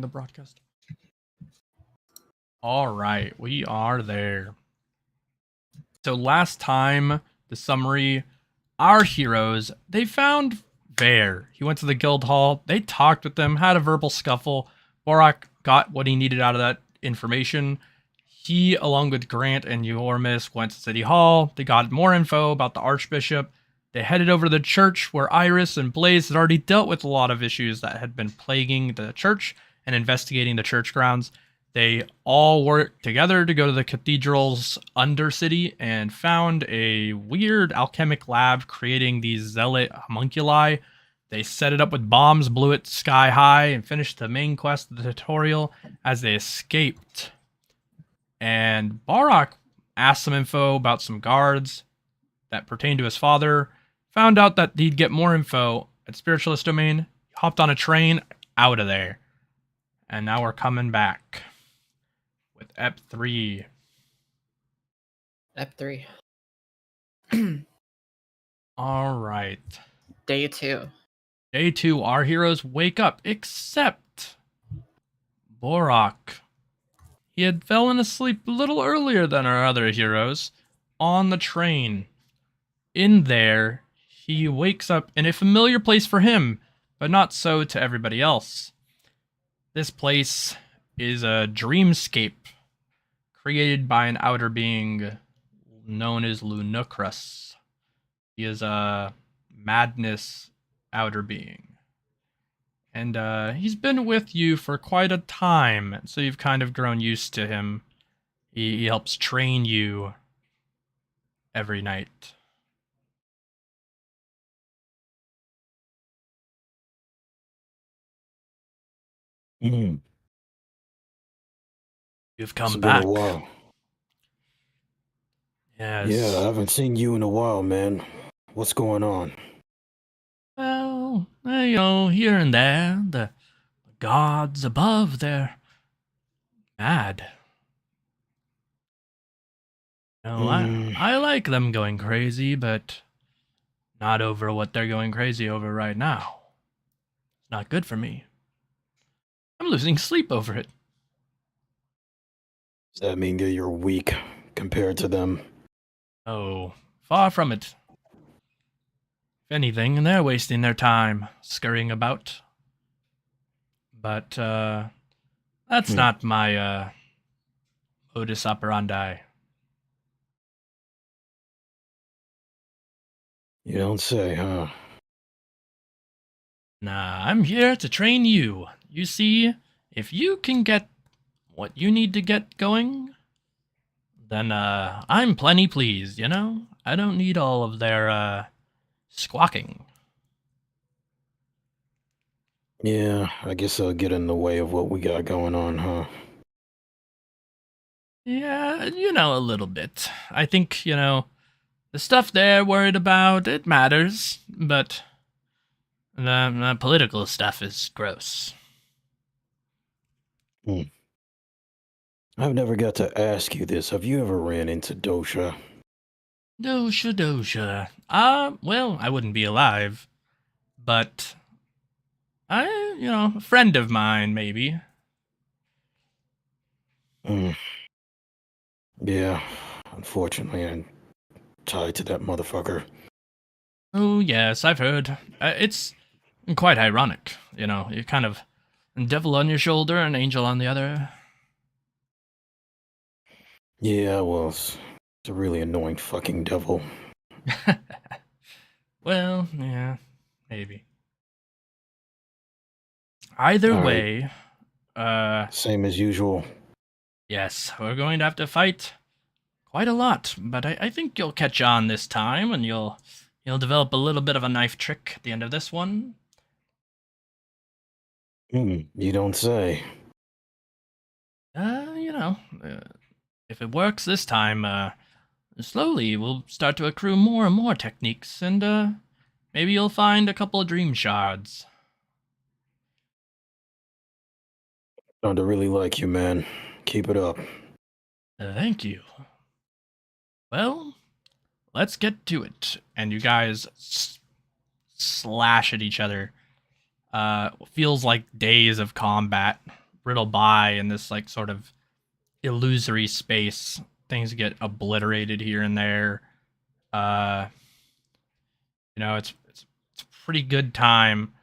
the broadcast. All right, we are there. So last time, the summary, our heroes, they found Bear. He went to the guild hall. They talked with them, had a verbal scuffle. Borach got what he needed out of that information. He, along with Grant and Yormisk, went to City Hall. They got more info about the Archbishop. They headed over to the church where Iris and Blaze had already dealt with a lot of issues that had been plaguing the church and investigating the church grounds. They all worked together to go to the cathedral's undercity and found a weird alchemic lab creating these zealot homunculi. They set it up with bombs, blew it sky high, and finished the main quest of the tutorial as they escaped. And Borach asked some info about some guards that pertained to his father, found out that he'd get more info at Spiritualist Domain, hopped on a train out of there. And now we're coming back with Ep 3. Ep 3. All right. Day 2. Day 2, our heroes wake up, except Borach. He had fallen asleep a little earlier than our other heroes on the train. In there, he wakes up in a familiar place for him, but not so to everybody else. This place is a dreamscape created by an outer being known as Lunucrus. He is a madness outer being. And he's been with you for quite a time, so you've kind of grown used to him. He helps train you every night. Mm. You've come It's back. been a while. Yes. Yeah, I haven't seen you in a while, man. What's going on? Well, you know, here and there, the gods above, they're mad. You know, I like them going crazy, but not over what they're going crazy over right now. It's not good for me. I'm losing sleep over it. Does that mean that you're weak compared to them? Oh, far from it. If anything, they're wasting their time scurrying about. But, that's not my, modus operandi. You don't say, huh? Nah, I'm here to train you. You see, if you can get what you need to get going, then, I'm plenty pleased, you know? I don't need all of their, squawking. Yeah, I guess I'll get in the way of what we got going on, huh? Yeah, you know, a little bit. I think, you know, the stuff they're worried about, it matters, but the political stuff is gross. I've never got to ask you this. Have you ever ran into Dosha? Dosha. Well, I wouldn't be alive, but a friend of mine, maybe. Yeah, unfortunately, I'm tied to that motherfucker. Oh, yes, I've heard. It's quite ironic, you know, you're kind of a devil on your shoulder, an angel on the other. Yeah, well, it's a really annoying fucking devil. Well, yeah, maybe. Either All way, same as usual. yes, we're going to have to fight quite a lot, but I think you'll catch on this time, and you'll develop a little bit of a knife trick at the end of this one. You don't say. If it works this time, slowly we'll start to accrue more and more techniques, and maybe you'll find a couple of dream shards. Starting to really like you, man. Keep it up. Thank you. Well, let's get to it. And you guys slash at each other. Feels like days of combat brittle by in this like sort of illusory space. Things get obliterated here and there. Uh, it's a pretty good time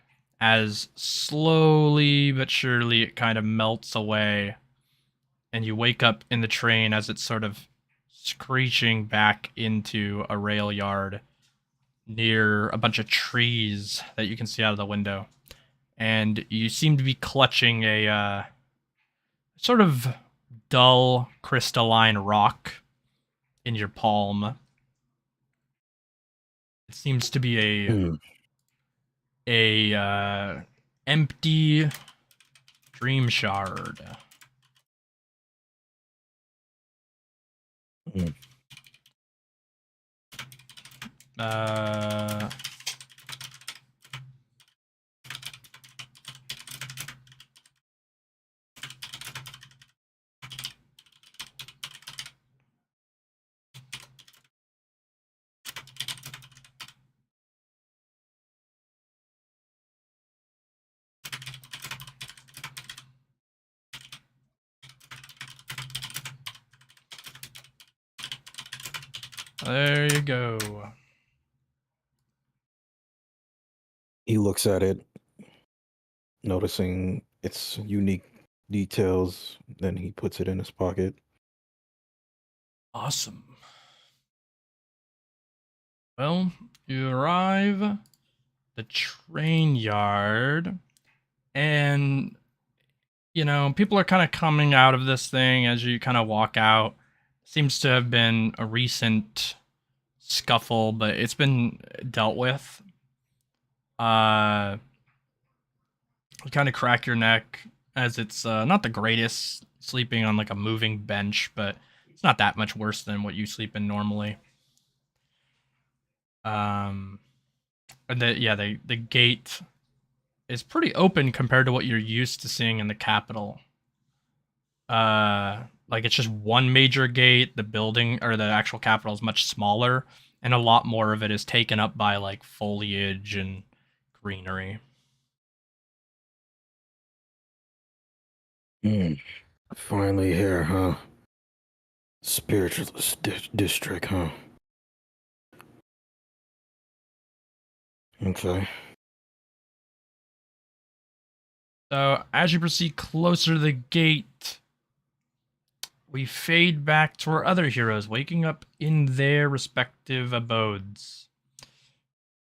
as slowly but surely it kind of melts away, and you wake up in the train as it's sort of screeching back into a rail yard near a bunch of trees that you can see out of the window. And you seem to be clutching a sort of dull crystalline rock in your palm. It seems to be a empty dream shard. There you go. He looks at it, noticing its unique details. Then he puts it in his pocket. Awesome. Well, you arrive the train yard, and people are kind of coming out of this thing as you kind of walk out. Seems to have been a recent scuffle, but it's been dealt with. You kind of crack your neck as it's not the greatest, sleeping on like a moving bench, but it's not that much worse than what you sleep in normally. And the gate is pretty open compared to what you're used to seeing in the capital. Like it's just one major gate. The building or the actual capital is much smaller, and a lot more of it is taken up by like foliage and greenery. Finally here, huh? Spiritualist district, huh? Okay. So as you proceed closer to the gate, we fade back to our other heroes waking up in their respective abodes.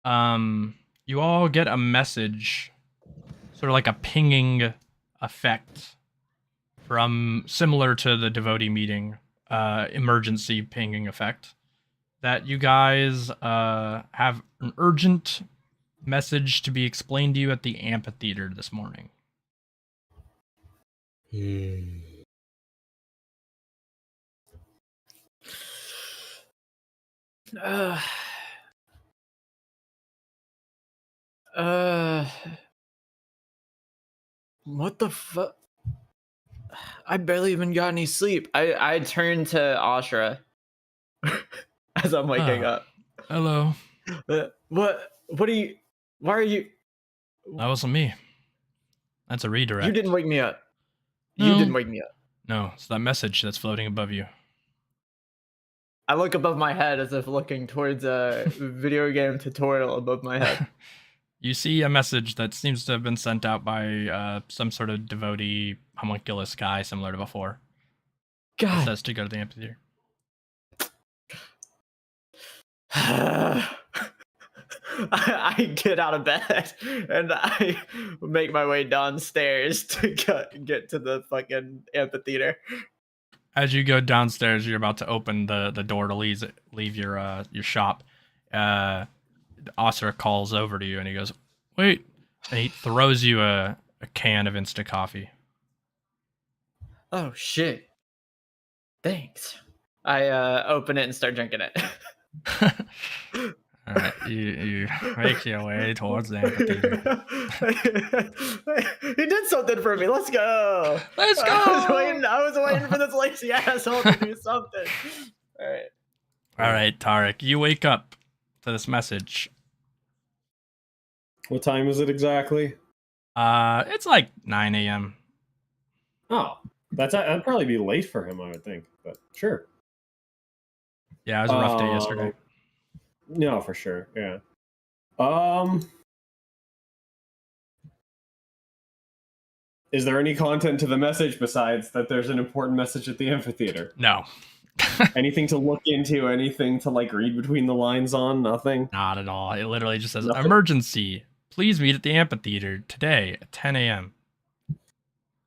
You all get a message, sort of like a pinging effect from similar to the devotee meeting, emergency pinging effect, that you guys have an urgent message to be explained to you at the amphitheater this morning. What the fuck? I barely even got any sleep. I turned to Ashra as I'm waking up. Hello. What are you? Why are you? That wasn't me. That's a redirect. You didn't wake me up. No. You didn't wake me up. No, it's that message that's floating above you. I look above my head as if looking towards a video game tutorial above my head. You see a message that seems to have been sent out by some sort of devotee homunculus guy similar to before. God. It says to go to the amphitheater. I get out of bed and I make my way downstairs to get to the fucking amphitheater. As you go downstairs, you're about to open the door to leave your shop. Osir calls over to you and he goes, "Wait!" And he throws you a can of instant coffee. Oh shit! Thanks. I open it and start drinking it. All right, you make your way towards the amphitheater. He did something for me. Let's go. Let's go. I was waiting for this lazy asshole to do something. All right, Tariq. You wake up to this message. What time is it exactly? It's like 9 a.m. Oh, that'd probably be late for him, I would think. But sure. Yeah, it was a rough day yesterday. No, for sure. Yeah. Is there any content to the message besides that there's an important message at the amphitheater? No. Anything to look into? Anything to like read between the lines on? Nothing? Not at all. It literally just says, Nothing? emergency. Please meet at the amphitheater today at 10 a.m.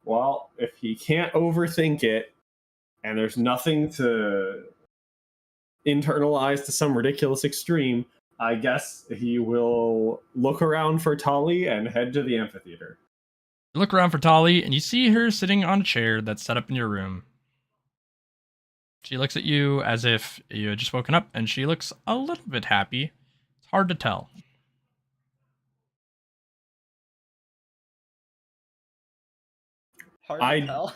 Well, if he can't overthink it, and there's nothing to internalize to some ridiculous extreme, I guess he will look around for Tali and head to the amphitheater. You look around for Tali, and you see her sitting on a chair that's set up in your room. She looks at you as if you had just woken up, and she looks a little bit happy. It's hard to tell. Hard I- to tell.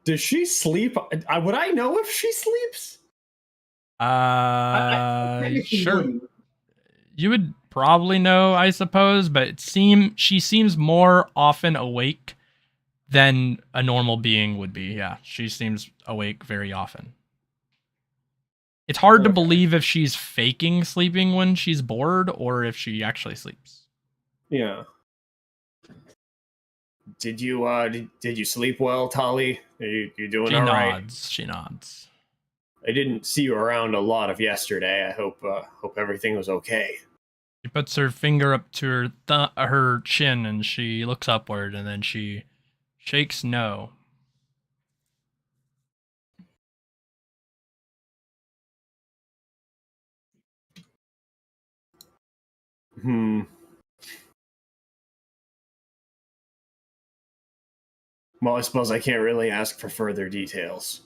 Does she sleep? Would I know if she sleeps? I Sure. wouldn't. You would probably know, I suppose, but she seems more often awake than a normal being would be. Yeah, she seems awake very often. It's hard to Okay. believe if she's faking sleeping when she's bored or if she actually sleeps. Yeah. Did you sleep well, Tali? Are you doing She all nods. right? She nods. I didn't see you around a lot of yesterday. I hope everything was okay. She puts her finger up to her chin and she looks upward and then she shakes no. Well, I suppose I can't really ask for further details.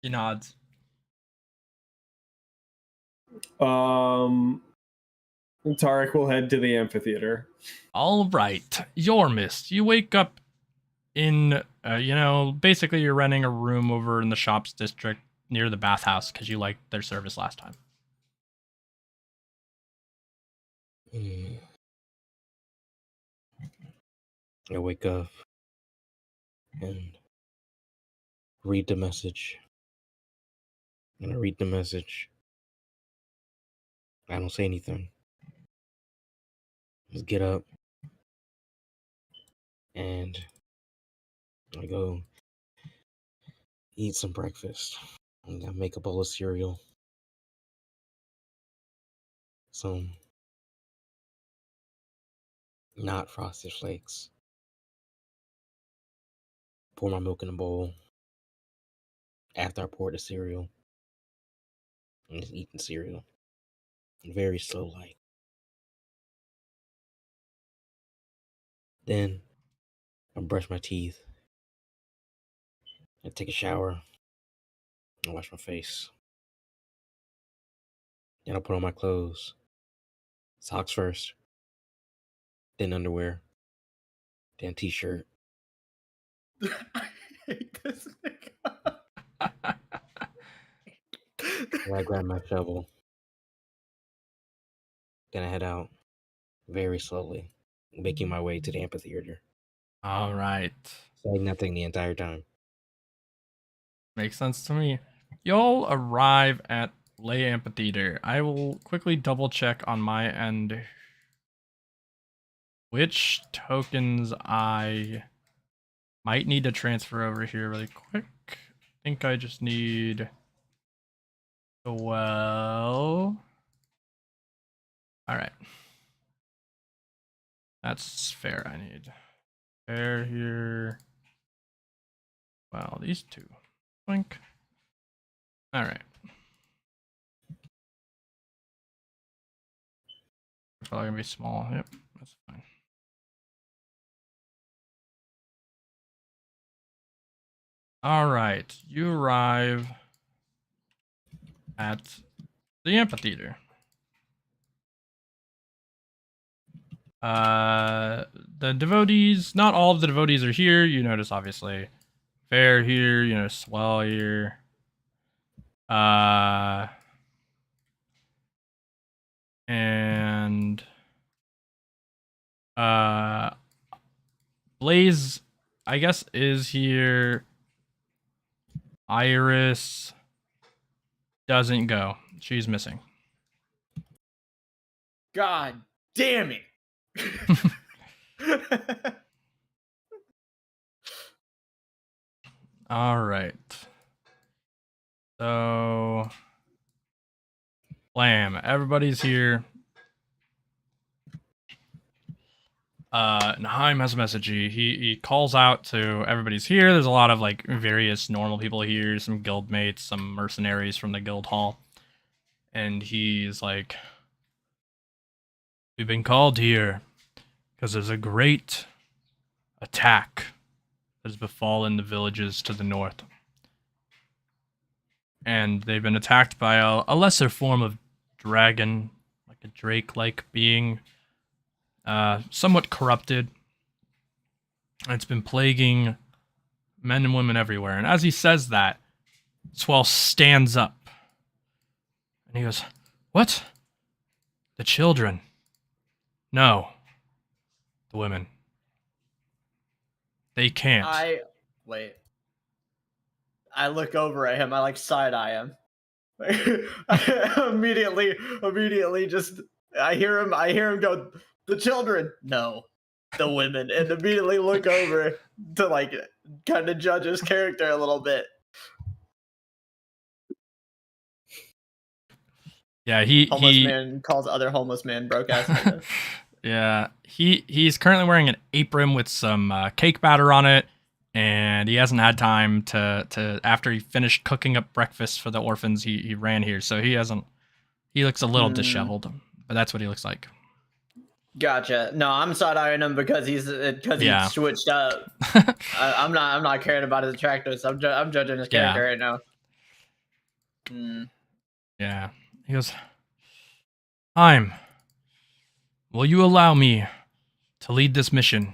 She nods. Tariq will head to the amphitheater. All right, Yormisk, you wake up in, basically you're renting a room over in the shops district near the bathhouse because you liked their service last time. I wake up and read the message. And I read the message. I don't say anything. Just get up and I go eat some breakfast. And I make a bowl of cereal. Some not frosted flakes. Pour my milk in a bowl. After I pour the cereal, and just eat the cereal. Very slow like. Then I brush my teeth. I take a shower. I wash my face. Then I put on my clothes. Socks first. Then underwear. Then t-shirt. I hate this nigga. Then I grab my shovel. Then I head out very slowly, making my way to the amphitheater. All right. Saying nothing the entire time. Makes sense to me. You'll arrive at Lay Amphitheater. I will quickly double check on my end which tokens I might need to transfer over here really quick. I think I just need 12. All right. That's fair. I need fair here. Well, these two. Blink. All right. Probably gonna be small. Yep, that's fine. All right, you arrive at the amphitheater. The devotees, not all of the devotees are here. You notice, obviously, Fair here, you know, Swell here. And Blaze I guess, is here. Iris doesn't go. She's missing. God damn it. All right. So, blam. Everybody's here. Naheim has a message. He calls out to everybody's here. There's a lot of like various normal people here, some guildmates, some mercenaries from the guild hall. And he's like, we've been called here because there's a great attack that has befallen the villages to the north. And they've been attacked by a lesser form of dragon, like a drake-like being, somewhat corrupted. And it's been plaguing men and women everywhere. And as he says that, Swell stands up. And he goes, what? The children? No. The women. They can't. Wait. I look over at him. I like side eye him. I immediately just I hear him go, the children, no, the women, and immediately look over to like kind of judge his character a little bit. Yeah, Homeless man calls other homeless man broke ass nigga. Yeah, he's currently wearing an apron with some cake batter on it, and he hasn't had time to after he finished cooking up breakfast for the orphans, he ran here, so he looks a little disheveled, but that's what he looks like. Gotcha. No, I'm side-eyeing him because he switched up. I'm not caring about his attractiveness. I'm judging his character right now. Yeah. He goes, will you allow me to lead this mission?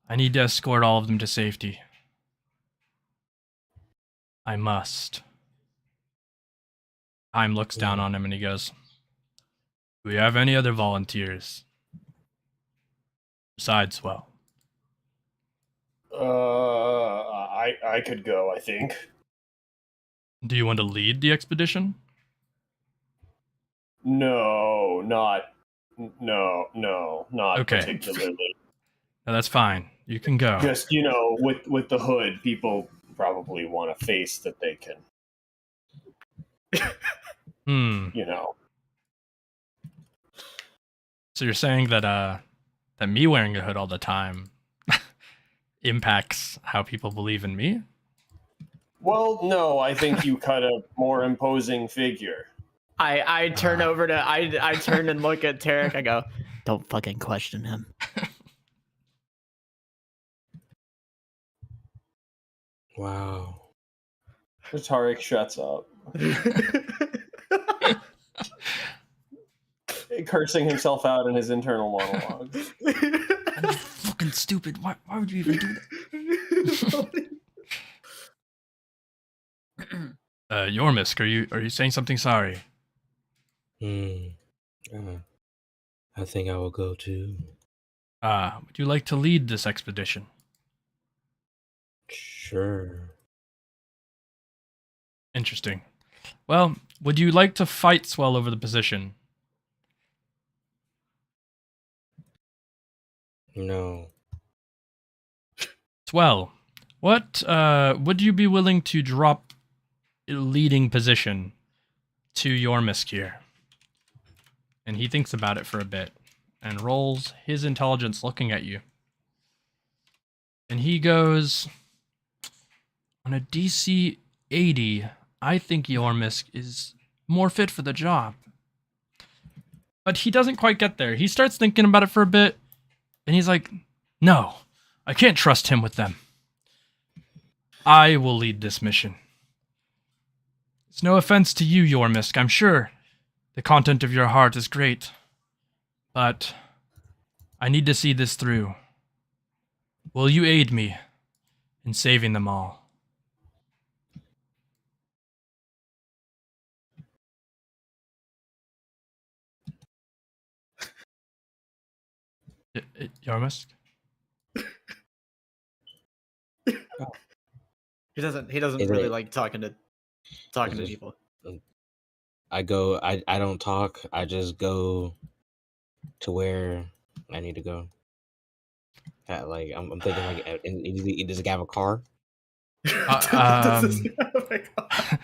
I need to escort all of them to safety. I must. Heim looks down on him and he goes, do we have any other volunteers? Besides, well. I could go, I think. Do you want to lead the expedition? No, not Okay. particularly. No, that's fine. You can go. Just, with the hood, people probably want a face that they can, So you're saying that me wearing a hood all the time impacts how people believe in me? Well, no, I think you cut a more imposing figure. I turn over to I turn and look at Tariq. I go, don't fucking question him. Wow. Tariq shuts up. Cursing himself out in his internal monologue. I'm fucking stupid. Why would you even do that? Yormisk, are you saying something? Sorry. I think I will go too. Would you like to lead this expedition? Sure. Interesting. Well, would you like to fight Swell over the position? No. Swell, what would you be willing to drop a leading position to Yormisk here? And he thinks about it for a bit and rolls his intelligence looking at you. And he goes, on a DC 80, I think Yormisk is more fit for the job. But he doesn't quite get there. He starts thinking about it for a bit, and he's like, no, I can't trust him with them. I will lead this mission. It's no offense to you, Yormisk. I'm sure the content of your heart is great. But I need to see this through. Will you aid me in saving them all? Yormisk? He doesn't Is really it- like talking to is it- people. I don't talk. I just go to where I need to go. Like I'm thinking like, does the guy have a car? This is- oh my God.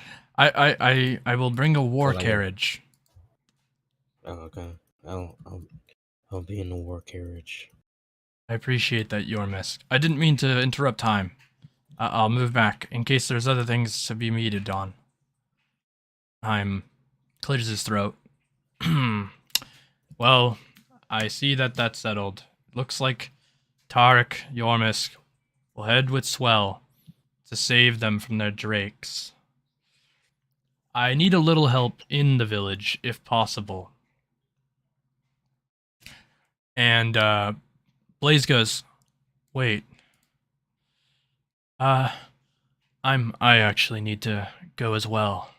I will bring a war like a- carriage. Oh, okay. I'll be in the war carriage. I appreciate that, Yormisk. I didn't mean to interrupt time. I'll move back in case there's other things to be meted on. Clears his throat. Well, I see that that's settled. Looks like Tariq, Yormisk, will head with Swell to save them from their drakes. I need a little help in the village, if possible. And, Blaze goes, wait. I actually need to go as well.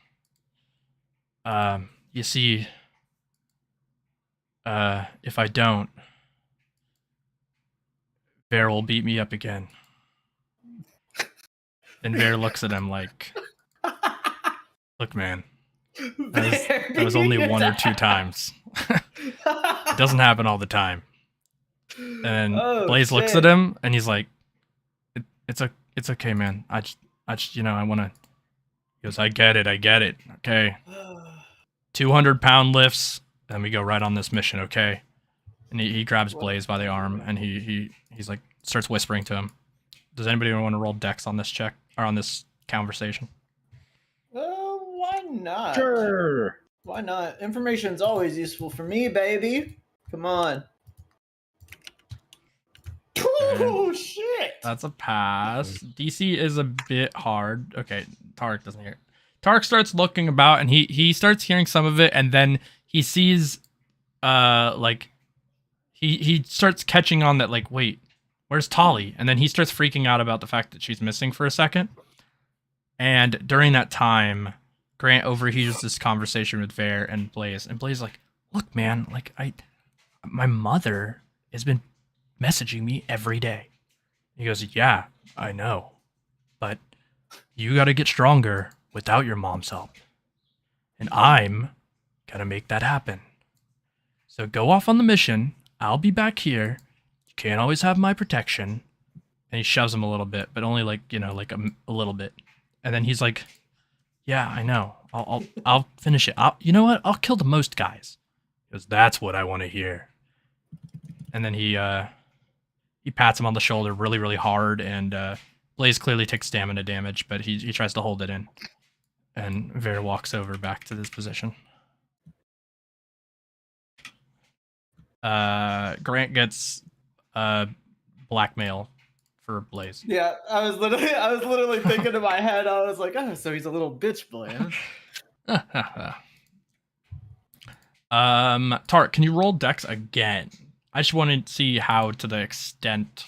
You see, if I don't, Bear will beat me up again. And Bear looks at him like, look, man, that was only one or two times. It doesn't happen all the time. And Blaze looks at him and he's like, it's okay, man. I just, I want to. He goes, I get it. Okay. 200-pound lifts, then we go right on this mission, okay? And he grabs Blaze by the arm and he's like, starts whispering to him. Does anybody want to roll dex on this check or on this conversation? Why not? Sure. Why not? Information's always useful for me, baby. Come on. Oh shit! That's a pass. DC is a bit hard. Okay, Tariq doesn't hear it. Tariq starts looking about and he starts hearing some of it, and then he sees like he starts catching on that, like, wait, where's Tali? And then he starts freaking out about the fact that she's missing for a second. And during that time, Grant overhears this conversation with Vare and Blaze. And Blaze is like, look, man, like my mother has been messaging me every day. He goes, yeah, I know. But you gotta get stronger without your mom's help. And I'm gonna make that happen. So go off on the mission. I'll be back here. You can't always have my protection. And he shoves him a little bit, but only like, like a little bit. And then he's like, yeah, I know. I'll finish it. You know what? I'll kill the most guys. He goes, that's what I want to hear. And then he pats him on the shoulder really, really hard, and Blaze clearly takes stamina damage, but he tries to hold it in. And Vare walks over back to this position. Grant gets blackmail for Blaze. Yeah, I was literally thinking in my head. I was like, oh, so he's a little bitch boy, huh? Tariq, can you roll Dex again? I just want to see how, to the extent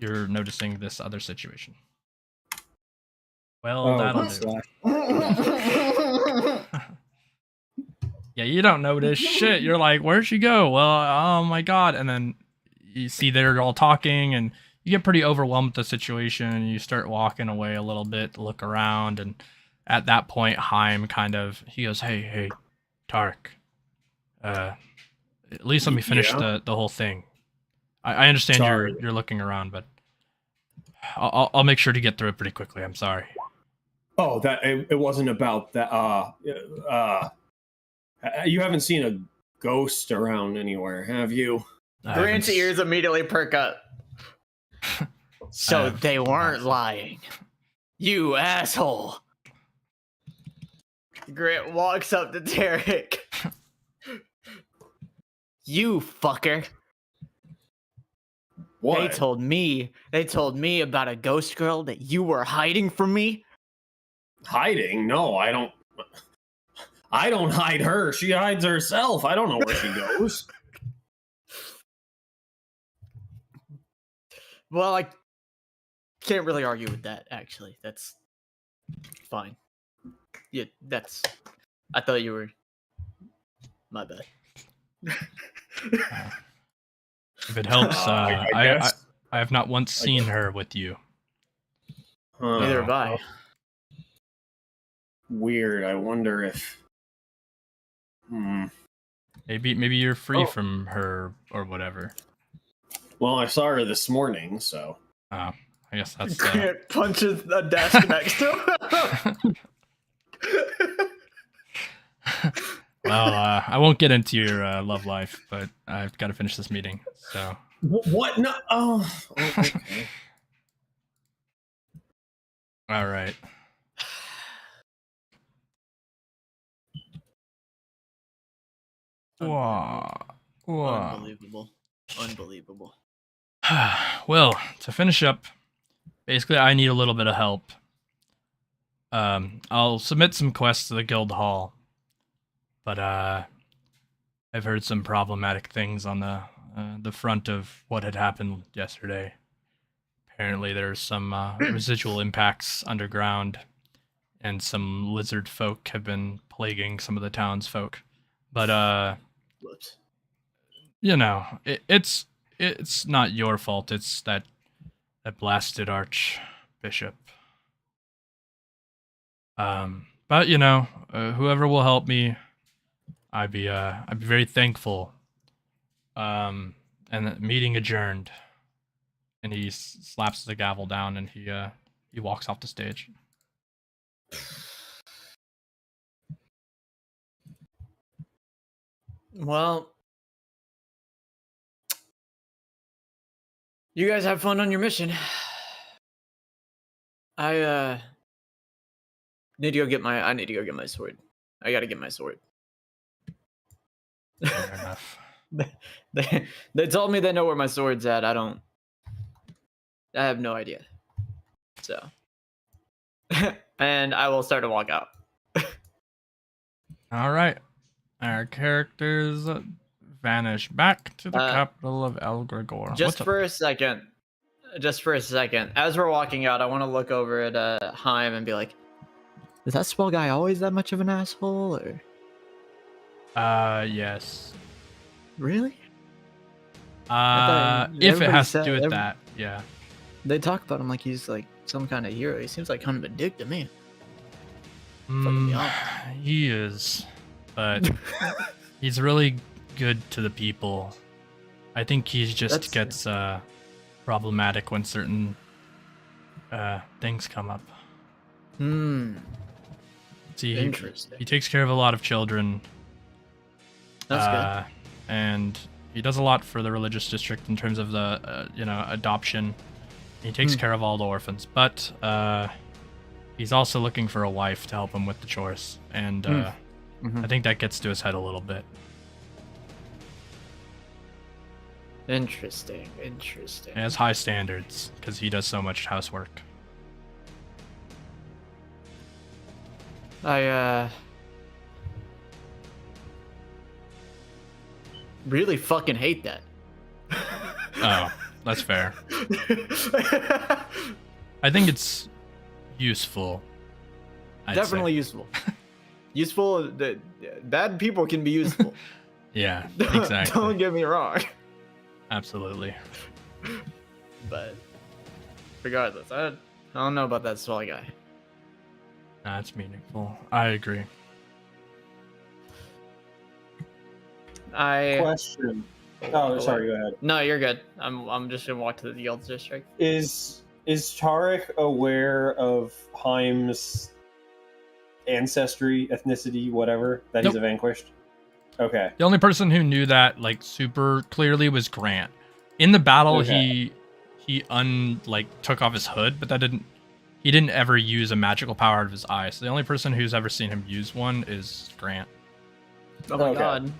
you're noticing this other situation. Well, that'll do. Yeah, you don't notice shit. You're like, where'd she go? Well, oh my god. And then you see they're all talking, and you get pretty overwhelmed with the situation, and you start walking away a little bit to look around. And at that point, Haim he goes, hey, Tariq, at least let me finish the whole thing. I understand you're looking around, but I'll make sure to get through it pretty quickly. I'm sorry. Oh, that it wasn't about that. You haven't seen a ghost around anywhere, have you? Grant's ears immediately perk up. So they weren't lying. You asshole. Grant walks up to Tariq. You fucker. What? They told me about a ghost girl that you were hiding from me. Hiding? No, I don't hide her. She hides herself. I don't know where she goes. Well, I can't really argue with that, actually. That's fine. Yeah, I thought you were... My bad. If it helps, I guess. I have not once seen her with you. Neither have I. Weird. I wonder if. Maybe you're free Oh. from her or whatever. Well, I saw her this morning, so. Oh, I guess that's. Grant punches the desk next to him. Well, I won't get into your love life, but I've got to finish this meeting. So. What? No. Oh. Okay. All right. Wow. Unbelievable. Well, to finish up, basically, I need a little bit of help. I'll submit some quests to the guild hall, but I've heard some problematic things on the front of what had happened yesterday. Apparently, there's some residual impacts underground, and some lizard folk have been plaguing some of the townsfolk. But Whoops. you know, it's not your fault. It's that blasted archbishop. But you know, whoever will help me, I'd be very thankful. And the meeting adjourned. And he slaps the gavel down and he walks off the stage. Well, you guys have fun on your mission. I need to go get my sword. I gotta get my sword. Fair enough. They told me they know where my sword's at. I have no idea. So, and I will start to walk out. All right. Our characters vanish back to the capital of El Gregor. Just for a second, as we're walking out, I want to look over at Haim and be like, "Is that spell guy always that much of an asshole?" Or yes. really? If it has to do with that, yeah. They talk about him like he's like some kind of hero. He seems like kind of a dick to me. Fucking be honest. He is, but he's really good to the people. I think he just gets problematic when certain things come up. See, Interesting. he takes care of a lot of children. That's good. And he does a lot for the religious district in terms of the adoption. He takes care of all the orphans, but he's also looking for a wife to help him with the chores, and I think that gets to his head a little bit. Interesting. He has high standards because he does so much housework. I really fucking hate that. Oh, that's fair. I think it's useful. Definitely useful. Useful. Bad people can be useful. Yeah, exactly. Don't get me wrong. Absolutely. But regardless, I don't know about that swell guy. That's meaningful. I agree. Question. Oh, sorry. Go ahead. No, you're good. I'm just gonna walk to the guild district. Is Tariq aware of Haim's ancestry, ethnicity, whatever, that he's a vanquished? Okay. The only person who knew that like super clearly was Grant. In the battle, he took off his hood, but he didn't ever use a magical power out of his eye. So the only person who's ever seen him use one is Grant. Oh my god.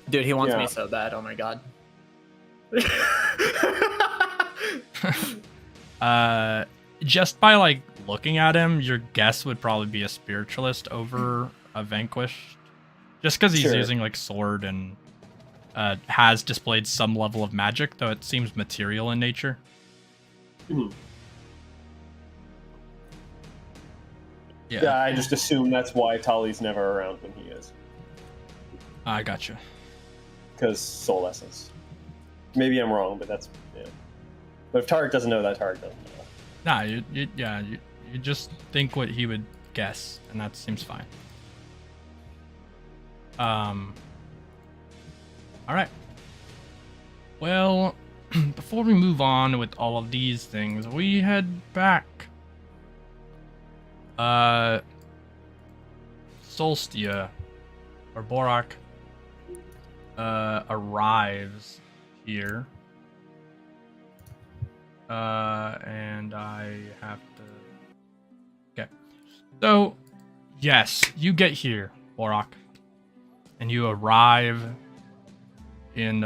Dude, he wants me so bad. Oh my god. Just by like looking at him, your guess would probably be a spiritualist over a vanquished. Just because he's using like sword and has displayed some level of magic, though it seems material in nature. Yeah, I just assume that's why Tali's never around when he is. I gotcha. Because soul essence. Maybe I'm wrong, but that's But if Tariq doesn't know that, Tariq doesn't know. Nah, you just think what he would guess, and that seems fine. All right. Well, before we move on with all of these things, we head back. Solstia, or Borach, arrives here. And I have to... Okay. So, yes, you get here, Borach. And you arrive in,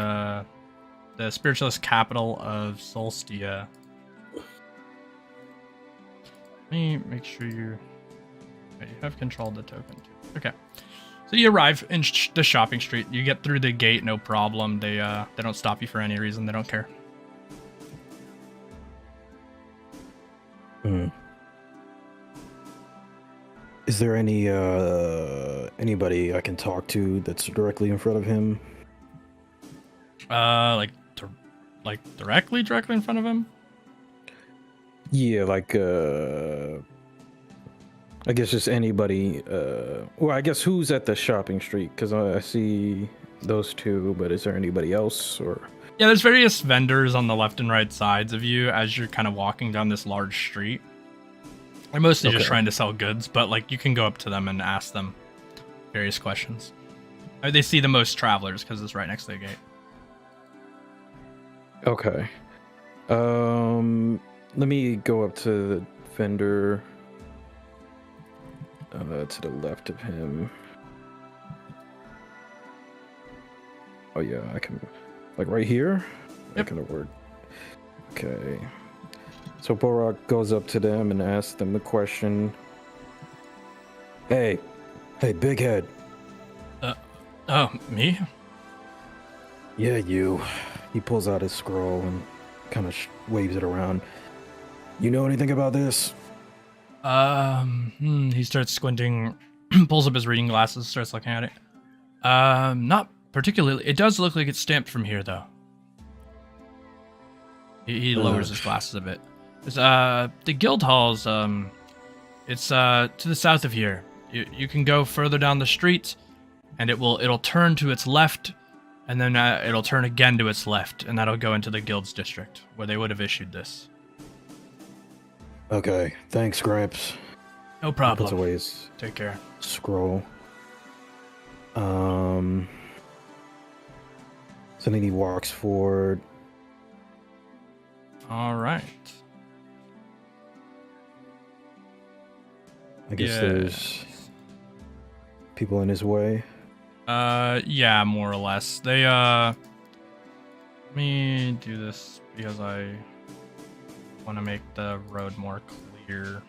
the spiritualist capital of Solstia. Let me make sure you have controlled the token too. Okay. So you arrive in the shopping street. You get through the gate, no problem. They don't stop you for any reason. They don't care. Is there any anybody I can talk to that's directly in front of him? Like directly in front of him? Yeah, like I guess just anybody. Well, I guess who's at the shopping street? Because I see those two, but is there anybody else? Or Yeah, there's various vendors on the left and right sides of you as you're kind of walking down this large street. They're mostly just trying to sell goods, but like you can go up to them and ask them various questions. They see the most travelers because it's right next to the gate. okay. Let me go up to the vendor to the left of him. Oh yeah, I can, like right here. Yep. That kind of work. Okay. So Borach goes up to them and asks them the question. Hey, big head. Oh, me? Yeah, you. He pulls out his scroll and kind of waves it around. You know anything about this? He starts squinting, pulls up his reading glasses, starts looking at it. Not particularly. It does look like it's stamped from here, though. He lowers his glasses a bit. The guild halls, it's to the south of here. You can go further down the street, and it'll turn to its left, and then it'll turn again to its left, and that'll go into the guild's district where they would have issued this. Okay, thanks, Gramps. No He problem. puts away his Take care. scroll. So then he walks forward. All right. I guess there's people in his way. Yeah, more or less. They, let me do this because I want to make the road more clear.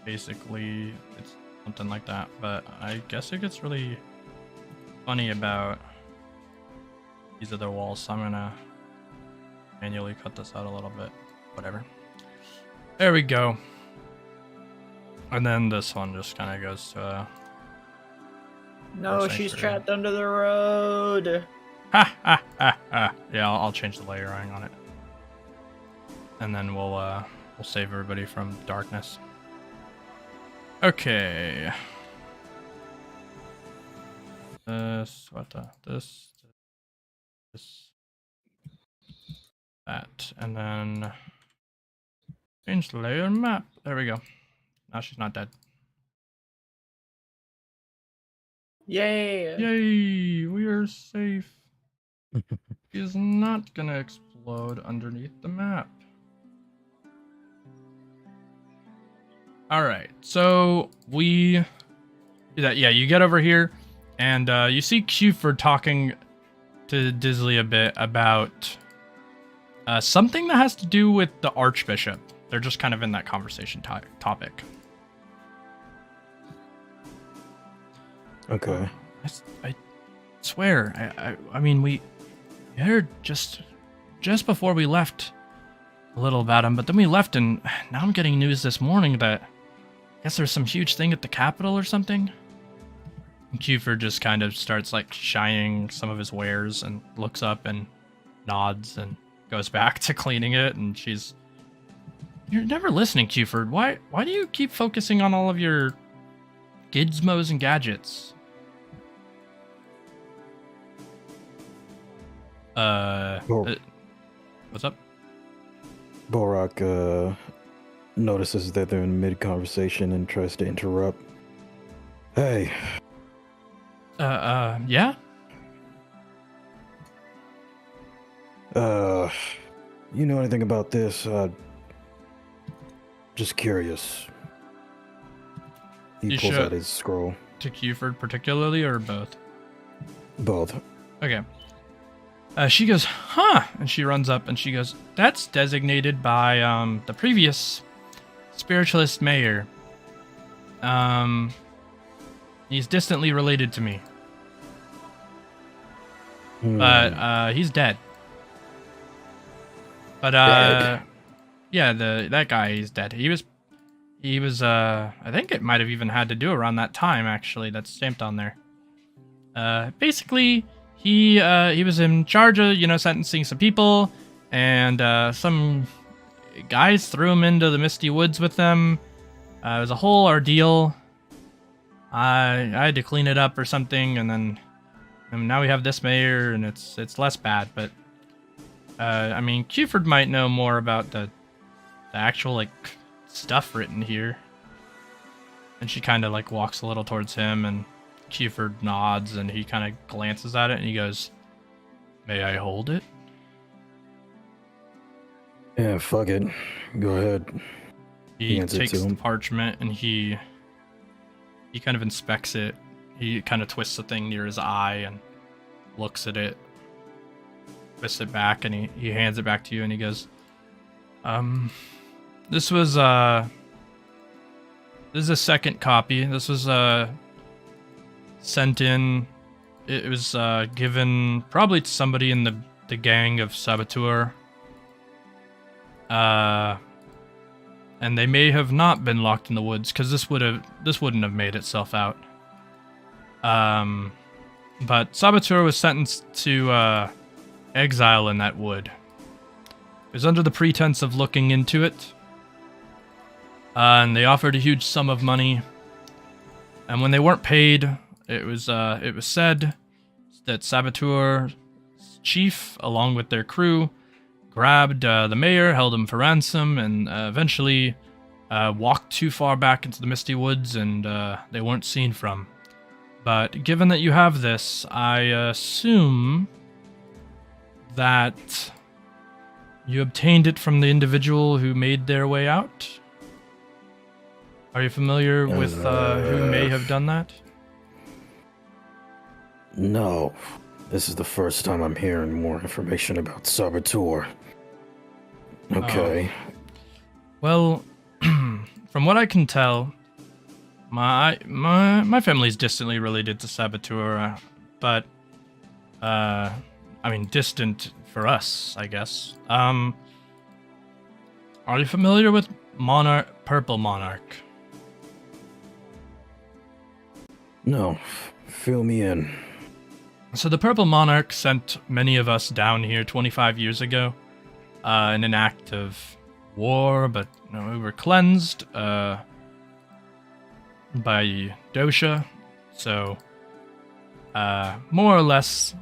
Basically, it's something like that, but I guess it gets really funny about these other walls, so I'm gonna manually cut this out a little bit. Whatever. There we go. And then this one just kind of goes to No, First she's sanctuary. trapped under the road. ha ha ha ha. Yeah, I'll change the layering on it, and then we'll save everybody from darkness. Okay. This, that, and then change the layer map. There we go. Now she's not dead. Yay! Yay! We are safe. She is not gonna explode underneath the map. All right, so we do that. Yeah, you get over here, and you see Kyuford talking to Disley a bit about something that has to do with the Archbishop. They're just kind of in that conversation topic. Okay. I swear, I mean, we heard just before we left a little about him, but then we left, and now I'm getting news this morning that I guess there's some huge thing at the Capitol or something. And Kyuford just kind of starts like shining some of his wares and looks up and nods and goes back to cleaning it, and she's You're never listening, Qford. Why do you keep focusing on all of your gizmos and gadgets? What's up? Borach notices that they're in mid-conversation and tries to interrupt. Hey. Yeah? You know anything about this? Just curious. He You pulls should- out his scroll. To Qford particularly, or both? Both. Okay. She goes, huh, and she runs up and she goes, that's designated by the previous spiritualist mayor. He's distantly related to me, but he's dead. But Dead? yeah, that guy, he's dead. He was I think it might have even had to do around that time, actually. That's stamped on there. Basically, he was in charge of, sentencing some people, and some guys threw him into the misty woods with them. It was a whole ordeal. I had to clean it up or something, and then now we have this mayor, and it's less bad. But Qford might know more about the actual stuff written here. And she kind of walks a little towards him, and Qford nods, and he kind of glances at it, and he goes, "May I hold it?" Yeah, fuck it. Go ahead. He hands it takes to the him. parchment, and he kind of inspects it. He kind of twists the thing near his eye and looks at it, twists it back, and he hands it back to you, and he goes, this was this is a second copy. This was sent in. It was given probably to somebody in the gang of Saboteur. And they may have not been locked in the woods, because this wouldn't have made itself out. But Saboteur was sentenced to exile in that wood. It was under the pretense of looking into it. And they offered a huge sum of money. And when they weren't paid, it was said that Saboteur's chief, along with their crew, grabbed the mayor, held him for ransom, and eventually walked too far back into the misty woods, and they weren't seen from. But given that you have this, I assume that you obtained it from the individual who made their way out? Are you familiar with who may have done that? No. This is the first time I'm hearing more information about Saboteur. Okay. Well, from what I can tell, my family's distantly related to Saboteur, but distant for us, I guess. Are you familiar with Purple Monarch? No. Fill me in. So the Purple Monarch sent many of us down here 25 years ago in an act of war, but we were cleansed by Dosha. So more or less,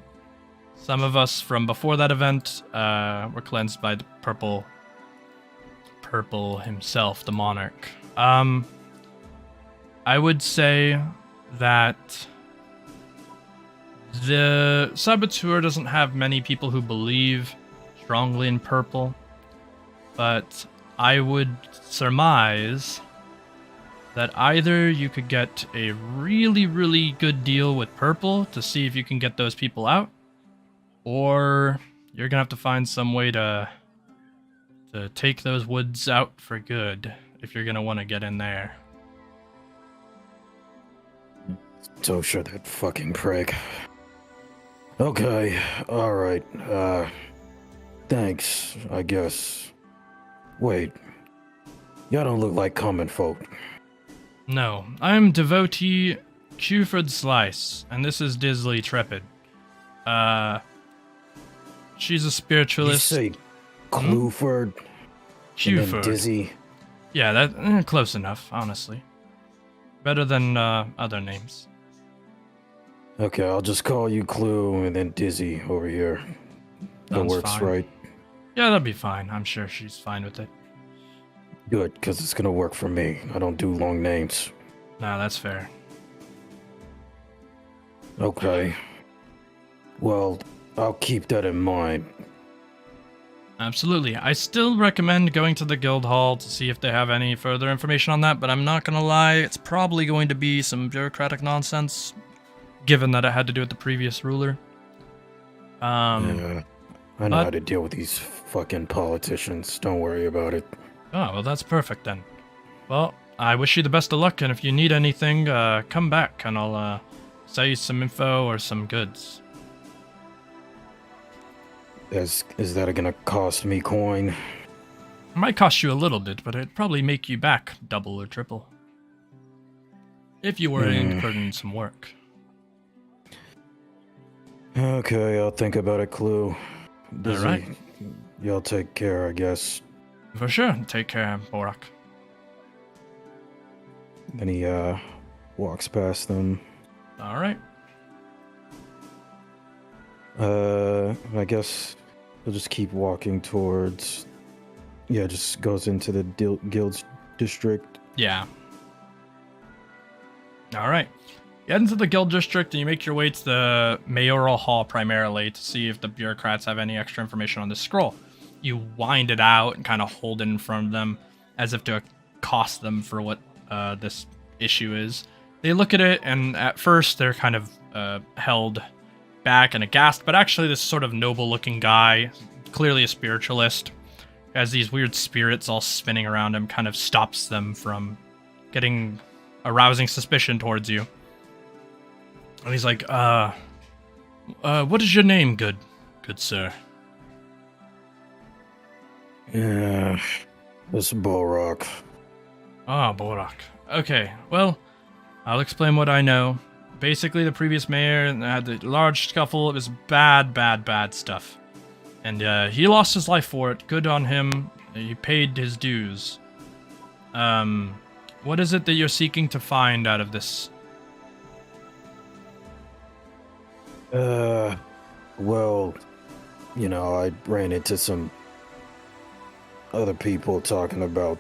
some of us from before that event were cleansed by the Purple himself, the Monarch. I would say that the Saboteur doesn't have many people who believe strongly in Purple, but I would surmise that either you could get a really, really good deal with Purple to see if you can get those people out, or you're gonna have to find some way to take those woods out for good if you're gonna want to get in there. So sure, that fucking prick. Okay, alright, thanks, I guess. Wait, y'all don't look like common folk. No, I'm devotee Qford Slice, and this is Disley Trepid. She's a You spiritualist. say Cluford? And then Qford. Dizzy? Yeah, that close enough, honestly. Better than other names. Okay, I'll just call you Clue and then Dizzy over here. That Sounds works, fine. right? Yeah, that'll be fine. I'm sure she's fine with it. Good, because it's gonna work for me. I don't do long names. No, that's fair. Okay. Well, I'll keep that in mind. Absolutely. I still recommend going to the guild hall to see if they have any further information on that, but I'm not gonna lie, it's probably going to be some bureaucratic nonsense, given that it had to do with the previous ruler. Yeah, I know how to deal with these fucking politicians. Don't worry about it. Oh, well, that's perfect then. Well, I wish you the best of luck, and if you need anything, come back, and I'll sell you some info or some goods. Is that gonna cost me coin? It might cost you a little bit, but it'd probably make you back double or triple. If you were willing to put in some work. Okay, I'll think about it, Clue. Dizzy, Alright. Y'all take care, I guess. For sure. Take care, Borach. Then he walks past them. Alright. I guess he'll just keep walking towards. Yeah, just goes into the guild's district. Yeah. Alright. You head into the guild district and you make your way to the mayoral hall primarily to see if the bureaucrats have any extra information on this scroll. You wind it out and kind of hold it in front of them as if to accost them for what this issue is. They look at it and at first they're kind of held back and aghast, but actually this sort of noble looking guy, clearly a spiritualist, has these weird spirits all spinning around him, kind of stops them from arousing suspicion towards you. And he's like, what is your name, good sir? Yeah, this Borach. Ah, Borach. Okay, well, I'll explain what I know. Basically, the previous mayor had a large scuffle. It was bad stuff. And he lost his life for it. Good on him. He paid his dues. What is it that you're seeking to find out of this? Well, I ran into some other people talking about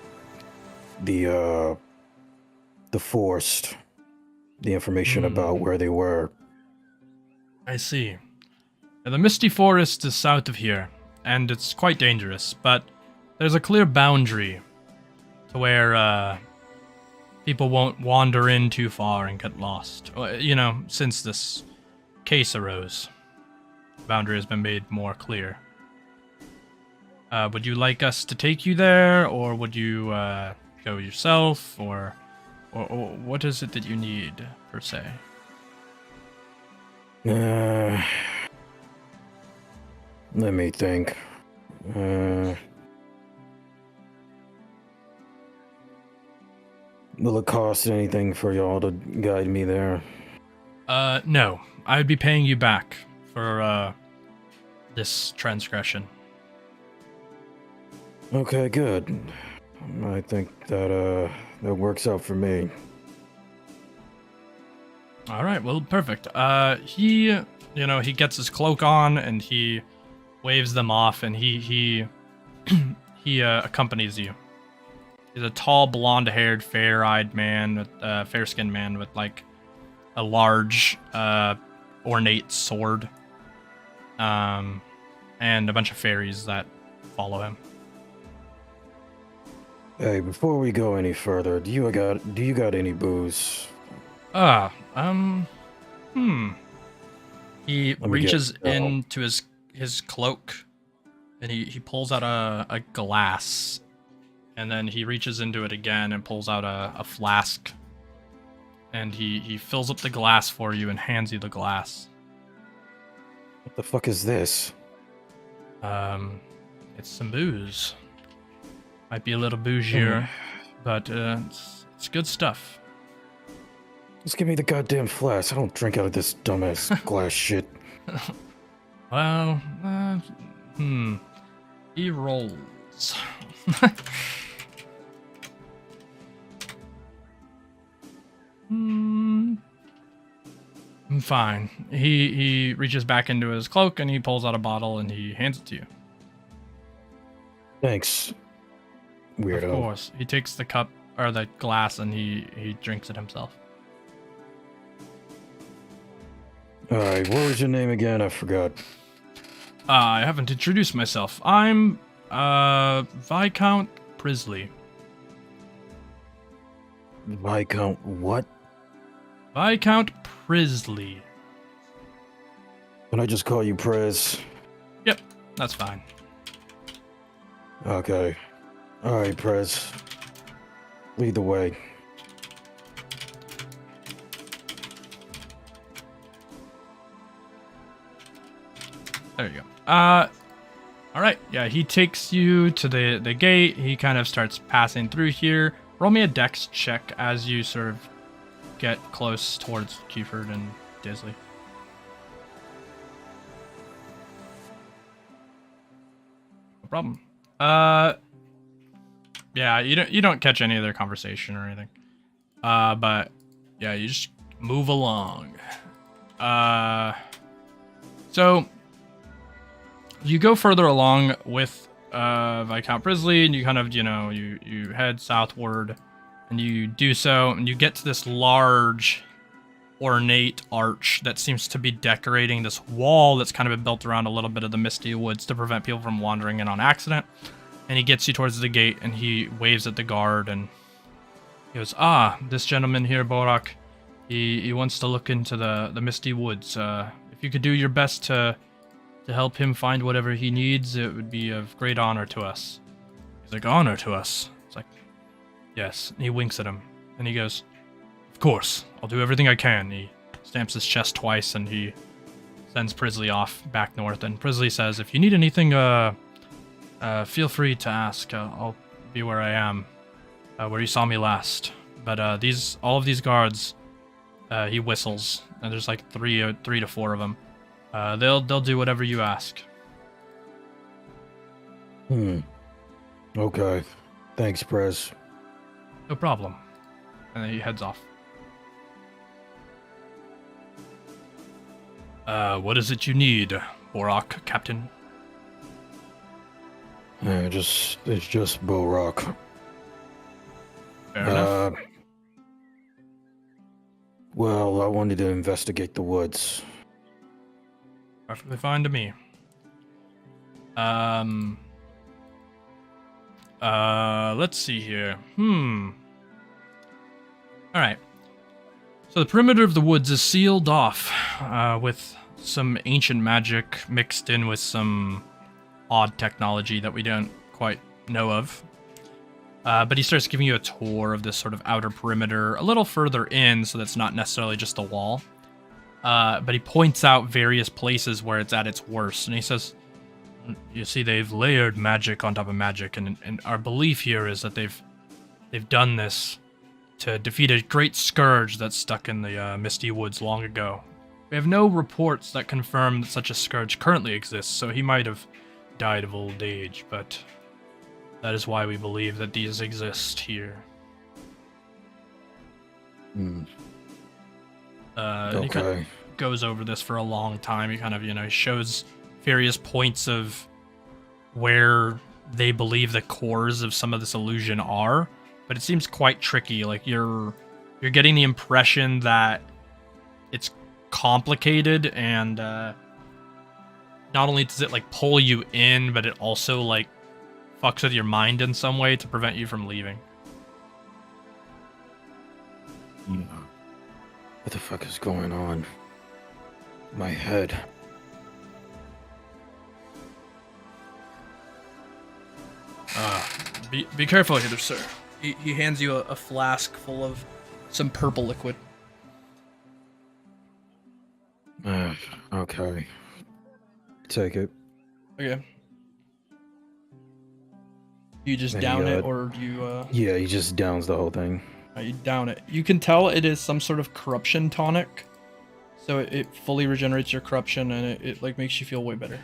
the forest, the information about where they were. I see. Now, the Misty Forest is south of here, and it's quite dangerous, but there's a clear boundary to where people won't wander in too far and get lost. Since this case arose, the boundary has been made more clear. Would you like us to take you there, or would you go yourself, or what is it that you need, per se? Let me think. Will it cost anything for y'all to guide me there? No. I'd be paying you back for this transgression. Okay, good. I think that works out for me. All right, well, perfect. He gets his cloak on and he waves them off, and he accompanies you. He's a tall, blonde-haired, fair-eyed man, fair-skinned man with like a large, ornate sword, and a bunch of fairies that follow him. Hey, before we go any further, do you got any booze? He reaches into his cloak, and he pulls out a glass, and then he reaches into it again and pulls out a flask, and he fills up the glass for you and hands you the glass. What the fuck is this? It's some booze. Might be a little bougier, but it's good stuff. Just give me the goddamn flask. I don't drink out of this dumbass glass shit. Well, he rolls. I'm fine. He reaches back into his cloak and he pulls out a bottle and he hands it to you. Thanks, weirdo. Of course. He takes the cup or the glass and he drinks it himself. Alright, what was your name again? I forgot. I haven't introduced myself. I'm Viscount Prisley. Viscount what? Viscount Prisley. Can I just call you Prez? Yep, that's fine. Okay. Alright, Prez. Lead the way. There you go. All right. Yeah, he takes you to the gate. He kind of starts passing through here. Roll me a dex check as you sort of get close towards Keyford and Disley. No problem. Yeah, you don't catch any of their conversation or anything. But yeah, you just move along. So you go further along with Viscount Prisley, and you kind of, you head southward, and you do so, and you get to this large, ornate arch that seems to be decorating this wall that's kind of been built around a little bit of the Misty Woods to prevent people from wandering in on accident. And he gets you towards the gate, and he waves at the guard, and he goes, this gentleman here, Borach, he wants to look into the Misty Woods. If you could do your best to help him find whatever he needs, it would be of great honor to us. He's like, honor to us? It's like, yes. And he winks at him, and he goes, of course, I'll do everything I can. He stamps his chest twice, and he sends Prisley off back north. And Prisley says, if you need anything, feel free to ask. I'll be where I am, where you saw me last. But all of these guards, he whistles, and there's like three to four of them. They'll do whatever you ask. Okay. Thanks, Prez. No problem. And then he heads off. What is it you need, Borach, Captain? It's just Borach. Fair enough. Well, I wanted to investigate the woods. Perfectly fine to me. Let's see here. Alright. So the perimeter of the woods is sealed off, with some ancient magic mixed in with some odd technology that we don't quite know of. But he starts giving you a tour of this sort of outer perimeter, a little further in, so that's not necessarily just a wall. But he points out various places where it's at its worst, and he says, you see, they've layered magic on top of magic, and our belief here is that they've done this to defeat a great scourge that's stuck in the Misty Woods long ago. We have no reports that confirm that such a scourge currently exists, so he might have died of old age, but that is why we believe that these exist here. And he kind of goes over this for a long time. He kind of, shows various points of where they believe the cores of some of this illusion are, but it seems quite tricky. Like you're getting the impression that it's complicated, and not only does it like pull you in, but it also like fucks with your mind in some way to prevent you from leaving. What the fuck is going on? My head. Be careful here, sir. He hands you a flask full of some purple liquid. Okay. Take it. Okay. You just And down it, or you Yeah, he just downs the whole thing. you down it. You can tell it is some sort of corruption tonic, so it fully regenerates your corruption, and it like makes you feel way better.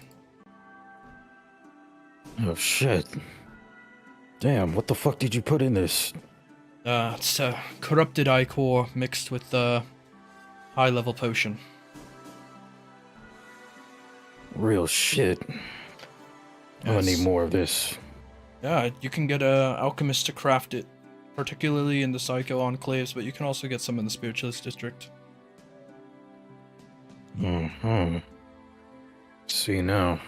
Oh shit. Damn, what the fuck did you put in this? It's corrupted ichor mixed with high level potion. real shit. I'm gonna need Yes. more of this. Yeah, you can get a alchemist to craft it, particularly in the Psycho Enclaves, but you can also get some in the Spiritualist District. Hmm. See now.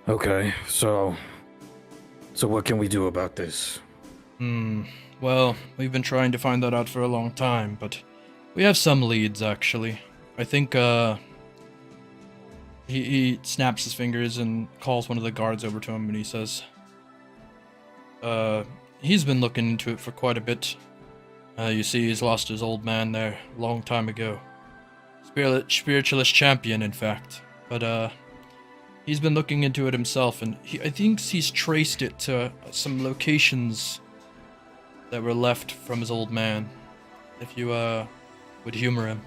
Okay, so what can we do about this? Well, we've been trying to find that out for a long time, but we have some leads, actually. I think, he snaps his fingers and calls one of the guards over to him, and he says, he's been looking into it for quite a bit. You see, he's lost his old man there a long time ago. Spiritualist champion, in fact. But, he's been looking into it himself, and I think he's traced it to some locations that were left from his old man. If you, would humor him.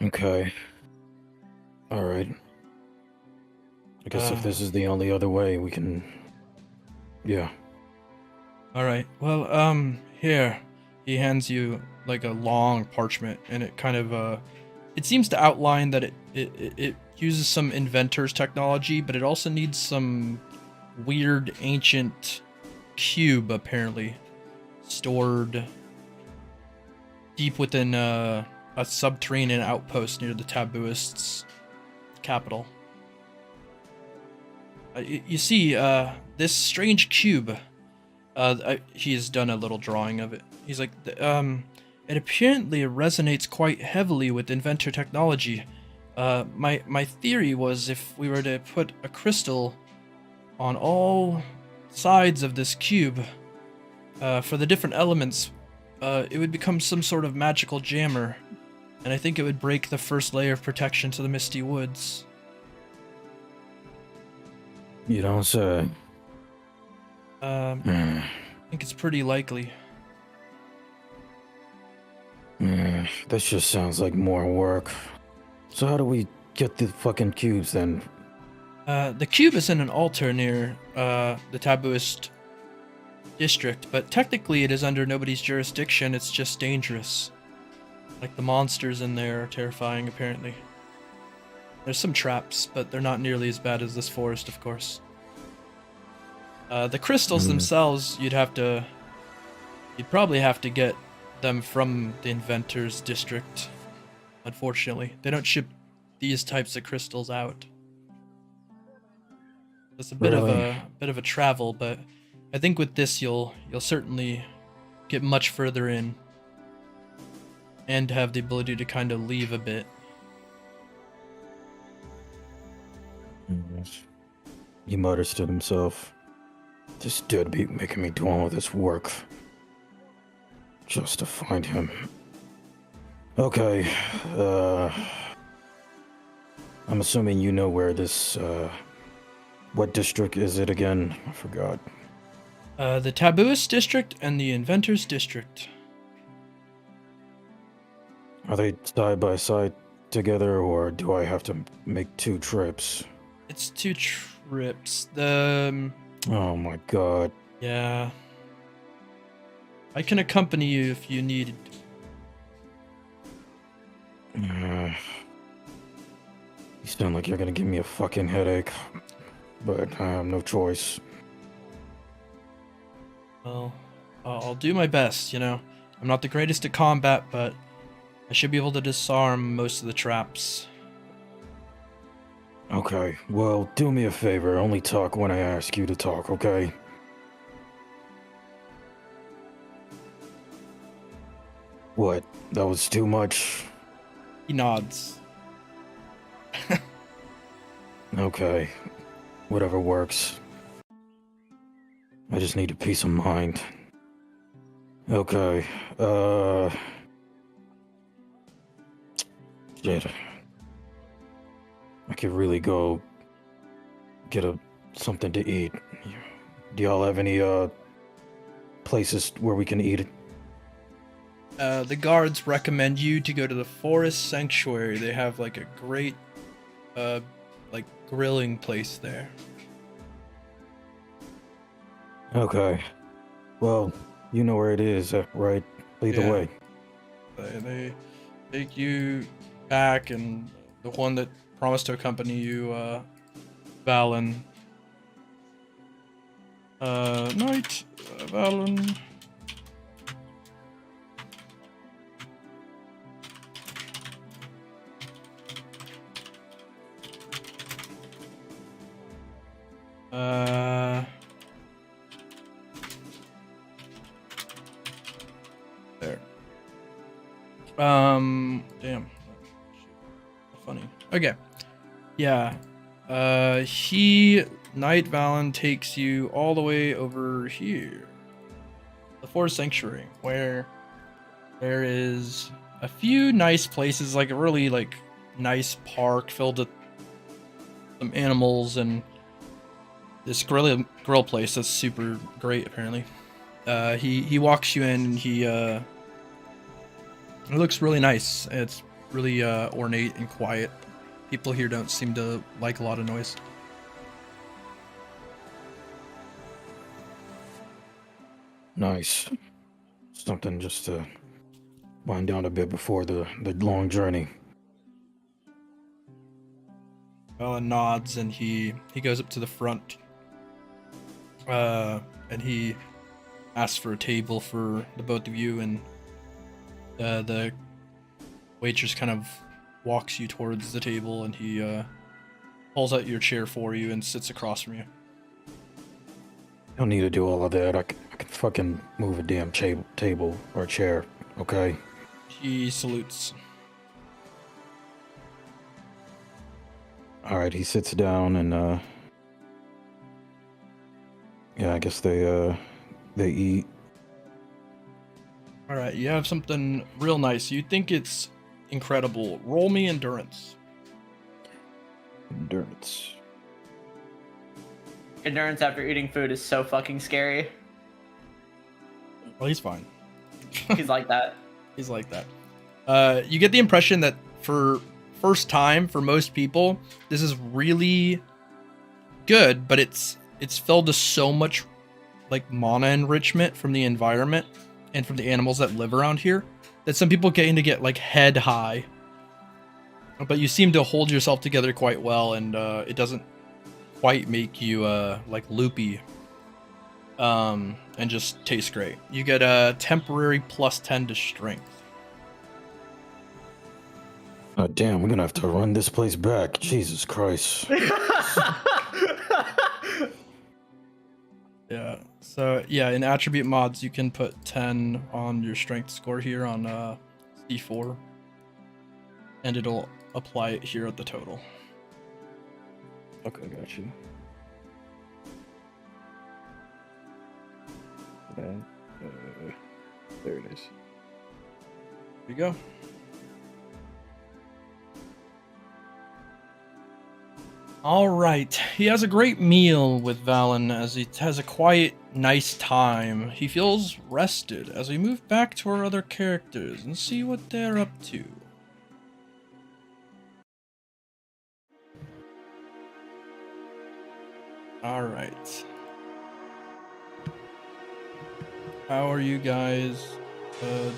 Okay. Alright. I guess if Uh. this is the only other way, we can... Yeah. Alright, well, here. He hands you, like, a long parchment, and it kind of, it seems to outline that it uses some inventor's technology, but it also needs some weird ancient cube, apparently, stored deep within, a subterranean outpost near the Tabooists' capital. You see, this strange cube, he has done a little drawing of it. He's like, it apparently resonates quite heavily with inventor technology. My theory was if we were to put a crystal on all sides of this cube, for the different elements, it would become some sort of magical jammer, and I think it would break the first layer of protection to the Misty Woods. You don't say. I think it's pretty likely. This just sounds like more work. So how do we get the fucking cubes then? The cube is in an altar near, the Tabooist district, but technically it is under nobody's jurisdiction. It's just dangerous. Like, the monsters in there are terrifying, apparently. There's some traps, but they're not nearly as bad as this forest, of course. The crystals themselves, you'd probably have to get them from the Inventor's District. Unfortunately, they don't ship these types of crystals out. It's a bit of a travel, but I think with this you'll certainly get much further in and have the ability to kind of leave a bit. He mutters to himself. This deadbeat making me do all this work. Just to find him. Okay, I'm assuming you know where this, what district is it again? I forgot. The Tabooist District and the Inventor's District. Are they side by side together, or do I have to make 2 trips? It's 2 trips. Oh my god. Yeah. I can accompany you if you need. You sound like you're gonna give me a fucking headache, but I have no choice. Well, I'll do my best, you know. I'm not the greatest at combat, but I should be able to disarm most of the traps. Okay, well, do me a favor. Only talk when I ask you to talk, okay? What? That was too much? He nods. Okay. Whatever works. I just need a peace of mind. Okay, shit. I could really go get something to eat. Do y'all have any places where we can eat? The guards recommend you to go to the Forest Sanctuary. They have like a great like grilling place there. Okay. Well, You know where it is, right? Lead the Yeah. way. They take you back, and the one that promised to accompany you, Valen. Knight, Valen. There. Damn. Funny. Okay. Yeah. Knight Valen takes you all the way over here. The Forest Sanctuary, where there is a few nice places, like a really, like, nice park filled with some animals and this grill place that's super great, apparently. He walks you in, and it looks really nice. It's really ornate and quiet. People here don't seem to like a lot of noise. Nice. Something just to wind down a bit before the long journey. Valen nods, and he goes up to the front. And he asks for a table for the both of you, and the waitress kind of walks you towards the table, and he pulls out your chair for you and sits across from you. Don't need to do all of that. I can fucking move a damn table or a chair, okay? He salutes. All right, he sits down, and yeah, I guess they eat. All right, you have something real nice. You think it's incredible. Roll me endurance. Endurance. Endurance after eating food is so fucking scary. Well, he's fine. He's like that. He's like that. You get the impression that for first time for most people, this is really good, but it's filled with so much like mana enrichment from the environment and from the animals that live around here that some people to get like head high. But you seem to hold yourself together quite well, and it doesn't quite make you like loopy. And just tastes great. You get a temporary +10 to strength. Oh damn, we're gonna have to run this place back. Jesus Christ. Yeah. So yeah, in attribute mods, you can put 10 on your strength score here on C4, and it'll apply it here at the total. Okay, got you. And, there it is. Here you go. All right. He has a great meal with Valen as he has a quiet, nice time. He feels rested as we move back to our other characters and see what they're up to. All right. How are you guys? Wait,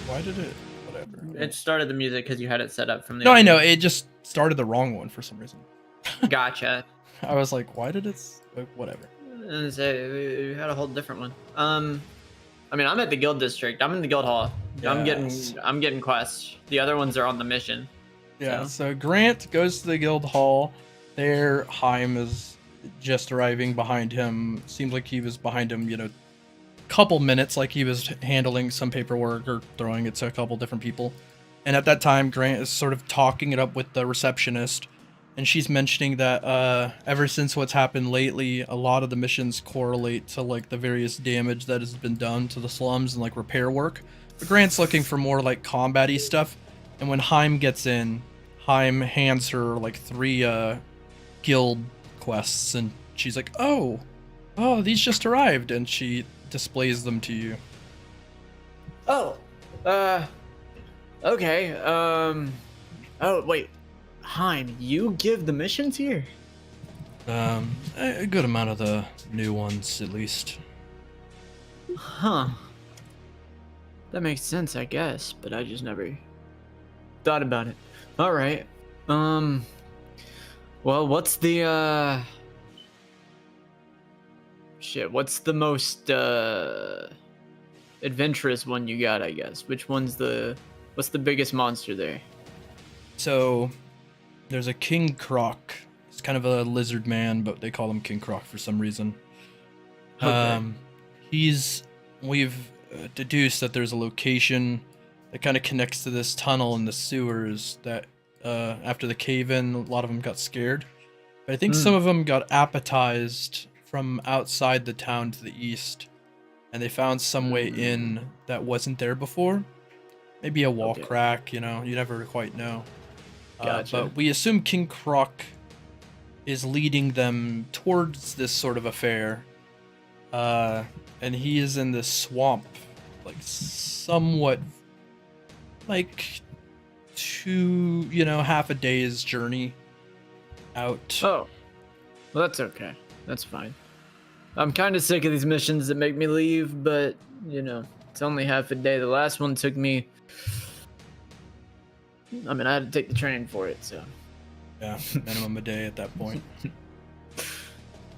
why did it? Whatever. It started the music because you had it set up from the. No, I know. It just started the wrong one for some reason. Gotcha. I was like, why did it? Whatever. And so we had a whole different one. I mean, I'm at the guild district. I'm in the guild hall. Yes. I'm getting quests. The other ones are on the mission. Yeah. So Grant goes to the guild hall. There, Haim is just arriving behind him. Seems like he was behind him, couple minutes, like he was handling some paperwork or throwing it to a couple different people. And at that time, Grant is sort of talking it up with the receptionist, and she's mentioning that ever since what's happened lately, a lot of the missions correlate to like the various damage that has been done to the slums and like repair work. But Grant's looking for more like combat-y stuff. And when Haim gets in, Haim hands her like 3 guild quests, and she's like, oh, these just arrived, and she displays them to you. Oh, okay. Oh wait, Haim, you give the missions here? A good amount of the new ones, at least. Huh. That makes sense, I guess, but I just never thought about it. All right. Well, what's the shit, what's the most adventurous one you got, I guess? What's the biggest monster there? So there's a King Croc. He's kind of a lizard man, but they call him King Croc for some reason. Okay. We've deduced that there's a location that kind of connects to this tunnel in the sewers that after the cave-in, a lot of them got scared. But I think some of them got appetized from outside the town to the east, and they found some way in that wasn't there before. Maybe a wall crack, you never quite know. Gotcha. But we assume King Croc is leading them towards this sort of affair. And he is in this swamp, like somewhat like half a day's journey out. Oh, well, that's okay. That's fine. I'm kind of sick of these missions that make me leave, but it's only half a day. The last one took me. I mean, I had to take the train for it, so. Yeah, minimum a day at that point.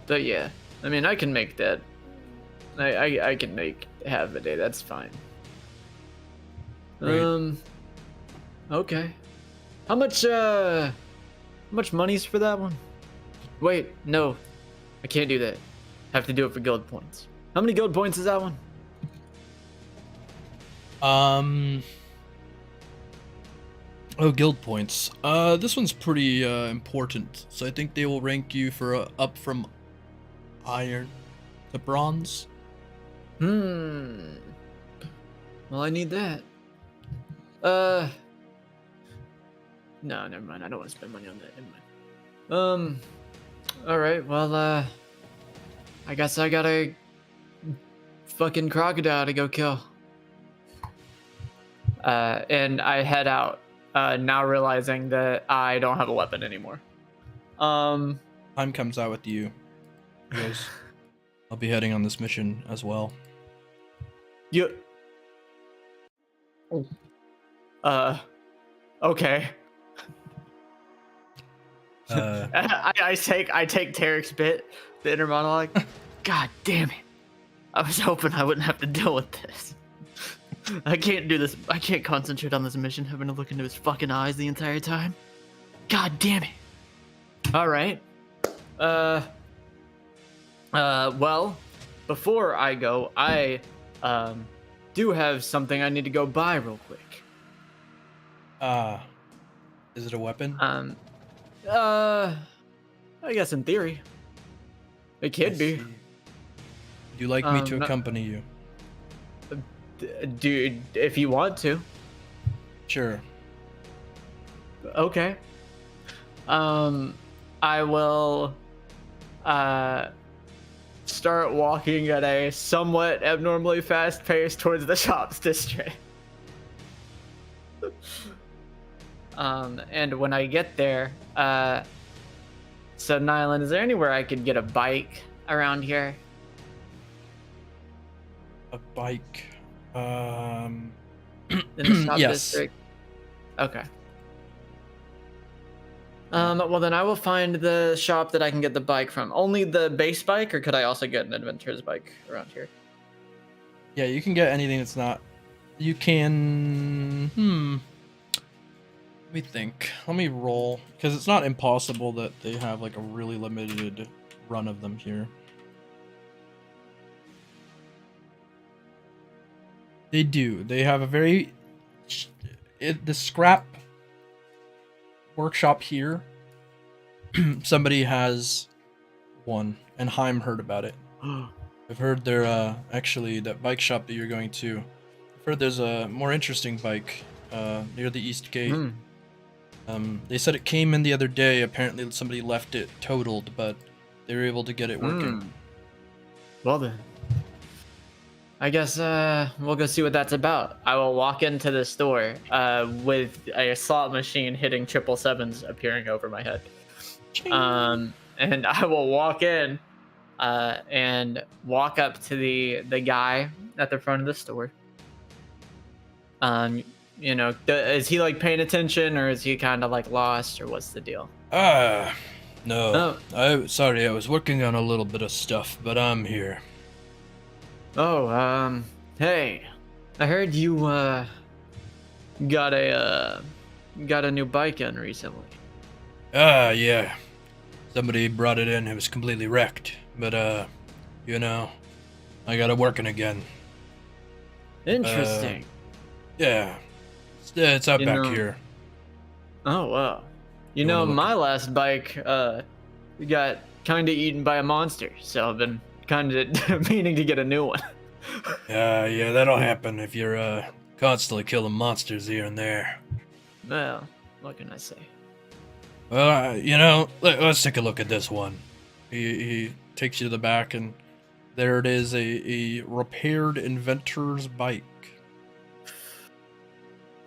But yeah, I mean, I can make that. I can make half a day. That's fine. Right. Okay. How much money's for that one? Wait, no. I can't do that. Have to do it for guild points. How many guild points is that one? Oh, guild points. This one's pretty important. So I think they will rank you for up from iron to bronze. Well, I need that. No, never mind. I don't want to spend money on that. Never mind. All right. Well, I guess I got a fucking crocodile to go kill. And I head out, now realizing that I don't have a weapon anymore. Time comes out with you. Because I'll be heading on this mission as well. Okay. I take Tariq's bit, the inner monologue. God damn it. I was hoping I wouldn't have to deal with this. I can't do this. I can't concentrate on this mission having to look into his fucking eyes the entire time. God damn it. All right. Well, before I go, I do have something I need to go buy real quick. Is it a weapon? I guess in theory. It could be. Would you like me to accompany you? Dude, if you want to. Sure. Okay. I will start walking at a somewhat abnormally fast pace towards the shops district. And when I get there, so Nyland, is there anywhere I could get a bike around here? A bike. In the shop Yes. district? Okay. Well then I will find the shop that I can get the bike from. Only the base bike, or could I also get an adventurer's bike around here? Yeah, you can get anything that's not. You can. Let me think. Let me roll. Because it's not impossible that they have like a really limited run of them here. They do. They have a very. The scrap workshop here. Somebody has one, and Heim heard about it. I've heard they're actually that bike shop that you're going to. I've heard there's a more interesting bike near the East Gate. They said it came in the other day. Apparently somebody left it totaled, but they were able to get it working. Well then, I guess we'll go see what that's about. I will walk into the store with a slot machine hitting 777s appearing over my head. And I will walk in and walk up to the guy at the front of the store. You know, is he like paying attention, or is he kind of like lost, or what's the deal? No. Sorry, I was working on a little bit of stuff, but I'm here. Oh, hey, I heard you got a new bike in recently. Yeah. Somebody brought it in. It was completely wrecked, but you know, I got it working again. Interesting. Yeah. It's out back here. Oh wow. You You know, wanna look my at- last bike got kind of eaten by a monster, so I've been kind of meaning to get a new one. Yeah, that'll happen if you're constantly killing monsters here and there. Well, what can I say? Well, you know, let's take a look at this one. He takes you to the back, and there it is, a repaired inventor's bike.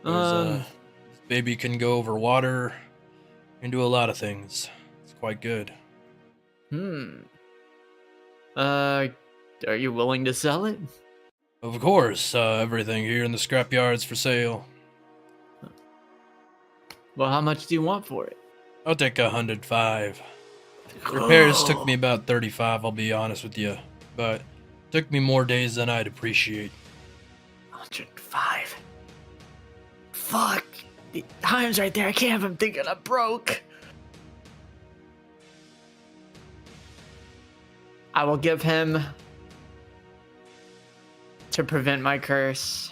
This baby can go over water, can do a lot of things. It's quite good. Are you willing to sell it? Of course, everything here in the scrapyard's for sale. Well, how much do you want for it? I'll take 105. Repairs took me about 35, I'll be honest with you, but took me more days than I'd appreciate. 105. Fuck. The time's right there. I can't have him thinking I'm broke. I will give him, to prevent my curse,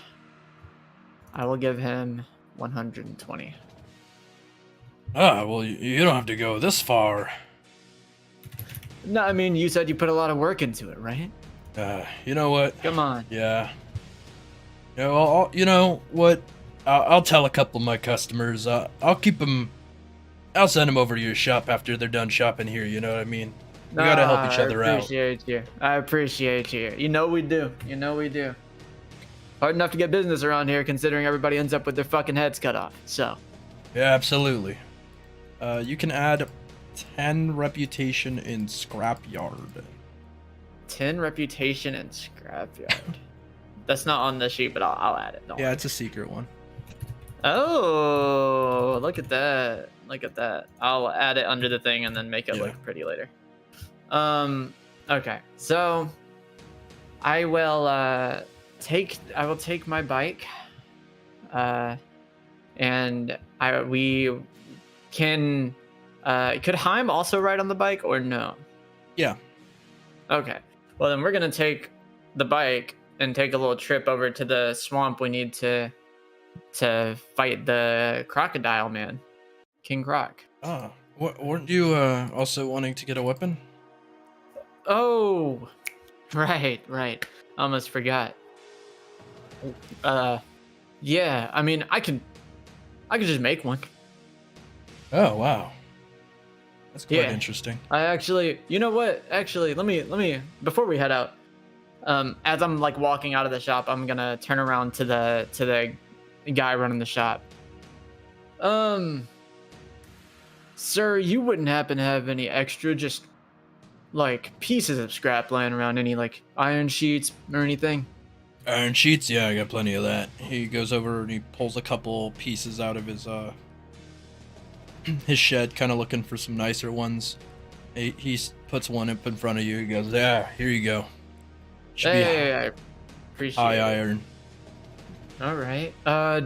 I will give him 120. Well, you don't have to go this far. No, I mean, you said you put a lot of work into it, right? You know what? Come on. Yeah. You know what? I'll tell a couple of my customers. I'll keep them. I'll send them over to your shop after they're done shopping here. You know what I mean? We gotta help each other out. I appreciate you. You know we do. Hard enough to get business around here, considering everybody ends up with their fucking heads cut off. So. Yeah, absolutely. You can add 10 reputation in scrapyard. 10 reputation in scrapyard. That's not on the sheet, but I'll add it. Yeah, it's a secret one. Oh, look at that. I'll add it under the thing and then make it look pretty later. Okay. So I will take my bike. And we can could Heim also ride on the bike or no? Yeah. Okay. Well, then we're going to take the bike and take a little trip over to the swamp we need to fight the crocodile man, King Croc. Oh, weren't you also wanting to get a weapon? Oh, right. Almost forgot. Yeah. I mean, I could just make one. Oh wow, that's quite interesting. I actually, you know what? Actually, let me before we head out. As I'm like walking out of the shop, I'm gonna turn around to the guy running the shop. Sir, you wouldn't happen to have any extra just like pieces of scrap laying around, any like iron sheets or anything? Iron sheets? Yeah, I got plenty of that. He goes over and he pulls a couple pieces out of his his shed, kind of looking for some nicer ones. He puts one up in front of you. He goes, "Yeah, here you go. Should be I appreciate high it. iron." All right. How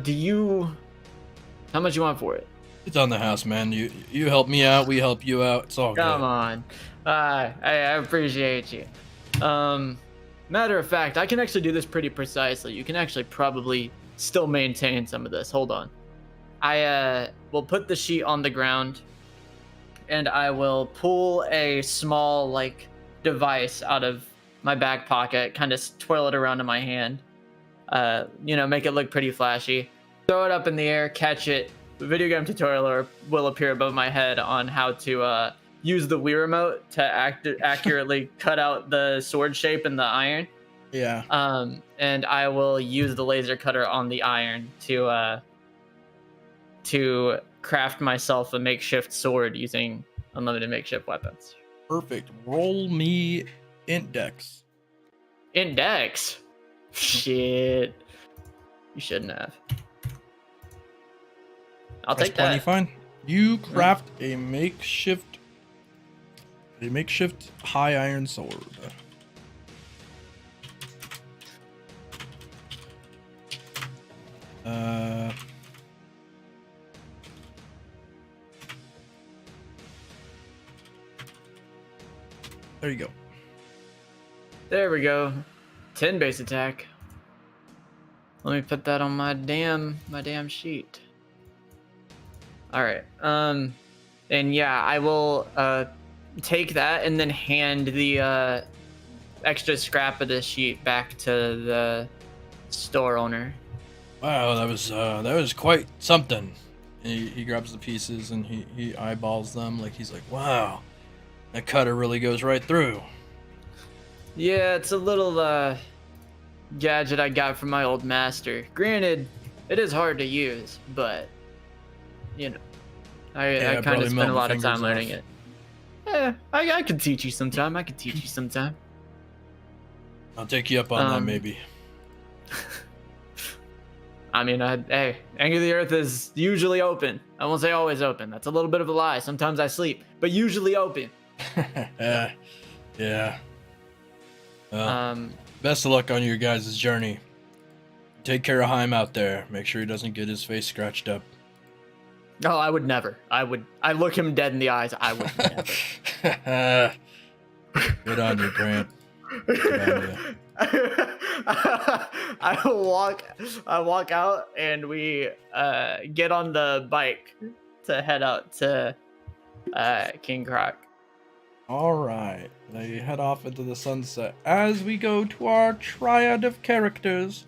much you want for it? It's on the house, man. You help me out, we help you out. It's all good. Come on. I appreciate you. Matter of fact, I can actually do this pretty precisely. You can actually probably still maintain some of this. Hold on. I will put the sheet on the ground, and I will pull a small like device out of my back pocket, kind of twirl it around in my hand. Make it look pretty flashy. Throw it up in the air, catch it. The video game tutorial will appear above my head on how to use the Wii remote to accurately cut out the sword shape in the iron. Yeah. And I will use the laser cutter on the iron to craft myself a makeshift sword using unlimited makeshift weapons. Perfect. Roll me Index. Index. Shit. You shouldn't have. I'll That's take plenty that. fine. You craft a makeshift high iron sword. There you go. There we go. 10 base attack. Let me put that on my damn sheet. All right. And yeah, I will take that and then hand the extra scrap of the sheet back to the store owner. Wow, that was quite something. He grabs the pieces and he eyeballs them like he's like, wow, that cutter really goes right through. Yeah, it's a little gadget I got from my old master. Granted, it is hard to use, but you know, I kind probably of spent melt a my lot of time fingers learning off. it. Yeah, I could teach you sometime. I'll take you up on that maybe. I mean, hey, Anger of the Earth is usually open. I won't say always open. That's a little bit of a lie. Sometimes I sleep, but usually open. Yeah. Well, best of luck on your guys' journey. Take care of Heim out there. Make sure he doesn't get his face scratched up. No, I would never. I look him dead in the eyes. I would never. Good on you, Grant. Good on you. I walk out and we get on the bike to head out to King Croc. All right, they head off into the sunset as we go to our triad of characters: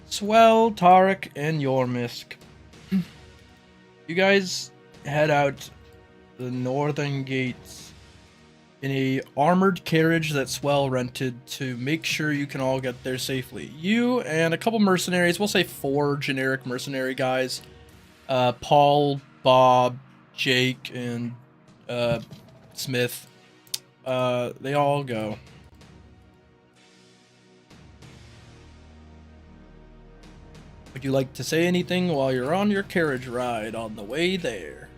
Swell, Tariq, and Yormisk. You guys head out the northern gates in a armored carriage that Swell rented to make sure you can all get there safely. You and a couple mercenaries, we'll say 4 generic mercenary guys, Paul, Bob, Jake, and Smith. They all go. Would you like to say anything while you're on your carriage ride on the way there?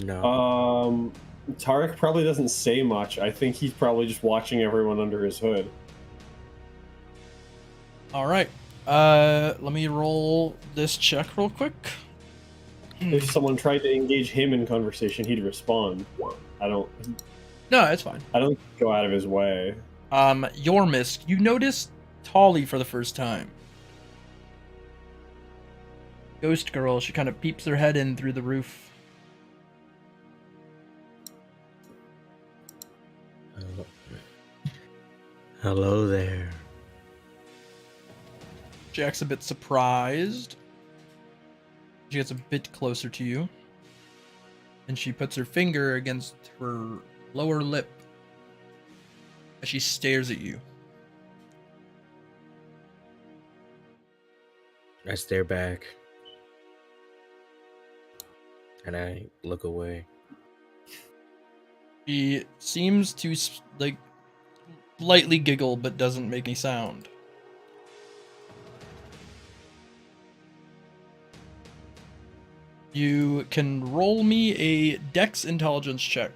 No. Tariq probably doesn't say much. I think he's probably just watching everyone under his hood. All right. Let me roll this check real quick. If someone tried to engage him in conversation, he'd respond. No, it's fine. I don't go out of his way. Yormisk, you notice Tali for the first time. Ghost girl, she kind of peeps her head in through the roof. Hello there. Jack's a bit surprised. She gets a bit closer to you. And she puts her finger against her lower lip as she stares at you. I stare back. And I look away. She seems to, like, lightly giggle, but doesn't make any sound. You can roll me a Dex intelligence check.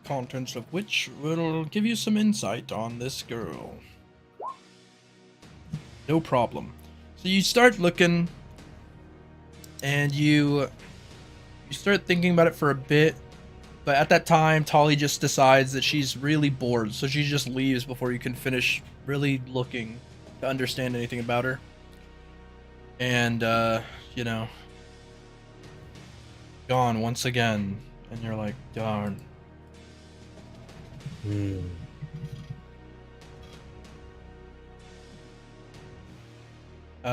Contents of which will give you some insight on this girl. No problem. So you start looking, and you start thinking about it for a bit, but at that time, Tali just decides that she's really bored, so she just leaves before you can finish really looking to understand anything about her. And, you know, gone once again, and you're like, darn.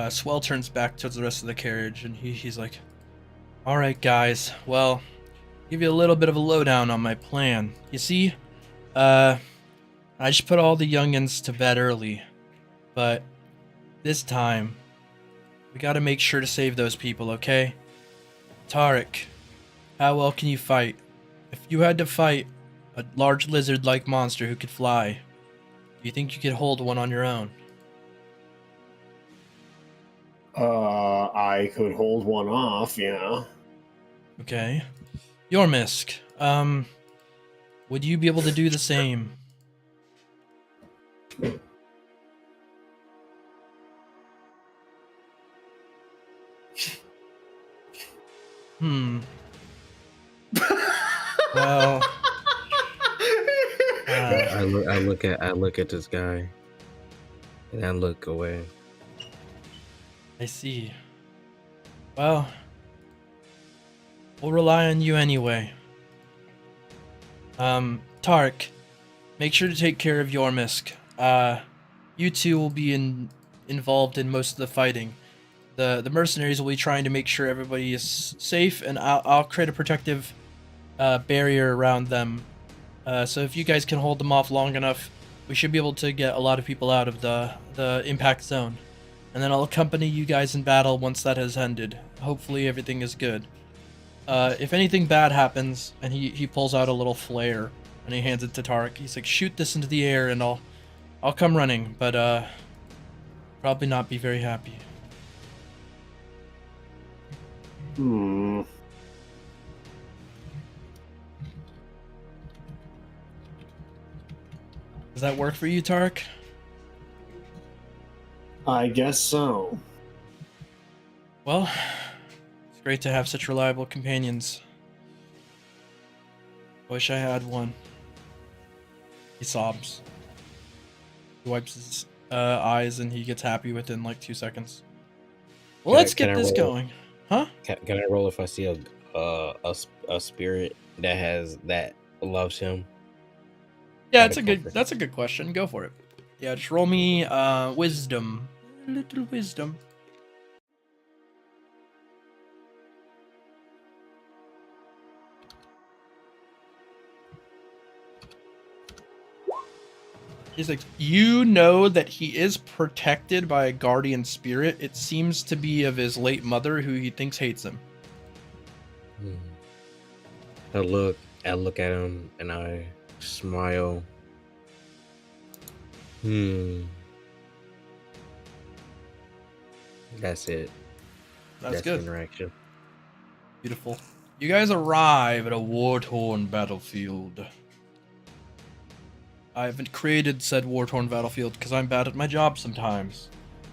Swell turns back towards the rest of the carriage, and he's like, All right, guys. Well, give you a little bit of a lowdown on my plan. You see, I just put all the youngins to bed early, but this time we got to make sure to save those people, okay? Tariq, how well can you fight? If you had to fight a large lizard-like monster who could fly, do you think you could hold one on your own? I could hold one off, yeah. Okay. Yormisk, would you be able to do the same? Hmm. Well, I look at this guy, and I look away. I see. Well, we'll rely on you anyway. Tariq, make sure to take care of Yormisk. You two will be involved in most of the fighting. The mercenaries will be trying to make sure everybody is safe, and I'll create a protective barrier around them. So if you guys can hold them off long enough, we should be able to get a lot of people out of the impact zone. And then I'll accompany you guys in battle once that has ended. Hopefully everything is good. If anything bad happens, and he pulls out a little flare, and he hands it to Tariq, he's like, shoot this into the air and I'll come running, but probably not be very happy. Hmm. Does that work for you, Tariq? I guess so. Well, it's great to have such reliable companions. Wish I had one. He sobs. He wipes his eyes and he gets happy within like 2 seconds. Well, let's get this going. Huh? Can I roll if I see a spirit that loves him? Yeah, Try to comfort. that's a good question. Go for it. Yeah, just roll me wisdom. A little wisdom. He's like, you know that he is protected by a guardian spirit. It seems to be of his late mother, who he thinks hates him. I look at him and I smile. That's it. That's good. Interaction. Beautiful. You guys arrive at a war-torn battlefield. I haven't created said war-torn battlefield because I'm bad at my job sometimes.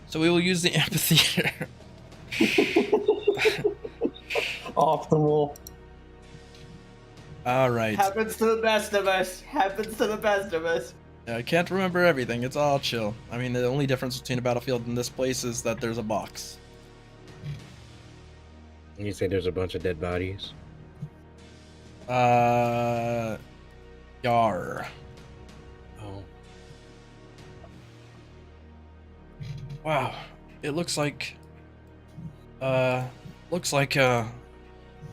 So we will use the amphitheater. Optimal. Alright. Happens to the best of us. Happens to the best of us. I can't remember everything. It's all chill. I mean, the only difference between a battlefield and this place is that there's a box. You say there's a bunch of dead bodies? Yar. Oh. Wow. It looks like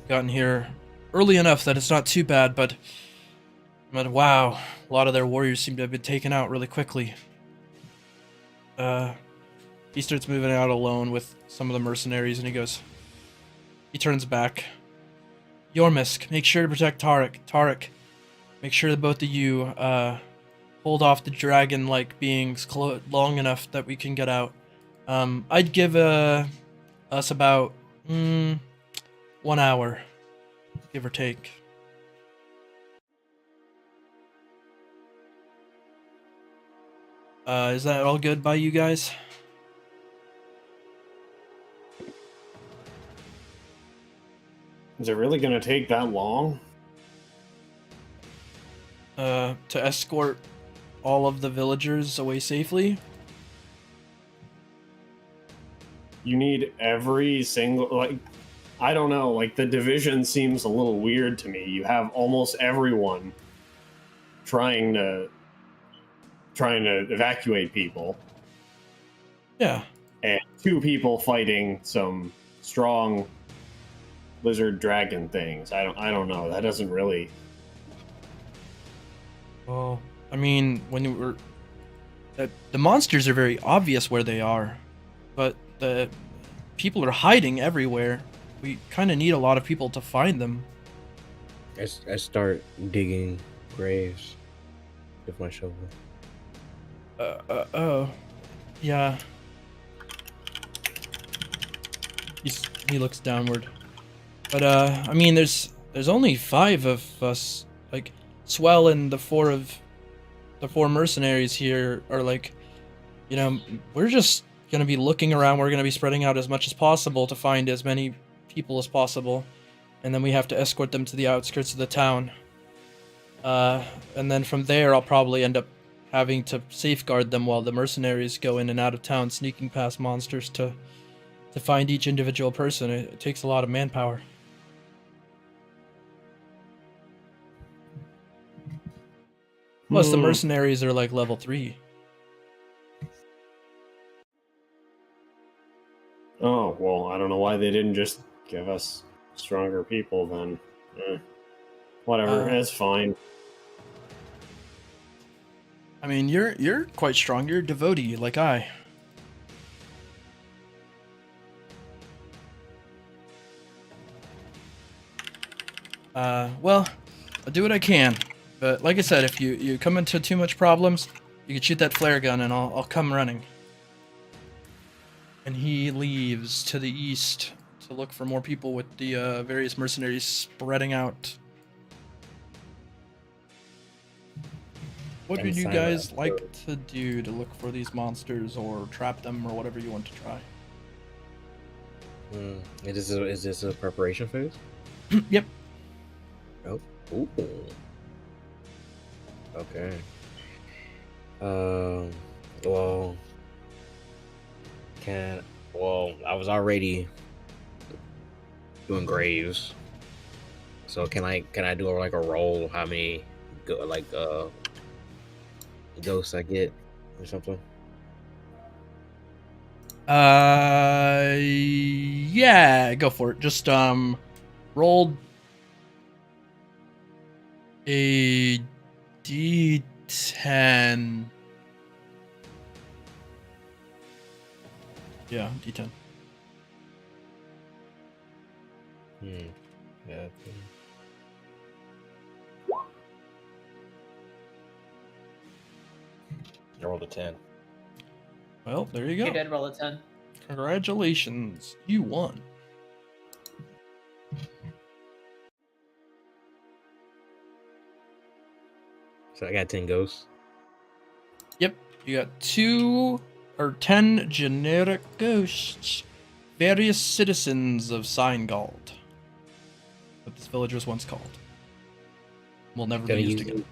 gotten here early enough that it's not too bad, but wow, a lot of their warriors seem to have been taken out really quickly. He starts moving out alone with some of the mercenaries, and he turns back. Yormisk, make sure to protect Tariq. Tariq, make sure that both of you hold off the dragon-like beings long enough that we can get out. I'd give us about 1 hour, give or take. Is that all good by you guys? Is it really going to take that long? To escort all of the villagers away safely? You need every single, like, I don't know, like, the division seems a little weird to me. You have almost everyone trying to evacuate people. Yeah. And 2 people fighting some strong lizard dragon things. I don't know. That doesn't really. Well, I mean, the monsters are very obvious where they are, but the people are hiding everywhere. We kind of need a lot of people to find them. I start digging graves with my shovel. Oh, yeah. He looks downward. But I mean, there's only 5 of us. Like, Swell and the four mercenaries here are like, you know, we're just gonna be looking around. We're gonna be spreading out as much as possible to find as many people as possible, and then we have to escort them to the outskirts of the town. And then from there, I'll probably end up having to safeguard them while the mercenaries go in and out of town, sneaking past monsters to find each individual person. It takes a lot of manpower. Plus, the mercenaries are like level 3. Oh, well, I don't know why they didn't just give us stronger people then. Whatever, it's fine. I mean, you're quite strong. You're a devotee, like I. Well, I'll do what I can. But like I said, if you come into too much problems, you can shoot that flare gun and I'll come running. And he leaves to the east to look for more people with the various mercenaries spreading out. What would you guys like to do to look for these monsters or trap them or whatever you want to try? Is this a preparation phase? Yep. Oh. Ooh. Okay. Well, I was already doing graves, so can I do like a roll? How many ghosts I get or something? Yeah, go for it. Just roll a D10. Yeah, D10. Yeah. I rolled a 10. Well, there you go. You did roll a 10. Congratulations, you won. So I got 10 ghosts. Yep, you got 10 generic ghosts. Various citizens of Seingald. What this village was once called. Will never be used again.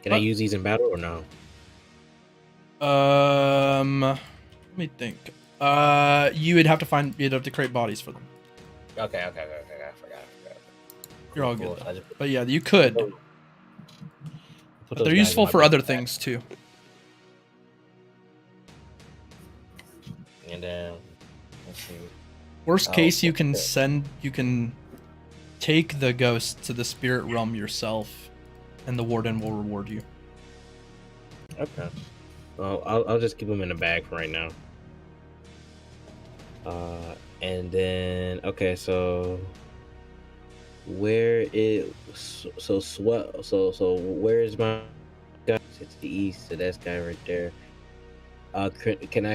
Can I use these in battle or no? Let me think. You'd have to create bodies for them. Okay. I forgot. You're all Cool. good. But yeah, you could. Put But those they're guys useful in my for other backpack. things too. And then let's see. Worst case, you can okay. take the ghost to the spirit realm yourself, and the warden will reward you. Okay. Well, I'll just keep them in the bag for right now. And then so where is so where is my guy? It's the east, so that's guy right there. Can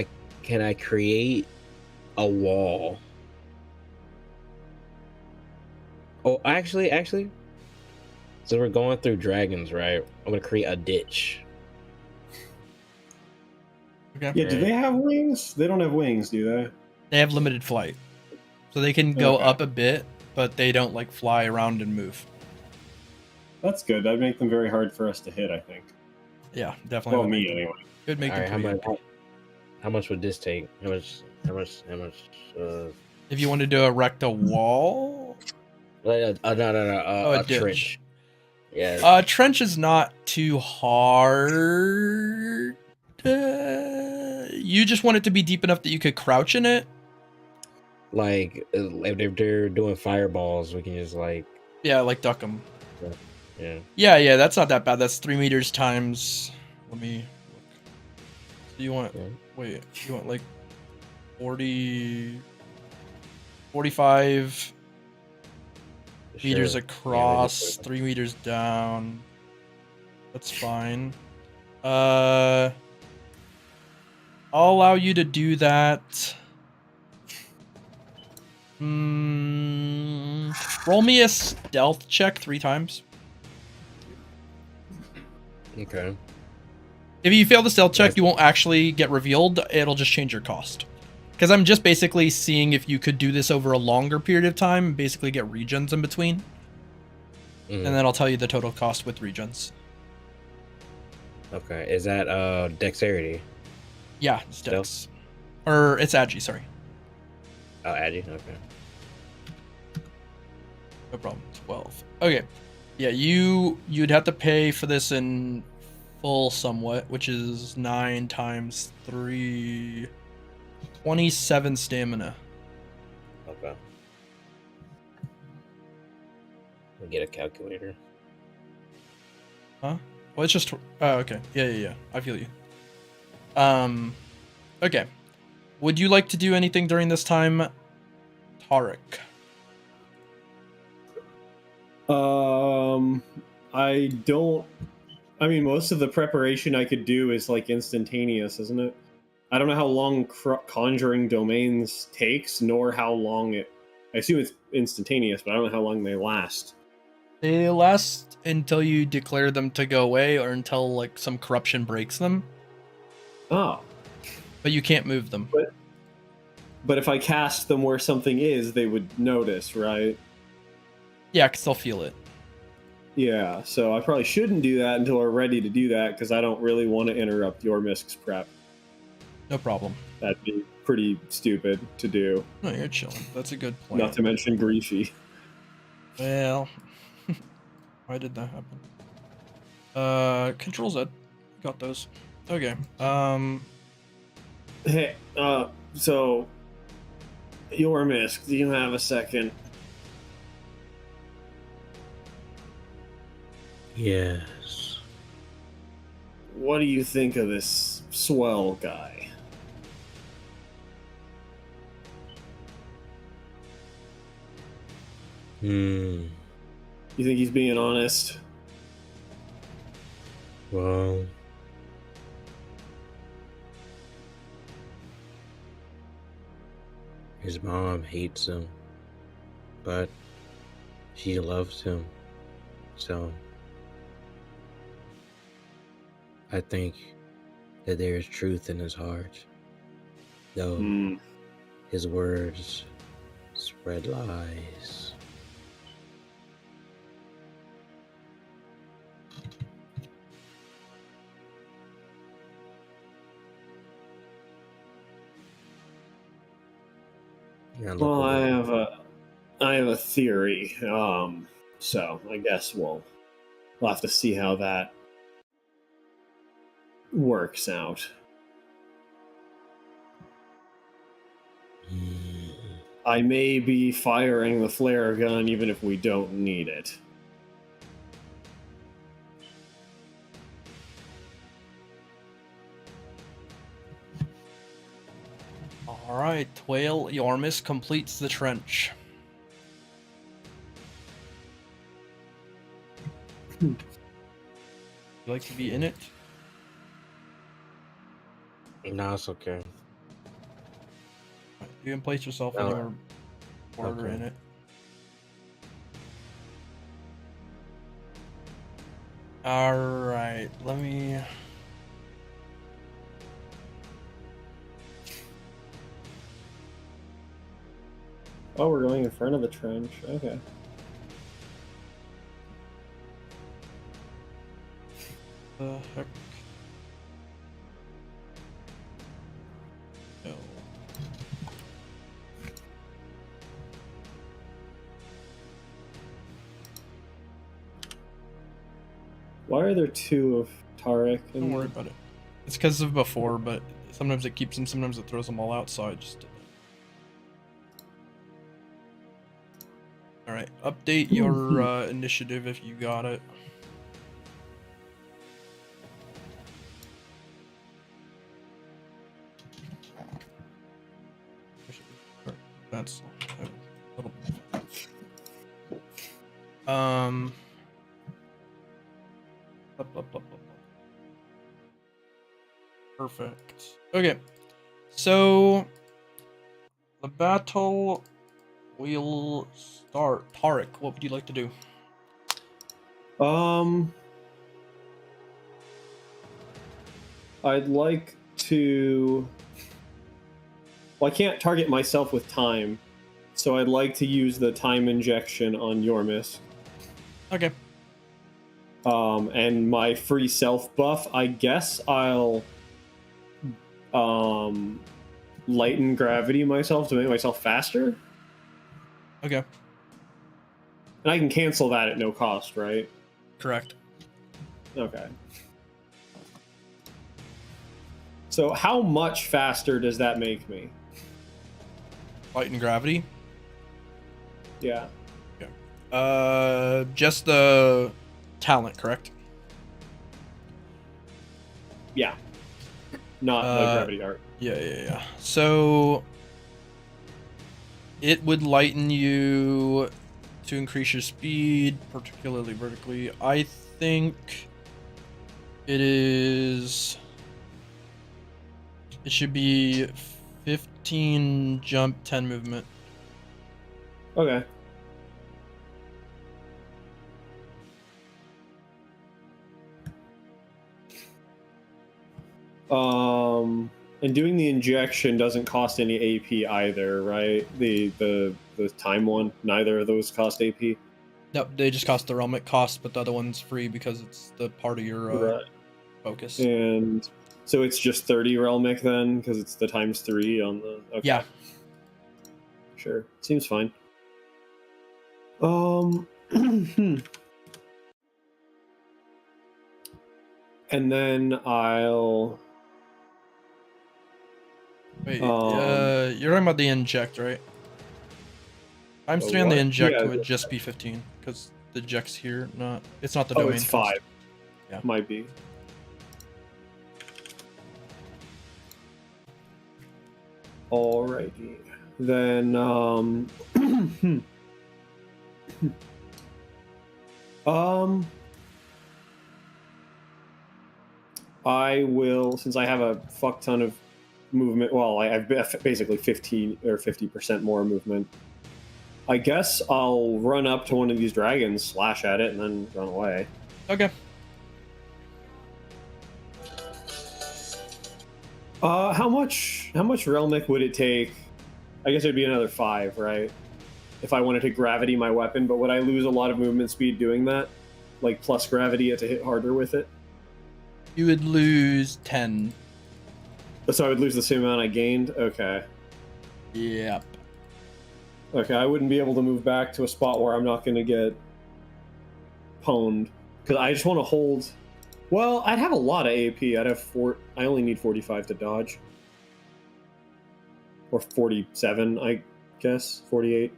I create a wall? Oh, actually, so we're going through dragons, right? I'm gonna create a ditch. Okay. Yeah, do they have wings? They don't have wings, do they? They have limited flight, so they can go Okay. up a bit, but they don't like fly around and move. That's good. That'd make them very hard for us to hit, I think. Yeah, definitely. Well, would me make them- anyway. Could make All right, them pretty OP. how much would this take? How much? If you want to do erect a wall, No, a a ditch. trench. Yeah. Trench is not too hard. You just want it to be deep enough that you could crouch in it. Like if they're doing fireballs, we can just like Yeah, like duck them. yeah. Yeah, that's not that bad. That's 3 meters times. Let me look. So you want, Yeah. wait, you want like 40, 45 meters Sure. across, 3 meters down. That's fine. I'll allow you to do that. Roll me a stealth check 3 times. Okay. If you fail the stealth check, Yes. you won't actually get revealed. It'll just change your cost. Because I'm just basically seeing if you could do this over a longer period of time, basically get regions in between. Mhm. And then I'll tell you the total cost with regions. Okay. Is that dexterity? Yeah, it's Dex. Or it's Agi, sorry. Oh, Addy. Okay. No problem. 12. Okay. Yeah, you'd have to pay for this in full somewhat, which is 9 times 3. 27 stamina. Okay. We'll get a calculator. Huh? Well, it's just. Oh, okay. Yeah. I feel you. Okay. Would you like to do anything during this time, Tariq? I don't. I mean, most of the preparation I could do is like instantaneous, isn't it? I don't know how long conjuring domains takes, nor how long it. I assume it's instantaneous, but I don't know how long they last. They last until you declare them to go away, or until like some corruption breaks them. Oh, But you can't move them. but if I cast them where something is, they would notice, right? Yeah, because they'll feel it. Yeah, so I probably shouldn't do that until we're ready to do that, because I don't really want to interrupt Yormisk's prep. No problem. That'd be pretty stupid to do. No, you're chilling. That's a good plan. Not to mention Griefy. Well, why did that happen? Control Z. Got those. Okay. Hey, so Yormisk, do you have a second? Yes. What do you think of this swell guy? Hmm. You think he's being honest? Well. His mom hates him, but she loves him, so I think that there is truth in his heart, though his words spread lies. Yeah, Well, I have a theory. So I guess we'll have to see how that works out. I may be firing the flare gun even if we don't need it. Alright, Whale Yormisk completes the trench. You like to be in it? No, it's okay. You can place yourself Oh, anywhere border okay. in it. Alright, let me... Oh, we're going in front of the trench. Okay. The heck? No. Why are there two of Tariq? Don't worry about it. It's because of before, but sometimes it keeps them, sometimes it throws them all out, so I just did All right, update your initiative if you got it. That's a little. Up. Perfect. Okay, so the battle will start. Tariq, what would you like to do? I'd like to. Well, I can't target myself with time, so I'd like to use the time injection on Yormisk. Okay. And my free self buff, I guess I'll lighten gravity myself to make myself faster. Okay. And I can cancel that at no cost, right? Correct. Okay. So how much faster does that make me? Light and gravity. Yeah. Just the talent, correct? Yeah. Not the gravity art. Yeah. So it would lighten you to increase your speed, particularly vertically. I think it should be 15 jump, 10 movement. Okay. And doing the injection doesn't cost any AP either, right? The time one, neither of those cost AP. Nope, they just cost the realm cost, but the other one's free because it's the part of your Right. focus. And so it's just 30 realmic then, because it's the ×3 on the. Okay. Yeah. Sure, seems fine. And then I'll. Wait, you're talking about the inject, right? ×3 on the what? inject Yeah, would just be 15 because the inject's here. It's not the Oh, domain. it's cost. 5. Yeah. Might be. Alrighty. Then I will, since I have a fuck ton of movement. Well, I have basically 15 or 50% more movement. I guess I'll run up to one of these dragons, slash at it, and then run away. Okay. How much realmic would it take? I guess it'd be another 5, right? If I wanted to gravity my weapon, but would I lose a lot of movement speed doing that? Like plus gravity to hit harder with it? You would lose 10. So I would lose the same amount I gained? Okay. Yep. Okay, I wouldn't be able to move back to a spot where I'm not going to get pwned. Because I just want to hold... Well, I'd have a lot of AP. I'd have I only need 45 to dodge. Or 47, I guess. 48.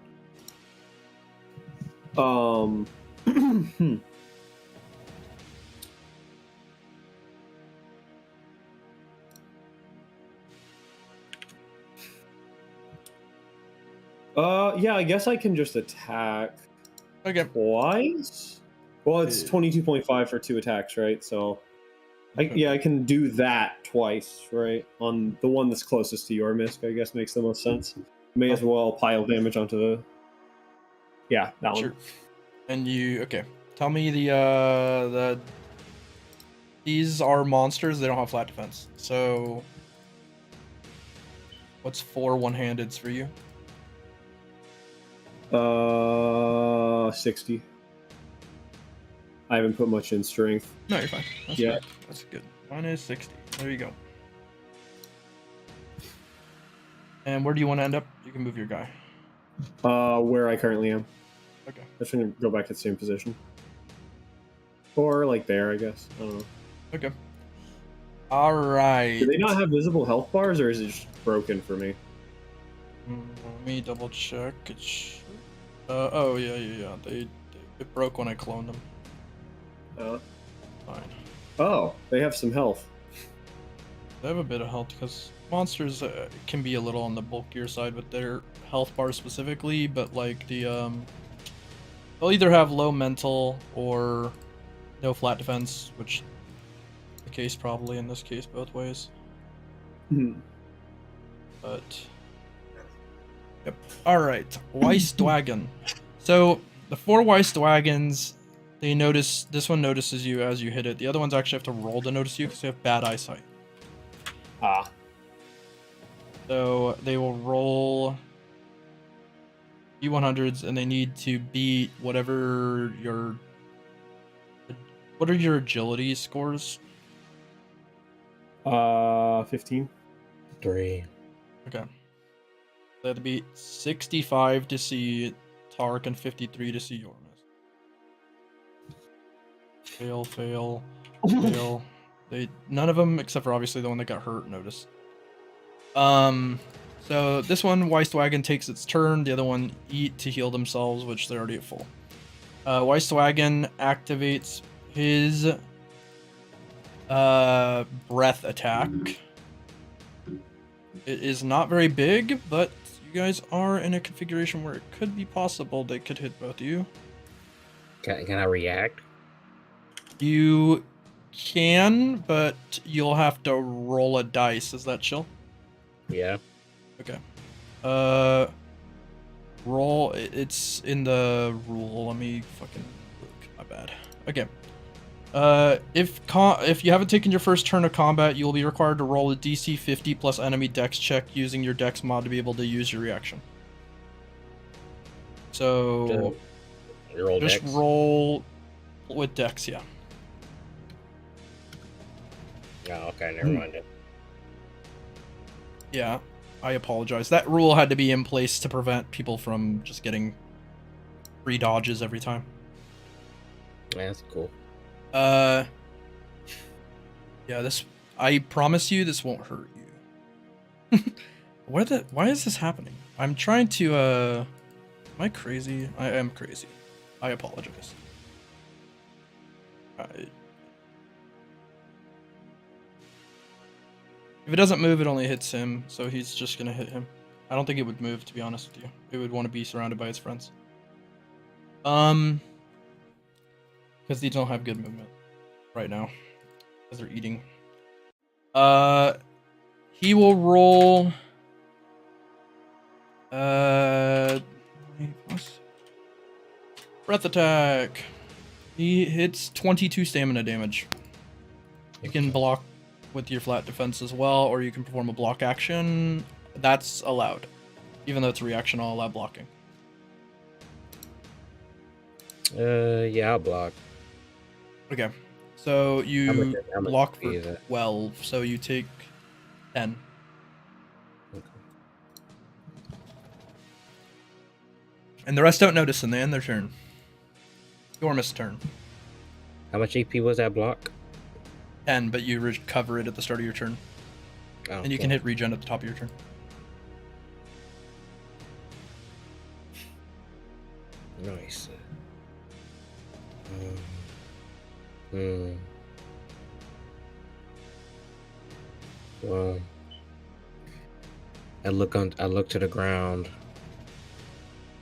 Yeah, I guess I can just attack Okay. twice? Well, it's 22.5 for 2 attacks, right? So, I can do that twice, right? On the one that's closest to Yormisk, I guess makes the most sense. May as well pile damage onto the... Yeah, that Sure. one. And okay. Tell me these are monsters, they don't have flat defense. So what's 4 one-handeds for you? 60. I haven't put much in strength. No, you're fine. That's Yeah. good. That's good. Mine is 60. There you go. And where do you want to end up? You can move your guy. Where I currently am. Okay. I shouldn't go back to the same position. Or like there, I guess. I don't know. Okay. All right. Do they not have visible health bars, or is it just broken for me? Let me double check. Oh yeah. It broke when I cloned them. Uh, Fine. oh, they have some health. They have a bit of health because monsters can be a little on the bulkier side with their health bar specifically, but like they'll either have low mental or no flat defense, which the case probably in this case both ways. But yep. All right, Weistwagen. So the 4 Weistwagens, they notice. This one notices you as you hit it. The other ones actually have to roll to notice you because they have bad eyesight. Ah. So they will roll D100s, and they need to beat whatever your. What are your agility scores? 15. 3. Okay. They have to beat 65 to see Tariq and 53 to see Yormisk. Fail. Fail. None of them except for obviously the one that got hurt notice. So this one, Weistwagen takes its turn. The other one, eat to heal themselves, which they're already at full. Weistwagen activates his breath attack. It is not very big, but you guys are in a configuration where it could be possible they could hit both of you. Can I react? You can, but you'll have to roll a dice. Is that chill? Yeah. Okay. Roll. It's in the rule. Let me fucking look. My bad. Okay. If you haven't taken your first turn of combat, you will be required to roll a DC 50 plus enemy dex check using your dex mod to be able to use your reaction. So You roll just dex? roll with dex, yeah. Oh, okay, never mind it. Yeah, I apologize. That rule had to be in place to prevent people from just getting free dodges every time. Yeah, that's cool. Yeah, this, I promise you this won't hurt you. Why is this happening? I'm trying to, am I crazy? I am crazy. I apologize. If it doesn't move, it only hits him, so he's just gonna hit him. I don't think it would move, to be honest with you. It would want to be surrounded by its friends. Because these don't have good movement right now, as they're eating. He will roll. Breath attack. He hits 22 stamina damage. You can block with your flat defense as well, or you can perform a block action. That's allowed. Even though it's a reaction, I'll allow blocking. Yeah, I'll block. Okay. So you how much block XP for is it? 12, so you take 10. Okay. And the rest don't notice, and they end their turn. Yormisk's turn. How much AP was that block? 10, but you recover it at the start of your turn. Oh, And you can hit regen at the top of your turn. Nice. Well, I look to the ground,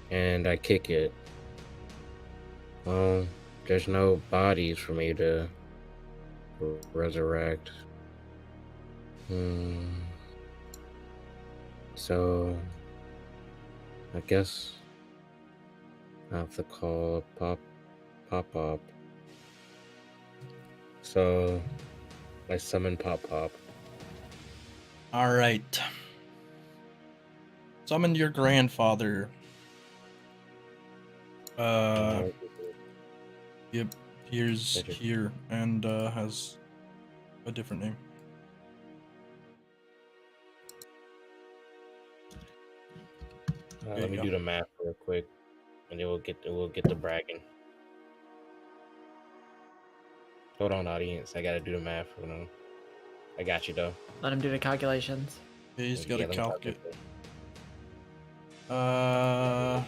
and I kick it. Well, there's no bodies for me to resurrect. So, I guess I have to call pop up. So, I summon pop. All right. Summon your grandfather. He appears here and has a different name. Let me do the math real quick, and then we'll get the bragging. Hold on, audience. I gotta do the math. Hold on. I got you though. Let him do the calculations. He's got Yeah, a let me calculate. -35.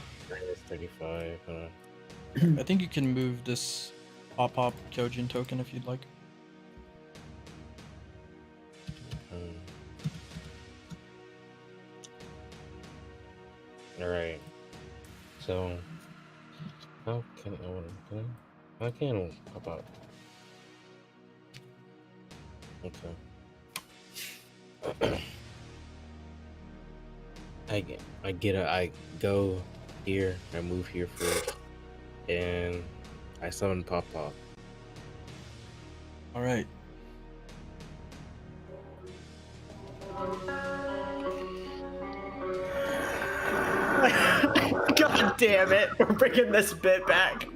I think you can move this pop Kyojin token if you'd like. All right. So how can I can pop out? Okay. I go here, I move here first, and I summon Pop Pop. All right. God damn it! We're bringing this bit back.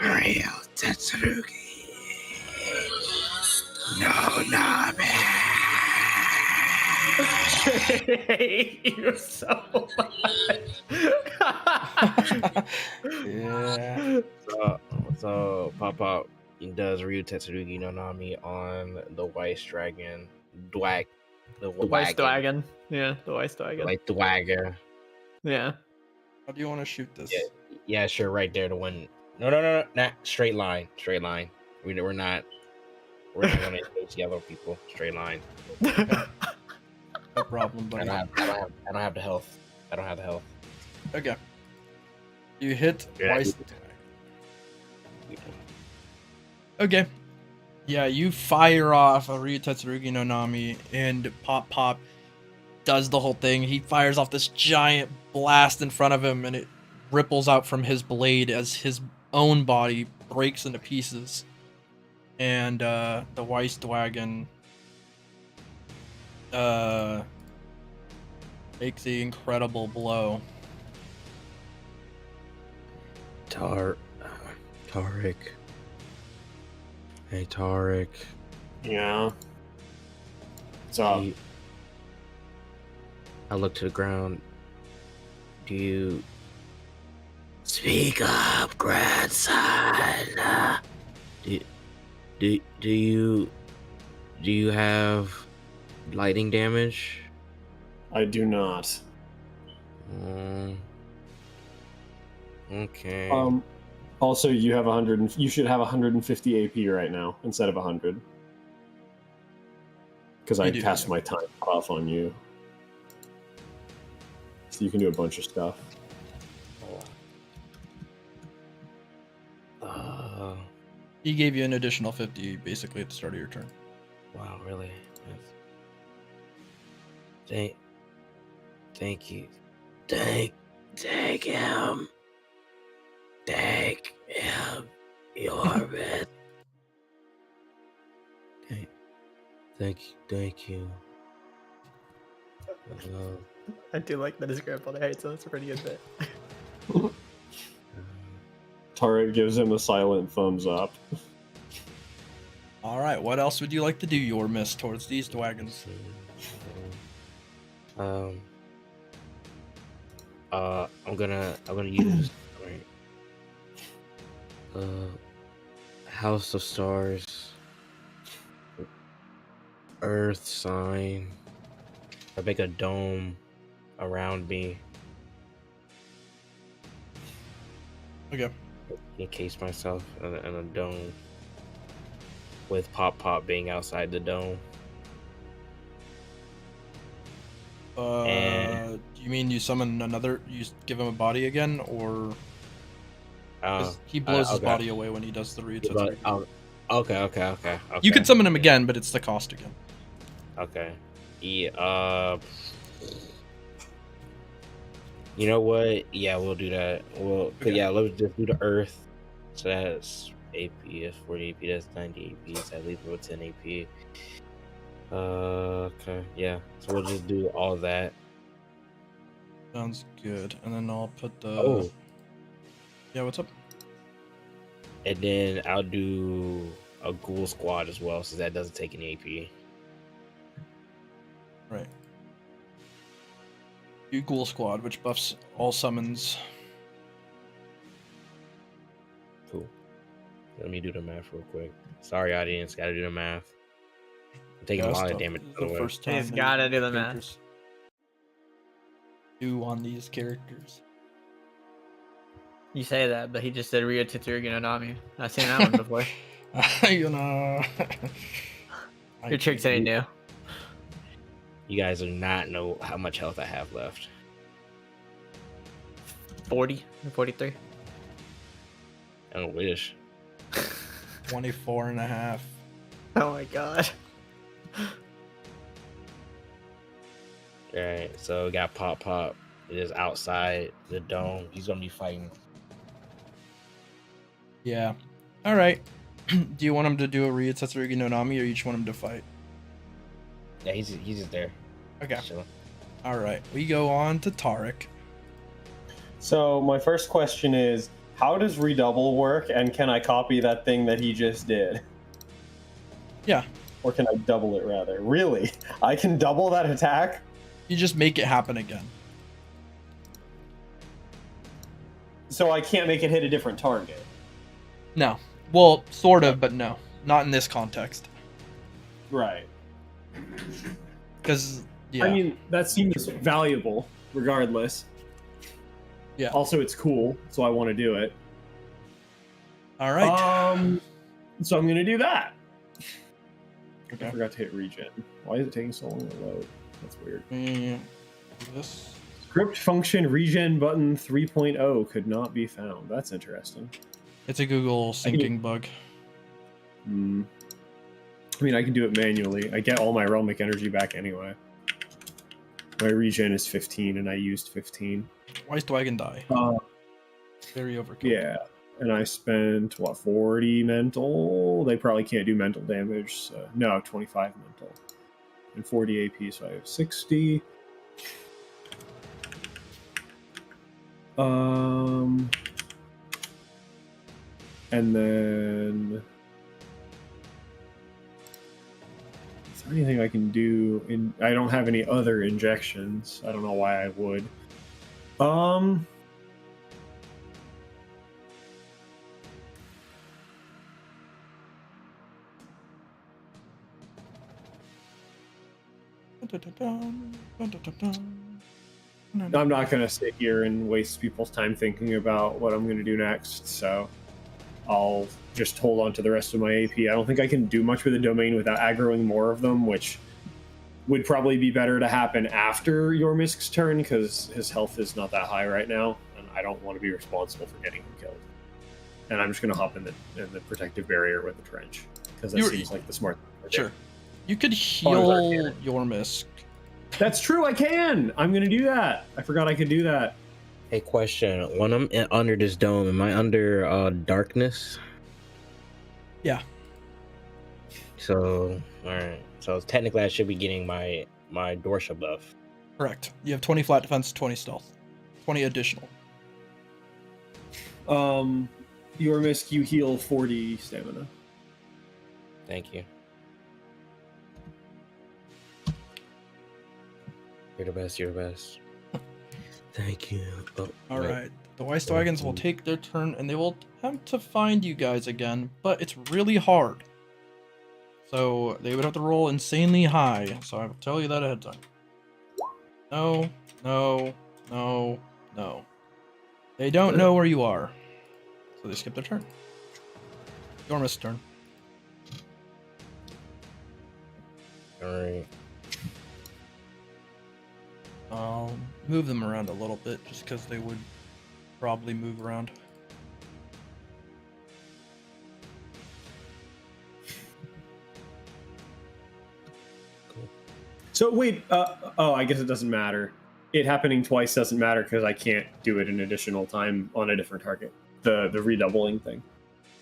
Real Tetsurugi. No, man. I hate you so much. Yeah. So Pop Pop does Ryu Tetsurugi no Nami on the White Dragon. The Weiss wagon. Dwagon. Yeah, the Weiss Dwagon. Like the wagon. Yeah. How do you want to shoot this? Yeah, sure, right there, the one. No, not straight line. We're not gonna engage yellow people. Straight line. No problem, buddy. I don't have the health. Okay. You hit Yeah. twice. Okay. Yeah, you fire off a Ryu Tetsurugi no Nami, and Pop does the whole thing. He fires off this giant blast in front of him, and it ripples out from his blade as his own body breaks into pieces. And the Weiss Dwagon makes the incredible blow. Tariq. Hey, Tariq. Yeah. So I look to the ground. Do you speak up, grandson? Do you have lightning damage? I do not. Okay. Also, you have 100. You should have 150 AP right now instead of 100, because I You do, cast yeah. my time off on you, so you can do a bunch of stuff. He gave you an additional 50 basically at the start of your turn. Wow, really? Thank you. Thank him. Yormisk. Thank you. I do like that his grandfather hates him. It's a pretty good bit. Tariq gives him a silent thumbs up. All right, what else would you like to do, Yormisk, towards these dragons? I'm gonna use House of Stars, Earth sign. I make a dome around me. Okay. Encase myself in a dome, with Pop being outside the dome. Do you mean you summon another? You give him a body again, or 'cause he blows his okay. body away when he does the Ryutetsu? Okay. You could summon him again, but it's the cost again. Okay. Yeah. You know what? Yeah, we'll do that. Okay. Yeah, let's just do the Earth. So that's AP. That's 40 AP. That's 90 AP. So I leave it with 10 AP. Okay. Yeah. So we'll just do all that. Sounds good. And then I'll put the. Oh. Yeah, what's up? And then I'll do a Ghoul Squad as well, so that doesn't take any AP. Right. You Ghoul Squad, which buffs all summons. Cool. Let me do the math real quick. Sorry, audience. Gotta do the math. I'm taking a lot of damage. The first time He's that gotta these do the math. characters do on these characters. You say that, but he just did Ryo Tetsuri no Nami. I've seen that one before. You know. Your tricks ain't new. You guys do not know how much health I have left. 40 and 43. I don't wish. 24 and a half. Oh my god. Alright, so we got Pop. It is outside the dome. He's gonna be fighting. Yeah. All right. Do you want him to do a Ryo Tetsuri no Nami, or you just want him to fight? Yeah, he's just there. Okay. Chilling. All right. We go on to Tariq. So my first question is, how does redouble work, and can I copy that thing that he just did? Yeah. Or can I double it rather? Really? I can double that attack? You just make it happen again. So I can't make it hit a different target. No. Well, sort of, but no. Not in this context. Right. Because, yeah. I mean, that seems valuable, regardless. Yeah. Also, it's cool, so I want to do it. All right. So I'm gonna do that. Okay. I forgot to hit regen. Why is it taking so long to load? That's weird. This. Script function regen button 3.0 could not be found. That's interesting. It's a Google syncing bug. I mean, I can do it manually. I get all my realmic energy back anyway. My regen is 15, and I used 15. Weiss Dwagon die. Very overkill. Yeah, and I spent, 40 mental? They probably can't do mental damage. So, no, 25 mental. And 40 AP, so I have 60. And then... Is there anything I can do? I don't have any other injections. I don't know why I would. I'm not going to sit here and waste people's time thinking about what I'm going to do next, so I'll just hold on to the rest of my AP. I don't think I can do much with the domain without aggroing more of them, which would probably be better to happen after Yormisk's turn, because his health is not that high right now, and I don't want to be responsible for getting him killed. And I'm just going to hop in the protective barrier with the trench, because that seems like the smart thing to do. Sure. You could heal Yormisk. That's true, I can! I'm going to do that! I forgot I could do that. Hey, question. When I'm under this dome, am I under darkness? Yeah. So, alright. So technically I should be getting my Dorsha buff. Correct. You have 20 flat defense, 20 stealth. 20 additional. Yormisk, you heal 40 stamina. Thank you. You're the best, you're the best. Thank you. Oh, Alright. The Weiss Dragons will take their turn and they will attempt to find you guys again, but it's really hard. So they would have to roll insanely high, so I will tell you that ahead of time. No, no, no, no. They don't know where you are. So they skip their turn. Yormisk's turn. Alright. I'll move them around a little bit, just because they would probably move around. So wait, I guess it doesn't matter. It happening twice doesn't matter because I can't do it an additional time on a different target. The redoubling thing.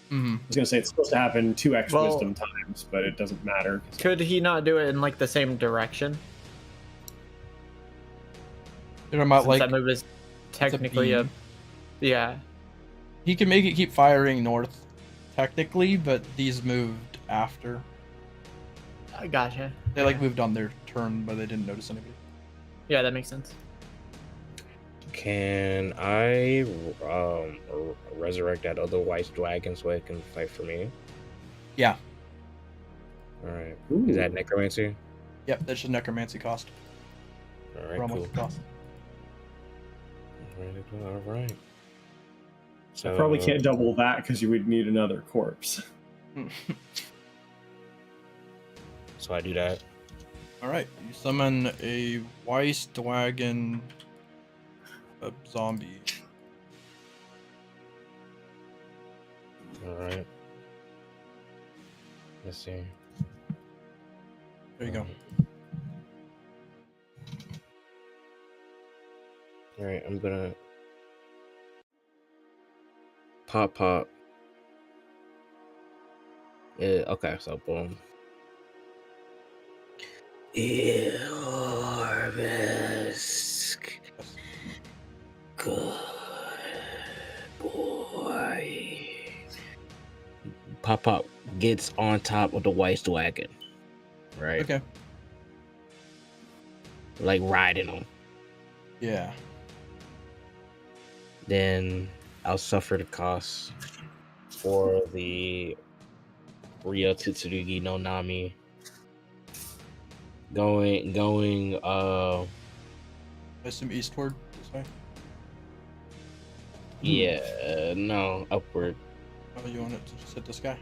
Mm-hmm. I was gonna say it's supposed to happen 2x wisdom times, but it doesn't matter. Could he not do it in like the same direction? You're talking about Since like that move is technically a beam. yeah. He can make it keep firing north, technically, but these moved after. Gotcha. They like moved on their turn, but they didn't notice anybody. Yeah, that makes sense. Can I resurrect that other white dragon so it can fight for me? Yeah. All right. Ooh. Is that necromancy? Yep, that's just necromancy cost. All right, Or almost cool. cost. All right. So I probably can't double that because you would need another corpse. So I do that. Alright, you summon a Weiss Dragon a zombie. All right. Let's see. There you go. All right, I'm gonna pop. Okay, so boom. Yormisk. Good boy. Pop gets on top of the white wagon. Right? Okay. Like riding him. Yeah. Then I'll suffer the cost for the Ryo Tsurugi no Nami. Going I assume eastward this way. yeah, no, upward. Oh, you want it to just hit this guy?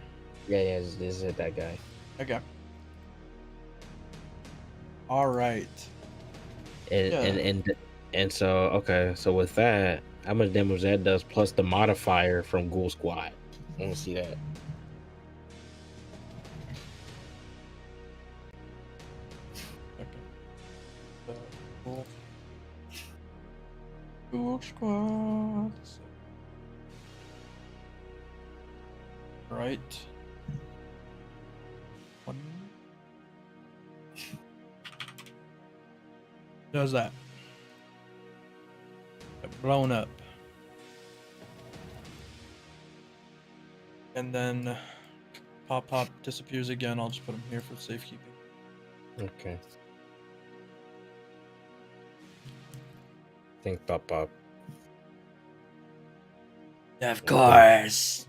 Yeah, this is it, that guy. Okay. Alright. And so okay, so with that, how much damage that does plus the modifier from Ghoul Squad. I want to see that. Okay. Ghoul Squad. Right. One. Does that? Got blown up. And then Pop disappears again. I'll just put him here for safekeeping. Okay. Think Pop. Of course.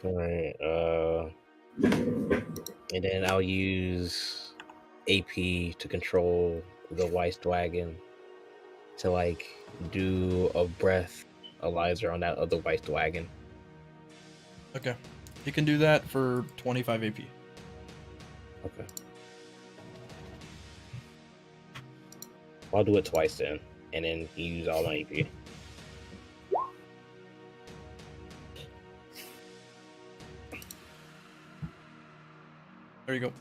Alright, and then I'll use AP to control the White Dragon to like do a breath Eliza on that other White Dragon. Okay. You can do that for 25 AP. Okay. I'll do it twice then, and then use all my AP. There you go.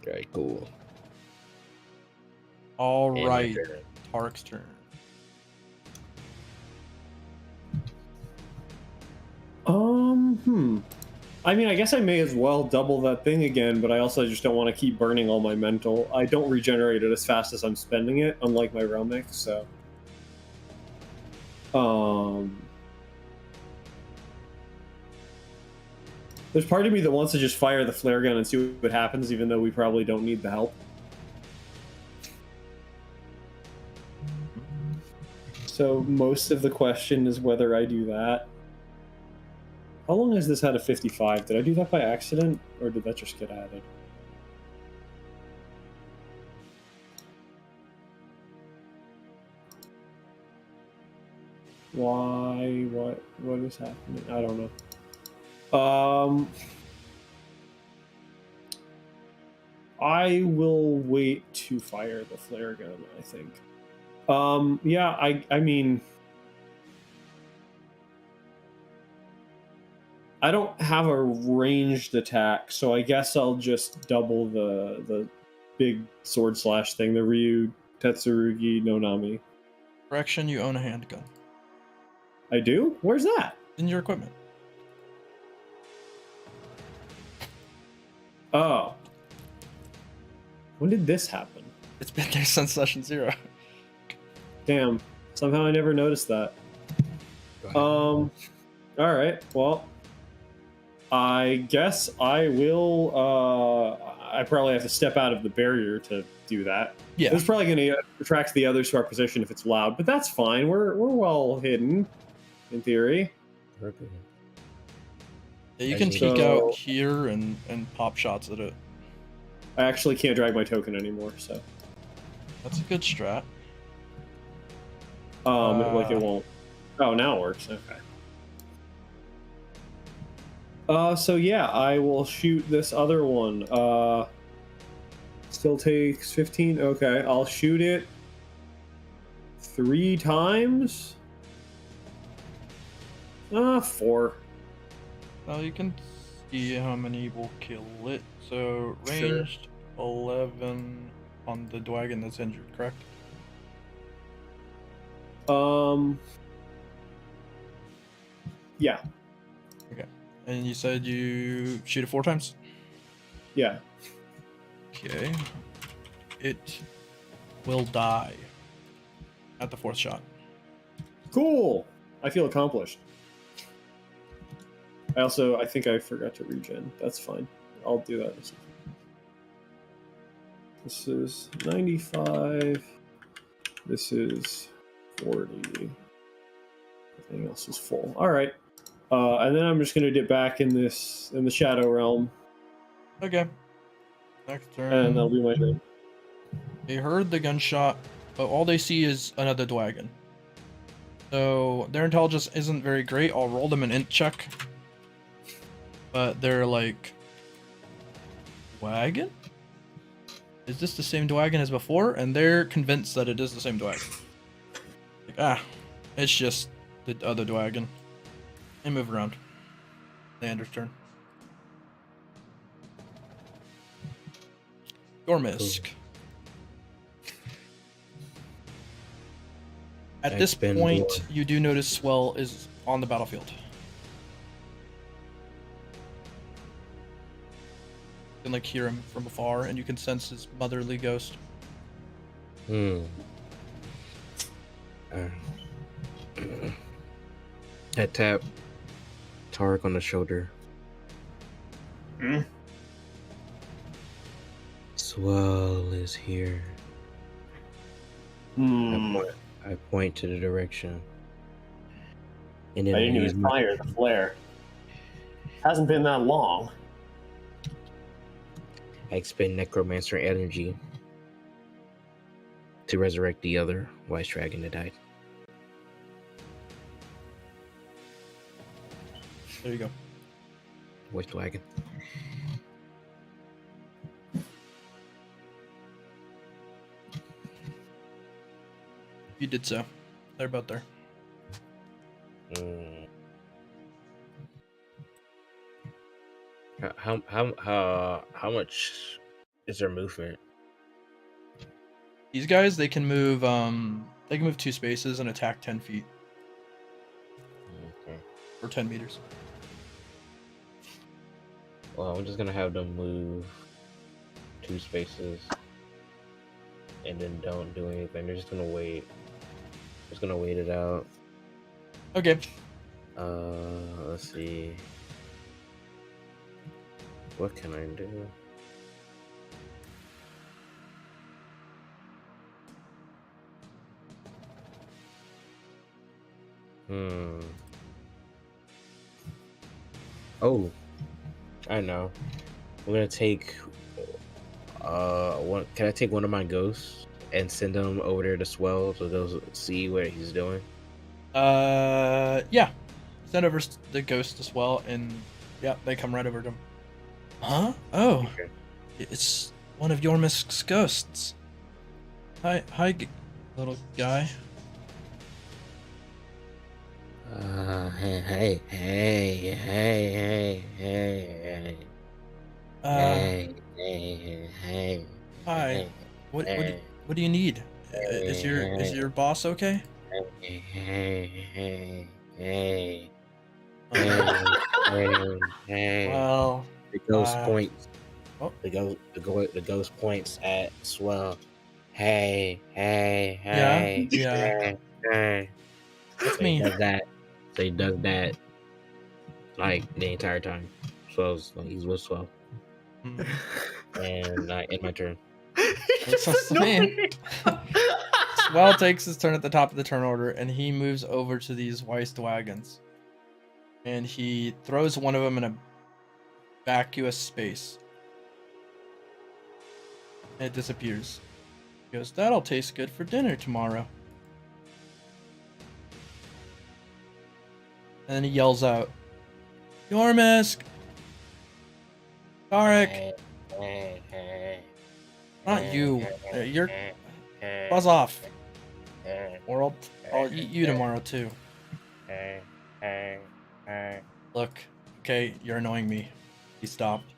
Very cool. All And right. my turn. Tariq's turn. I mean, I guess I may as well double that thing again, but I also just don't want to keep burning all my mental. I don't regenerate it as fast as I'm spending it, unlike my Realmix, so. There's part of me that wants to just fire the flare gun and see what happens, even though we probably don't need the help. So most of the question is whether I do that. How long has this had a 55? Did I do that by accident, or did that just get added? Why? What is happening? I don't know. I will wait to fire the flare gun, I think. Yeah, I mean, I don't have a ranged attack, so I guess I'll just double the big sword slash thing, the Ryu Tetsurugi no Nami. Correction, you own a handgun. I do? Where's that? In your equipment. Oh. When did this happen? It's been there since session 0. Damn. Somehow I never noticed that. Alright, well. I guess I will. I probably have to step out of the barrier to do that. Yeah. It's probably going to attract the others to our position if it's loud, but that's fine. We're well hidden, in theory. Okay. Yeah, you I can see. peek So- out here and pop shots at it. I actually can't drag my token anymore, so That's a good strat. like it won't. Oh, now it works. Okay. So yeah, I will shoot this other one. Still takes 15. Okay, I'll shoot it 3 times. 4. Well, you can see how many will kill it. So Sure. ranged 11 on the dragon that's injured, correct? Yeah, And you said you shoot it 4 times? yeah. Okay. It will die at the 4th shot. Cool. I feel accomplished. I think I forgot to regen. That's fine. I'll do that in a second. This is 95. This is 40. Everything else is full. All right. And then I'm just gonna dip back in the shadow realm, Okay. Next turn. and that'll be my turn. They heard the gunshot, but all they see is another dragon. So their intelligence isn't very great. I'll roll them an int check. But they're like, wagon? Is this the same dragon as before? And they're convinced that it is the same dragon. Like, it's just the other dragon. They move around. Leander's turn. Yormisk. At this Expend point, war. you do notice Swell is on the battlefield. You can like hear him from afar, and you can sense his motherly ghost. I tap Tariq on the shoulder. Hmm? Swell is here. I point to the direction. And then I didn't use even my- fire the flare. Hasn't been that long. I expend necromancer energy to resurrect the other wise dragon that died. There you go. Voice dragon. You did so. They're about there. How much is their movement? These guys, they can move 2 spaces and attack 10 feet Okay. or 10 meters. Well, I'm just gonna have them move 2 spaces and then don't do anything. They're just gonna wait. Just gonna wait it out. Okay. Let's see. What can I do? Oh, I know. We're gonna take. Can I take one of my ghosts and send them over there to Swell so they'll see what he's doing? Yeah. Send over the ghost as well, and yeah, they come right over to him. Huh? Oh, Okay. it's one of Yormisk's ghosts. Hi, little guy. Hey. Hi. What do you need? Is your boss okay? Well, The ghost uh, points. oh. The ghost points at Swell. Hey. Yeah. That's So me. he does that. So he does that like the entire time. Swell's like he's with Swell, Mm. and I end my turn. That's so sweet. Swell takes his turn at the top of the turn order, and he moves over to these Weist wagons. And he throws one of them in a vacuous space. And it disappears. He goes, that'll taste good for dinner tomorrow. And then he yells out, Yormisk! Tariq! Not you. You're... Buzz off. Or I'll eat you tomorrow too. Look, okay, you're annoying me. He stopped.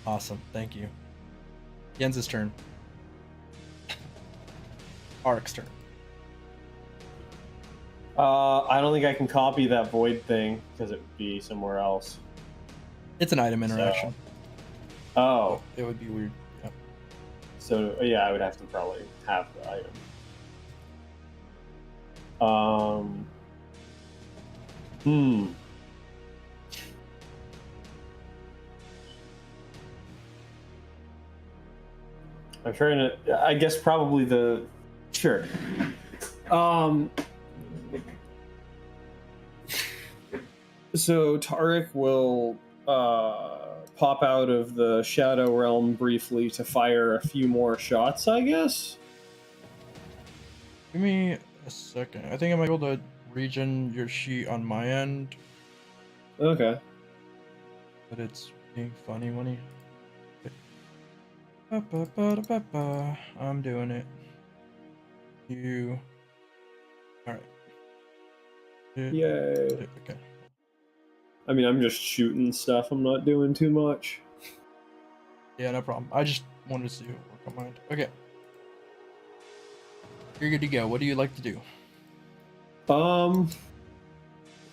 Awesome, thank you. Jens's turn. Tariq's turn. I don't think I can copy that void thing because it would be somewhere else. It's an item interaction. Oh, It would be weird. Yeah. so yeah, I would have to probably have the item. I'm trying to. I guess probably the. Sure. So Tariq will pop out of the Shadow Realm briefly to fire a few more shots, I guess. Give me a second. I think I might be able to regen your sheet on my end, Okay. but it's being funny when he. Ba-ba-ba-da-ba-ba. I'm doing it. You. Alright. Yay. Okay. I mean, I'm just shooting stuff. I'm not doing too much. Yeah, no problem. I just wanted to see what work on mine. Okay. You're good to go. What do you like to do?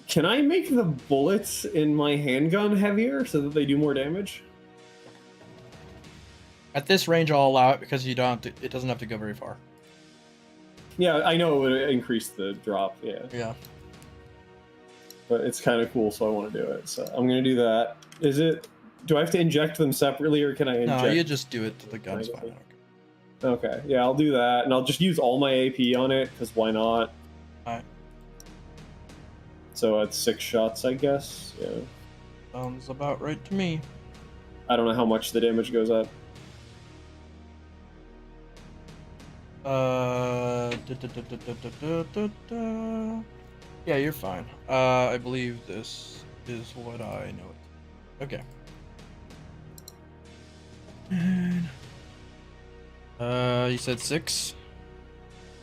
Can I make the bullets in my handgun heavier so that they do more damage? At this range, I'll allow it because you don't have to, it doesn't have to go very far. Yeah, I know it would increase the drop, yeah. Yeah. But it's kind of cool, so I want to do it. So I'm going to do that. Is it... Do I have to inject them separately, or can I inject... No, you just do it to the gun's fine. Okay, yeah, I'll do that. And I'll just use all my AP on it, because why not? Alright. So it's 6 shots, I guess. Yeah. Sounds about right to me. I don't know how much the damage goes up. Yeah, you're fine. I believe this is what I know. Okay. And, you said 6?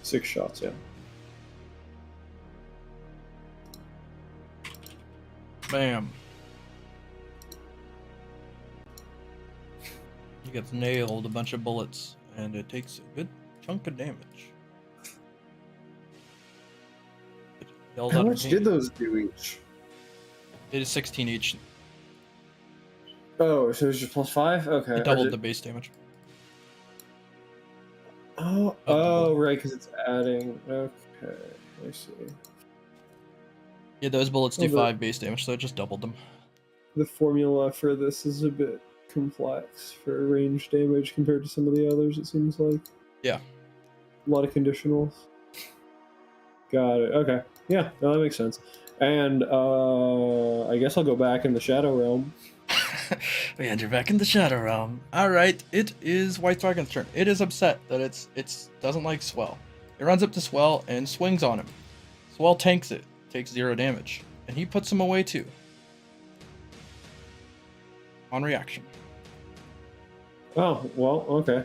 6 shots, yeah. Bam. He gets nailed a bunch of bullets, and it takes a good chunk of damage. It yells How out much in did pain. those do each? It is 16 each. Oh, so it's just +5? Okay. It doubled the base damage. Oh, right, because it's adding. Okay, I see. Yeah, those bullets do Oh, the- 5 base damage, so it just doubled them. The formula for this is a bit complex for range damage compared to some of the others, it seems like. Yeah. A lot of conditionals. Got it. Okay. Yeah, no, that makes sense. And I guess I'll go back in the Shadow Realm. We enter back in the Shadow Realm. Alright, it is White Dragon's turn. It is upset that it's doesn't like Swell. It runs up to Swell and swings on him. Swell tanks it, takes 0 damage, and he puts him away too. On reaction. Oh, well, okay.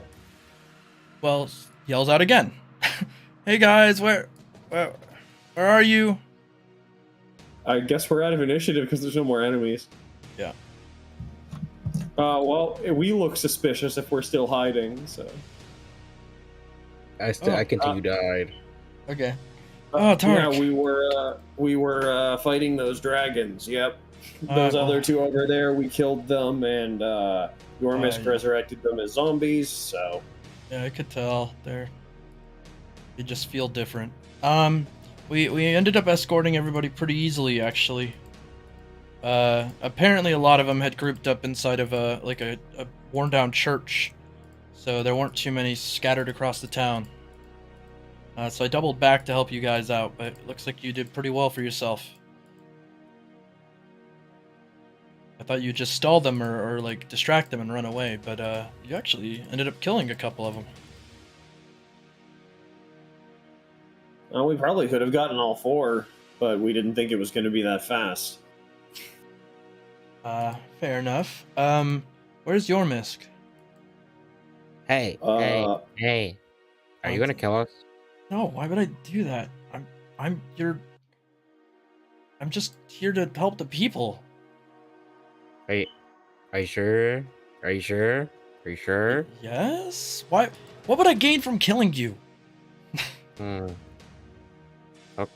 Well, yells out again. Hey guys, where are you? I guess we're out of initiative because there's no more enemies. Yeah. Well, we look suspicious if we're still hiding, so. I continue to hide. Okay. Oh, Tariq. Yeah, we were fighting those dragons. Yep. Those other 2 over there, we killed them, and Yormisk yeah. resurrected them as zombies. So. Yeah, I could tell. They just feel different. we ended up escorting everybody pretty easily, actually. Apparently a lot of them had grouped up inside of a worn down church, so there weren't too many scattered across the town. So I doubled back to help you guys out, but it looks like you did pretty well for yourself. I thought you'd just stall them or like distract them and run away, but you actually ended up killing a couple of them. Well, we probably could have gotten all 4, but we didn't think it was going to be that fast. Fair enough. Where's Yormisk? Hey, hey. Are you gonna kill us? No, why would I do that? I'm just here to help the people. Are you sure? Are you sure? Are you sure? Yes? Why? What would I gain from killing you? Hmm. Oh.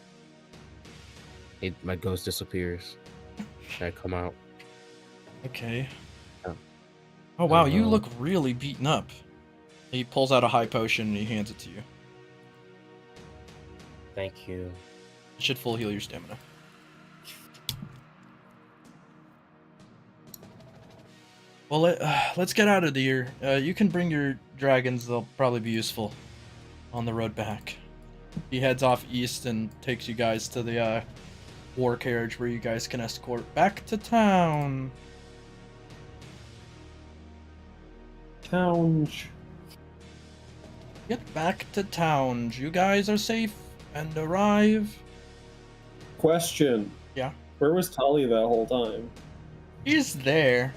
My ghost disappears. Should I come out? Okay. Oh. Oh wow, you look really beaten up. He pulls out a high potion and he hands it to you. Thank you. It should full heal your stamina. Well, let's get out of here. You can bring your dragons. They'll probably be useful on the road back. He heads off east and takes you guys to the war carriage where you guys can escort back to town. Get back to town. You guys are safe and arrive. Question. Yeah. Where was Tali that whole time? He's there.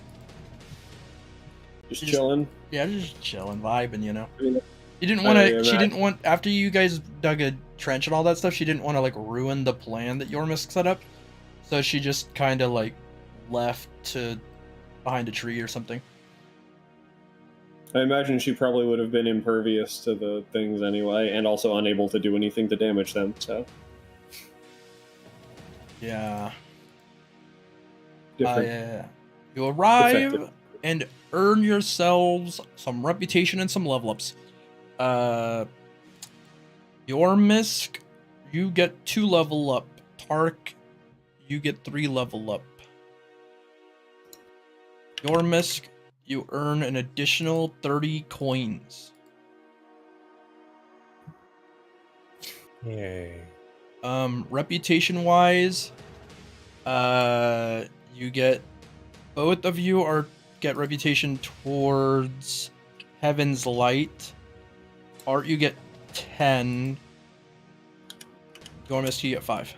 Just chilling? Yeah, just chilling, vibing, you know. I mean, She didn't want to. She didn't want, after you guys dug a trench and all that stuff, she didn't want to like ruin the plan that Yormisk set up. So she just kind of like left to behind a tree or something. I imagine she probably would have been impervious to the things anyway, and also unable to do anything to damage them, so. Yeah. Different. You arrive Effective. and earn yourselves some reputation and some level ups. Yormisk, you get 2 level up. Tariq, you get 3 level up. Yormisk, you earn an additional 30 coins. Yay. Reputation wise, you get, both of you get reputation towards Heaven's Light. Art, you get 10. Yormisk, you get 5.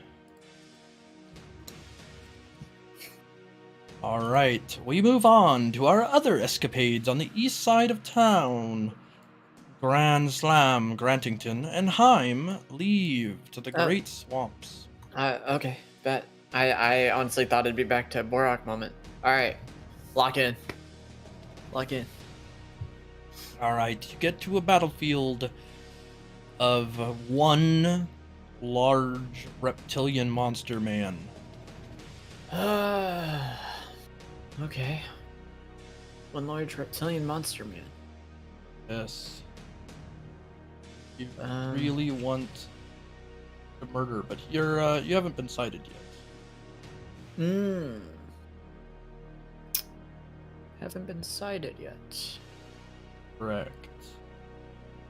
Alright, we move on to our other escapades on the east side of town. Grandslam, Grantington, and Heim leave to the Great Swamps. Okay, bet. I honestly thought it'd be back to Borach moment. Alright, lock in. Lock in. Alright, you get to a battlefield of one large reptilian monster man. Okay. One large reptilian monster man. Yes. You really want to murder, but you're you haven't been sighted yet. Haven't been sighted yet. Correct.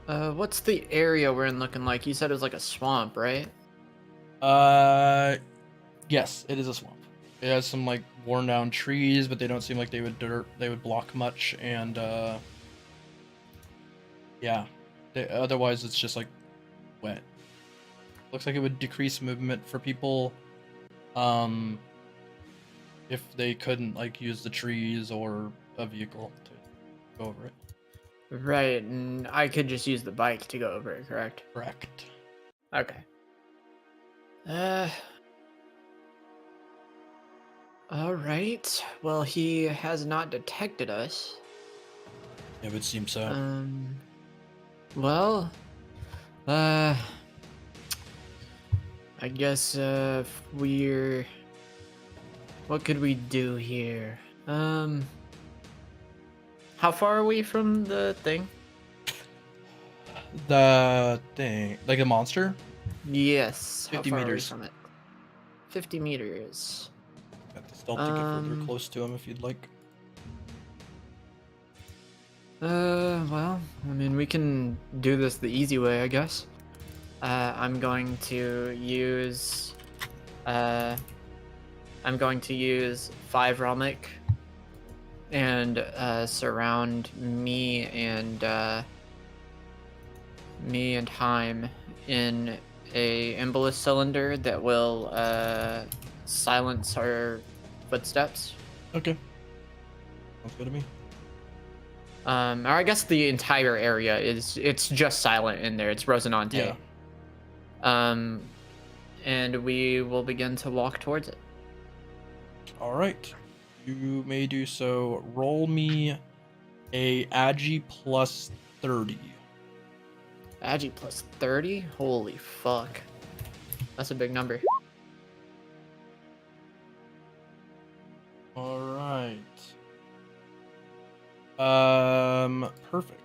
What's the area we're in looking like? You said it was like a swamp, right? Yes, it is a swamp. It has some like worn down trees, but they don't seem like they would block much, and yeah. Otherwise, it's just like wet. Looks like it would decrease movement for people, if they couldn't like use the trees or a vehicle to go over it. Right, and I could just use the bike to go over it, correct? Correct. Okay. Alright. Well, he has not detected us. It would seem so. Well, I guess, what could we do here? How far are we from the thing? The thing, like a monster? Yes. 50 How far meters. Away from it? 50 meters. Got the stealth to get further close to him if you'd like. Well, I mean, we can do this the easy way, I guess. I'm going to use 5 Realmic and surround me and Heim in a embolus cylinder that will silence our footsteps. Okay. Sounds good to me. Or I guess the entire area it's just silent in there. It's Rosinante. Yeah. And we will begin to walk towards it. All right. You may do so. Roll me a Agi plus 30. Agi plus 30? Holy fuck. That's a big number. All right. Perfect.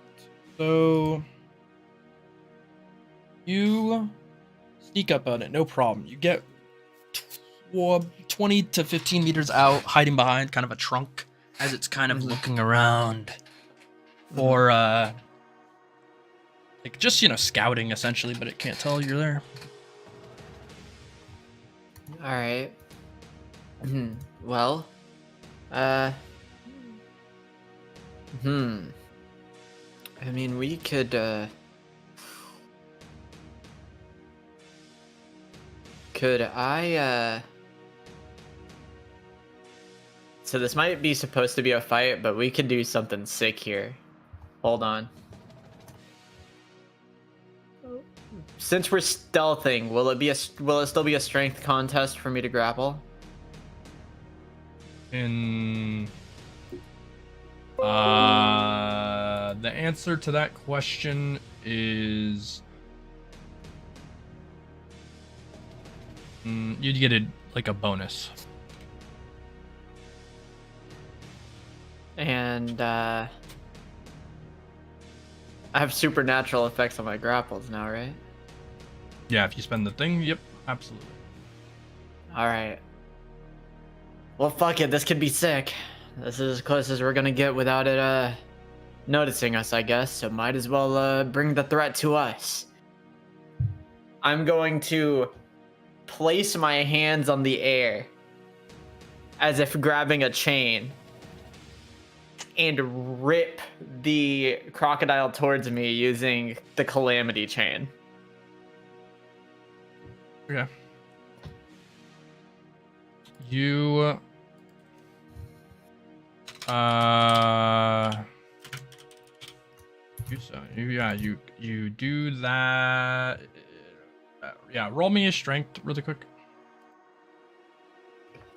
So you sneak up on it, no problem. You get 20 to 15 meters out, hiding behind kind of a trunk as it's kind of looking around for like just scouting essentially, but it can't tell you're there. All right. Well, I mean, we could I so this might be supposed to be a fight, but we could do something sick here. Hold on. Since we're stealthing, will it still be a strength contest for me to grapple? The answer to that question is you'd get a bonus. And I have supernatural effects on my grapples now, right? Yeah, if you spend the thing, yep, absolutely. All right. Well, fuck it. This could be sick. This is as close as we're gonna get without it noticing us, I guess. So might as well bring the threat to us. I'm going to place my hands on the air as if grabbing a chain and rip the crocodile towards me using the calamity chain. Okay. You you do that. Yeah, roll me a strength really quick.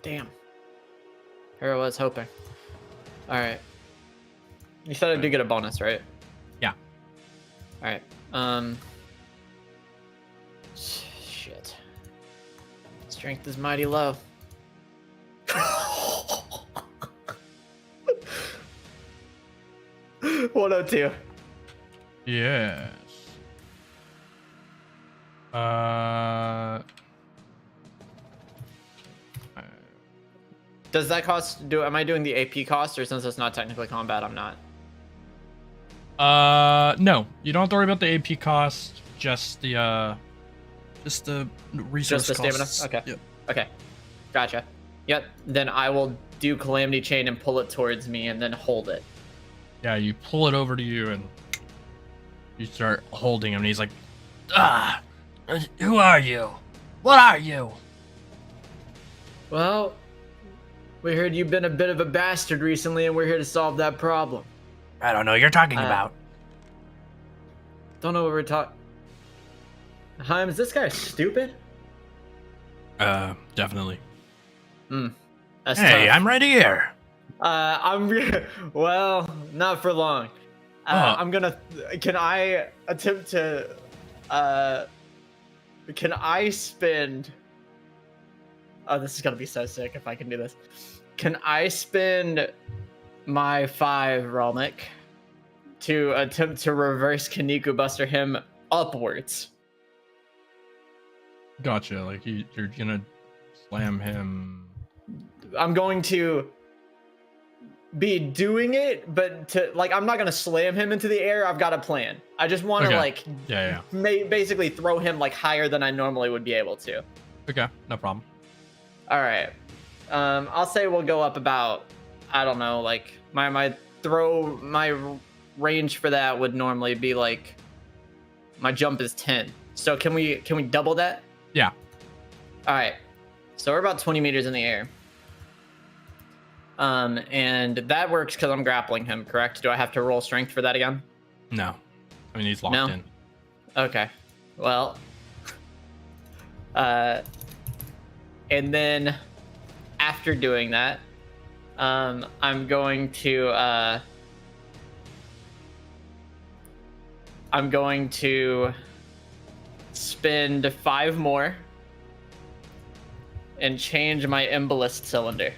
Damn. Here I was hoping. All right. You said I do get a bonus, right? Yeah. All right. Shit. Strength is mighty low. 102. Yes. Does that cost? Am I doing the AP cost, or since it's not technically combat, I'm not? No, you don't have to worry about the AP cost. Just the resource Just the costs. stamina. Okay. Yep. Okay. Gotcha. Yep. Then I will do calamity chain and pull it towards me, and then hold it. Yeah, you pull it over to you and you start holding him, and he's like, "Ah, who are you? What are you?" Well, we heard you've been a bit of a bastard recently, and we're here to solve that problem. I don't know what you're talking about. Don't know what we're talking. Heim, is this guy stupid? Definitely. That's Hey, tough. I'm right here. Well, not for long. I'm gonna. Can I attempt to? Can I spend? Oh, this is gonna be so sick if I can do this. Can I spend my 5 Realmic to attempt to reverse Kaniku Buster him upwards? Gotcha. Like you're gonna slam him. I'm going to be doing it, but to like I'm not gonna slam him into the air. I've got a plan. I just want to Okay. like Yeah. basically throw him like higher than I normally would be able to. Okay, no problem. All right. I'll say we'll go up about, I don't know, like my range for that would normally be like, my jump is 10. So can we double that? Yeah. All right. So we're about 20 meters in the air. And that works because I'm grappling him, correct? Do I have to roll strength for that again? No. I mean, he's locked No? in. Okay. Well, and then after doing that, I'm going to spend 5 more and change my embolist cylinder.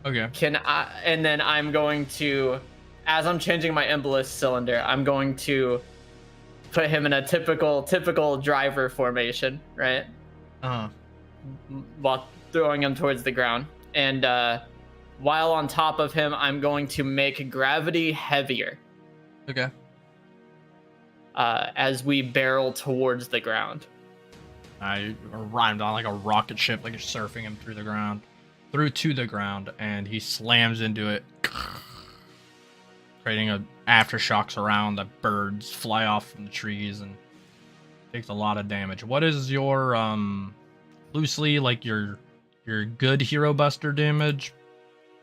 Okay. And then I'm going to, as I'm changing my embolist cylinder, I'm going to put him in a typical driver formation, right? Uh-huh. While throwing him towards the ground. And while on top of him, I'm going to make gravity heavier Okay. as we barrel towards the ground. I rhymed on like a rocket ship, like you're surfing him through to the ground, and he slams into it, creating aftershocks around. The birds fly off from the trees and takes a lot of damage. What is your loosely like your good hero buster damage?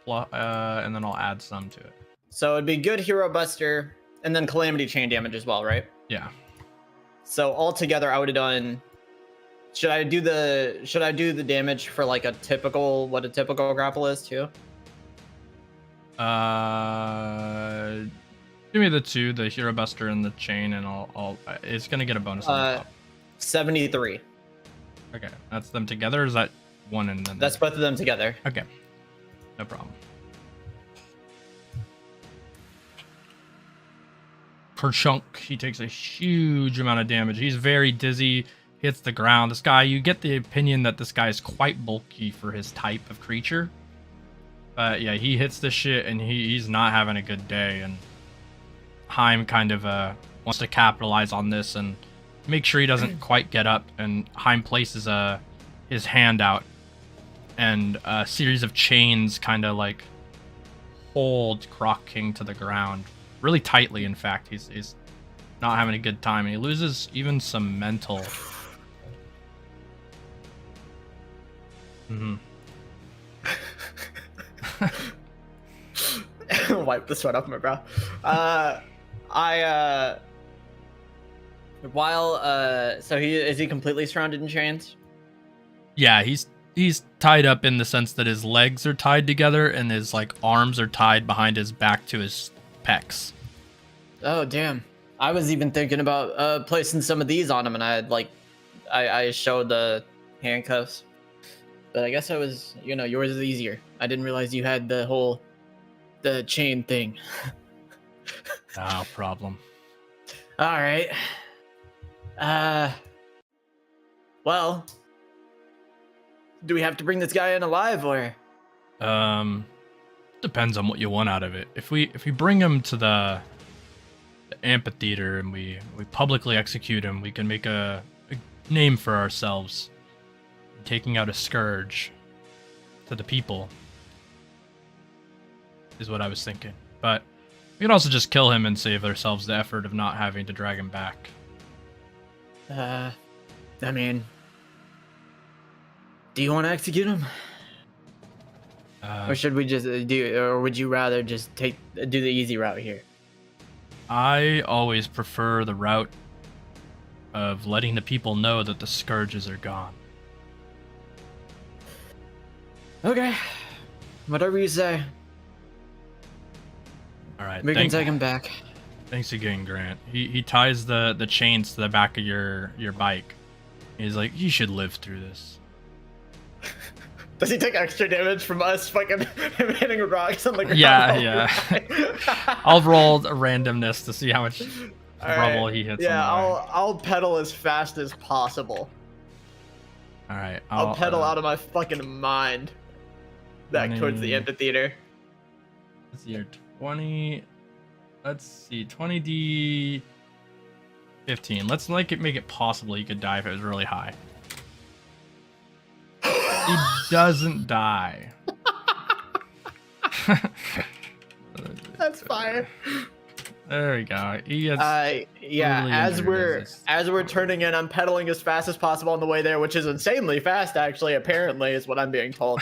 And then I'll add some to it. So it'd be good hero buster and then calamity chain damage as well, right? Yeah. So altogether, I would have done. Should I do the damage for like a typical grapple is too? Give me the 2, the hero buster and the chain, and I'll it's gonna get a bonus on the top. 73. Okay, that's them together. Or is that one and then? That's both of them together. Okay, no problem. Kerchunk, he takes a huge amount of damage. He's very dizzy, hits the ground. This guy, you get the opinion that this guy is quite bulky for his type of creature. But yeah, he hits this shit and he's not having a good day. And Heim kind of wants to capitalize on this and make sure he doesn't quite get up. And Heim places his hand out, and a series of chains kind of like hold Croc King to the ground really tightly. In fact, he's not having a good time, and he loses even some mental. Wipe the sweat off my brow. So is he completely surrounded in chains? Yeah, he's tied up in the sense that his legs are tied together and his like arms are tied behind his back to his pecs. Oh damn! I was even thinking about placing some of these on him, and I showed the handcuffs, but I guess I was, yours is easier. I didn't realize you had the chain thing. No problem. All right. Well, do we have to bring this guy in alive, or? Depends on what you want out of it. If we bring him to the amphitheater and we publicly execute him, we can make a name for ourselves, taking out a scourge to the people is what I was thinking. But we can also just kill him and save ourselves the effort of not having to drag him back. I mean, do you want to execute him? Or should we just or would you rather just do the easy route here? I always prefer the route of letting the people know that the scourges are gone. Okay. Whatever you say. All right. We can take him back. Thanks again, Grant. He ties the chains to the back of your bike. He's like, you should live through this. Does he take extra damage from us fucking him hitting rocks on the ground? Yeah. I'll roll a randomness to see how much All rubble right. he hits Yeah, on the way. I'll pedal as fast as possible. All right. I'll pedal out of my fucking mind. Back towards the 20. amphitheater. Let's see here. 20. Let's see. 20d 15. Let's make it possible he could die if it was really high. He doesn't die. That's fire. There we go. He gets Yeah, brutally as we're turning in, I'm pedaling as fast as possible on the way there, which is insanely fast, actually, apparently, is what I'm being told.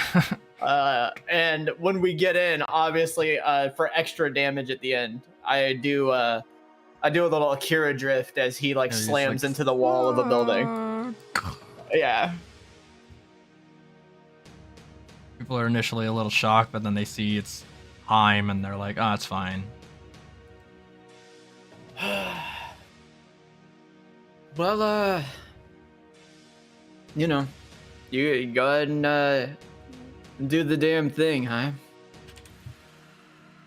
And when we get in, obviously, for extra damage at the end, I do a little Akira drift as he like Yeah, he's slams like, into the wall of a building. Yeah. People are initially a little shocked, but then they see it's Heim and they're like, "Oh, it's fine." Well, you go ahead and do the damn thing, huh?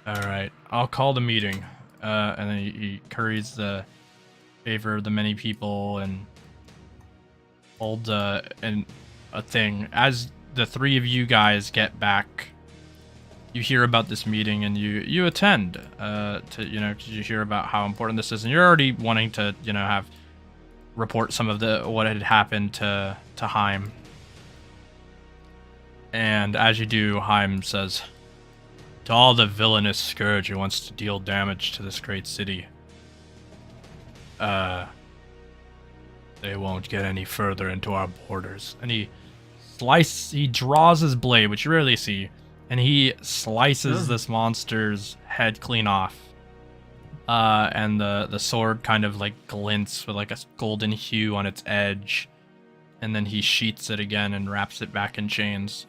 All right, I'll call the meeting, and then he curries the favor of the many people and holds a thing. As the three of you guys get back, you hear about this meeting and you attend. To because you hear about how important this is, and you're already wanting to have report some of what had happened to Heim. And as you do, Heim says, "To all the villainous scourge who wants to deal damage to this great city, they won't get any further into our borders." And he draws his blade, which you rarely see, and he slices this monster's head clean off. And the sword kind of like glints with like a golden hue on its edge, and then he sheaths it again and wraps it back in chains.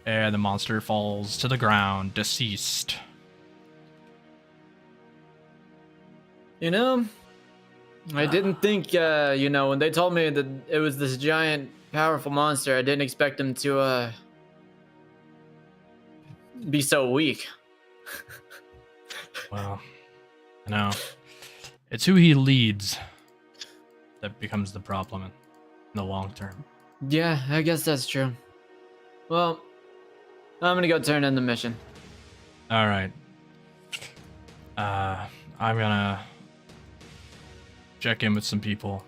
And the monster falls to the ground, deceased. I didn't think, when they told me that it was this giant, powerful monster, I didn't expect him to, be so weak. Well, it's who he leads that becomes the problem in the long term. Yeah, I guess that's true. Well, I'm gonna go turn in the mission. All right. I'm gonna check in with some people.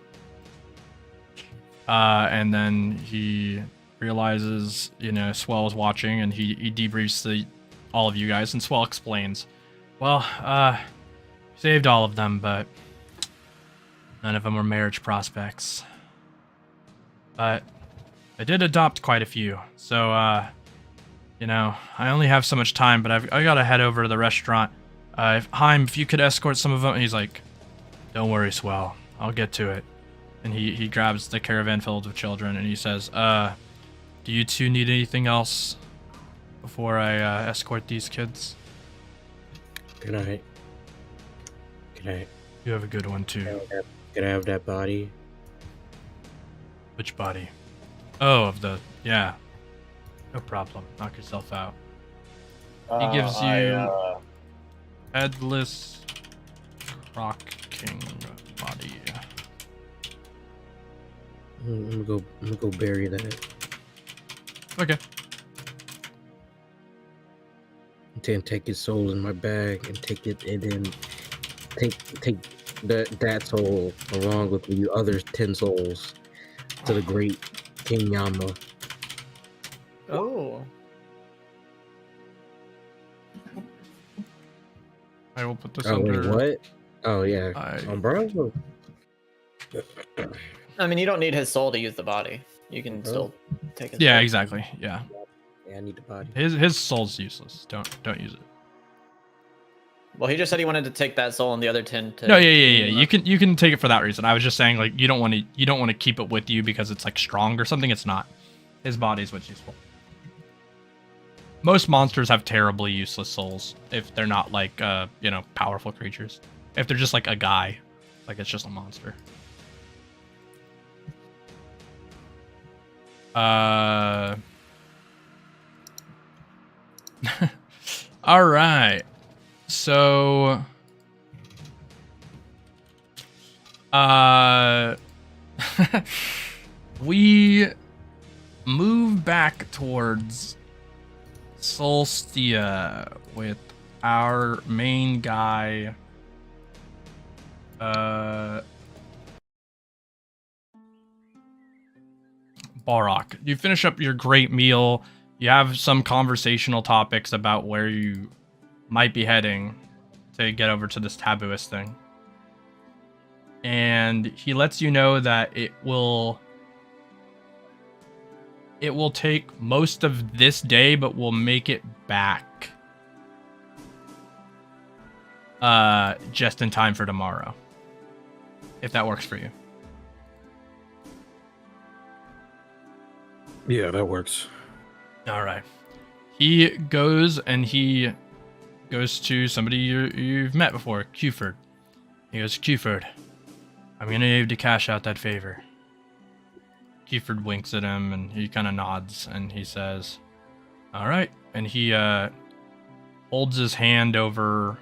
And then he realizes, Swell is watching, and he debriefs all of you guys, and Swell explains, "Well, saved all of them, but none of them were marriage prospects. But I did adopt quite a few, so, I only have so much time, but I gotta head over to the restaurant. If you could escort some of them," he's like, "Don't worry, Swell, I'll get to it." And he grabs the caravan filled with children, and he says, "Do you two need anything else before I escort these kids?" Good night. Good night. You have a good one, too. Can I have that body? Which body? Oh, yeah. No problem. Knock yourself out. He gives you headless rock king body. I'm gonna go bury that. Okay. Then take his soul in my bag and take it, and then take that soul along with the other 10 souls to the great King Yama. Oh. I will put this Oh, under. wait, what? Oh yeah, bro. I mean, you don't need his soul to use the body. You can still take his Yeah, soul. exactly. Yeah. Yeah, I need the body. His soul's useless. Don't use it. Well, he just said he wanted to take that soul and the other 10 to... No, yeah. You can take it for that reason. I was just saying, like, you don't want to keep it with you because it's like strong or something. It's not. His body's what's useful. Most monsters have terribly useless souls if they're not like powerful creatures. If they're just like a guy, like it's just a monster. All right. So We move back towards Solstia with our main guy. Borach. You finish up your great meal. You have some conversational topics about where you might be heading to get over to this tabooist thing. And he lets you know that it will take most of this day, but we'll make it back just in time for tomorrow, if that works for you. Yeah, that works. All right. He goes to somebody you've met before, Qford. He goes, Qford, I'm gonna need to cash out that favor. Qford winks at him and he kind of nods and he says, all right. And he holds his hand over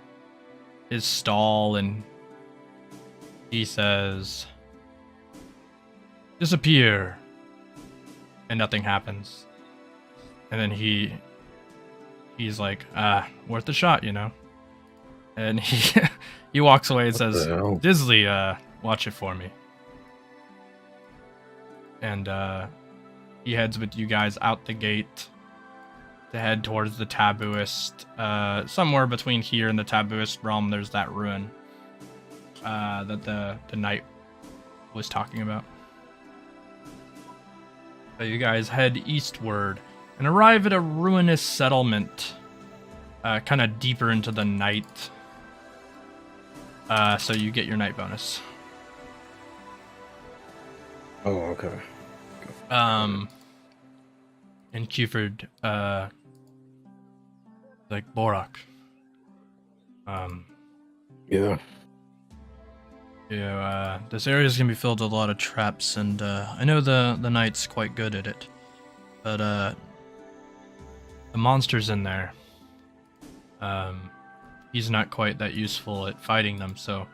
his stall and he says, disappear. And nothing happens. And then he's like, worth a shot, you know? And he walks away and says, Disley, watch it for me. And he heads with you guys out the gate to head towards the tabooist. Somewhere between here and the tabooist realm, there's that ruin that the knight was talking about. So you guys head eastward and arrive at a ruinous settlement, kind of deeper into the night. So you get your night bonus. Oh, okay. And Qford, like Borach. Yeah. Yeah, this area is gonna be filled with a lot of traps, and I know the knight's quite good at it, but the monsters in there, he's not quite that useful at fighting them, so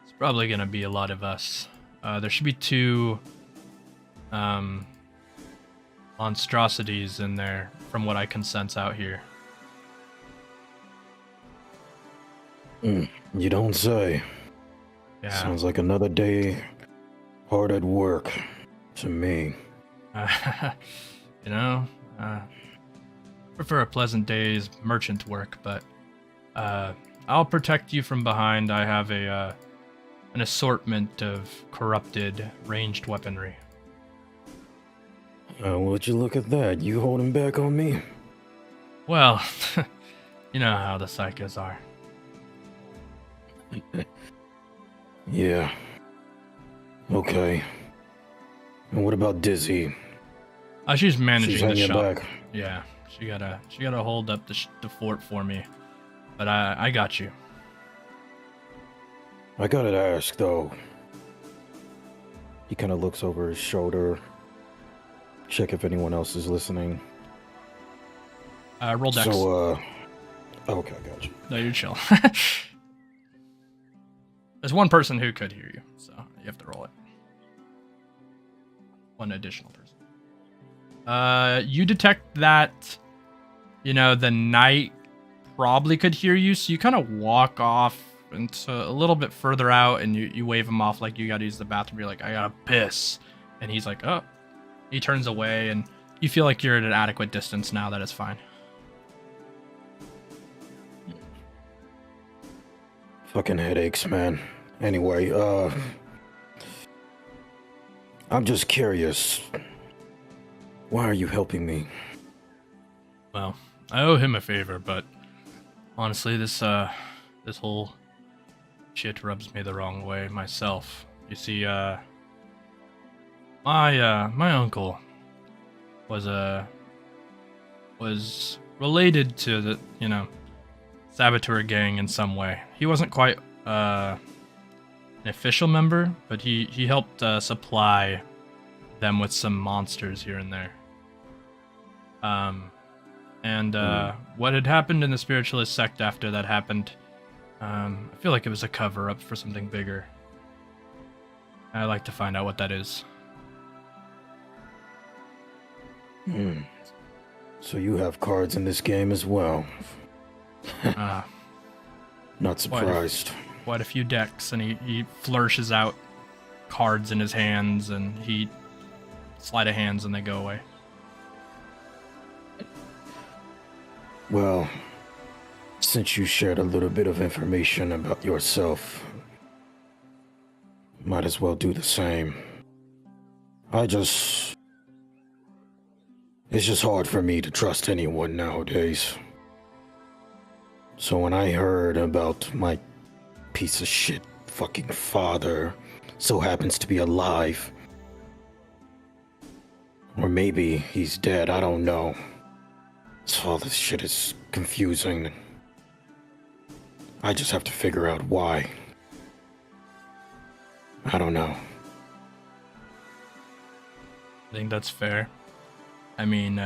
it's probably gonna be a lot of us. There should be 2 monstrosities in there, from what I can sense out here. You don't say. Yeah. Sounds like another day hard at work to me. Prefer a pleasant day's merchant work, but I'll protect you from behind. I have an assortment of corrupted ranged weaponry. Would you look at that? You holding back on me? Well, you know how the psychos are. Yeah. Okay. And what about Dizzy? She's managing She's the hanging shop. back. Yeah, she gotta hold up the fort for me, but I got you. I gotta ask though. He kind of looks over his shoulder, check if anyone else is listening. Roll dex. So, okay, gotcha. No, you're chill. There's one person who could hear you, so you have to roll it. One additional person. You detect that, the knight probably could hear you, so you kind of walk off into a little bit further out, and you wave him off like you gotta use the bathroom. You're like, I gotta piss. And he's like, oh. He turns away, and you feel like you're at an adequate distance now that it's fine. Fucking headaches, man. Anyway, I'm just curious. Why are you helping me? Well, I owe him a favor, but honestly, this whole shit rubs me the wrong way myself. You see, my uncle was related to the, Apatura gang in some way. He wasn't quite an official member, but he helped supply them with some monsters here and there. What had happened in the spiritualist sect after that happened, I feel like it was a cover-up for something bigger. I'd like to find out what that is. So you have cards in this game as well. Not surprised. Quite a few decks, and he flourishes out cards in his hands, and he sleight of hands, and they go away. Well, since you shared a little bit of information about yourself, might as well do the same. It's just hard for me to trust anyone nowadays. So when I heard about my piece of shit fucking father so happens to be alive, or maybe he's dead, I don't know. So all this shit is confusing. I just have to figure out why. I don't know. I think that's fair. I mean,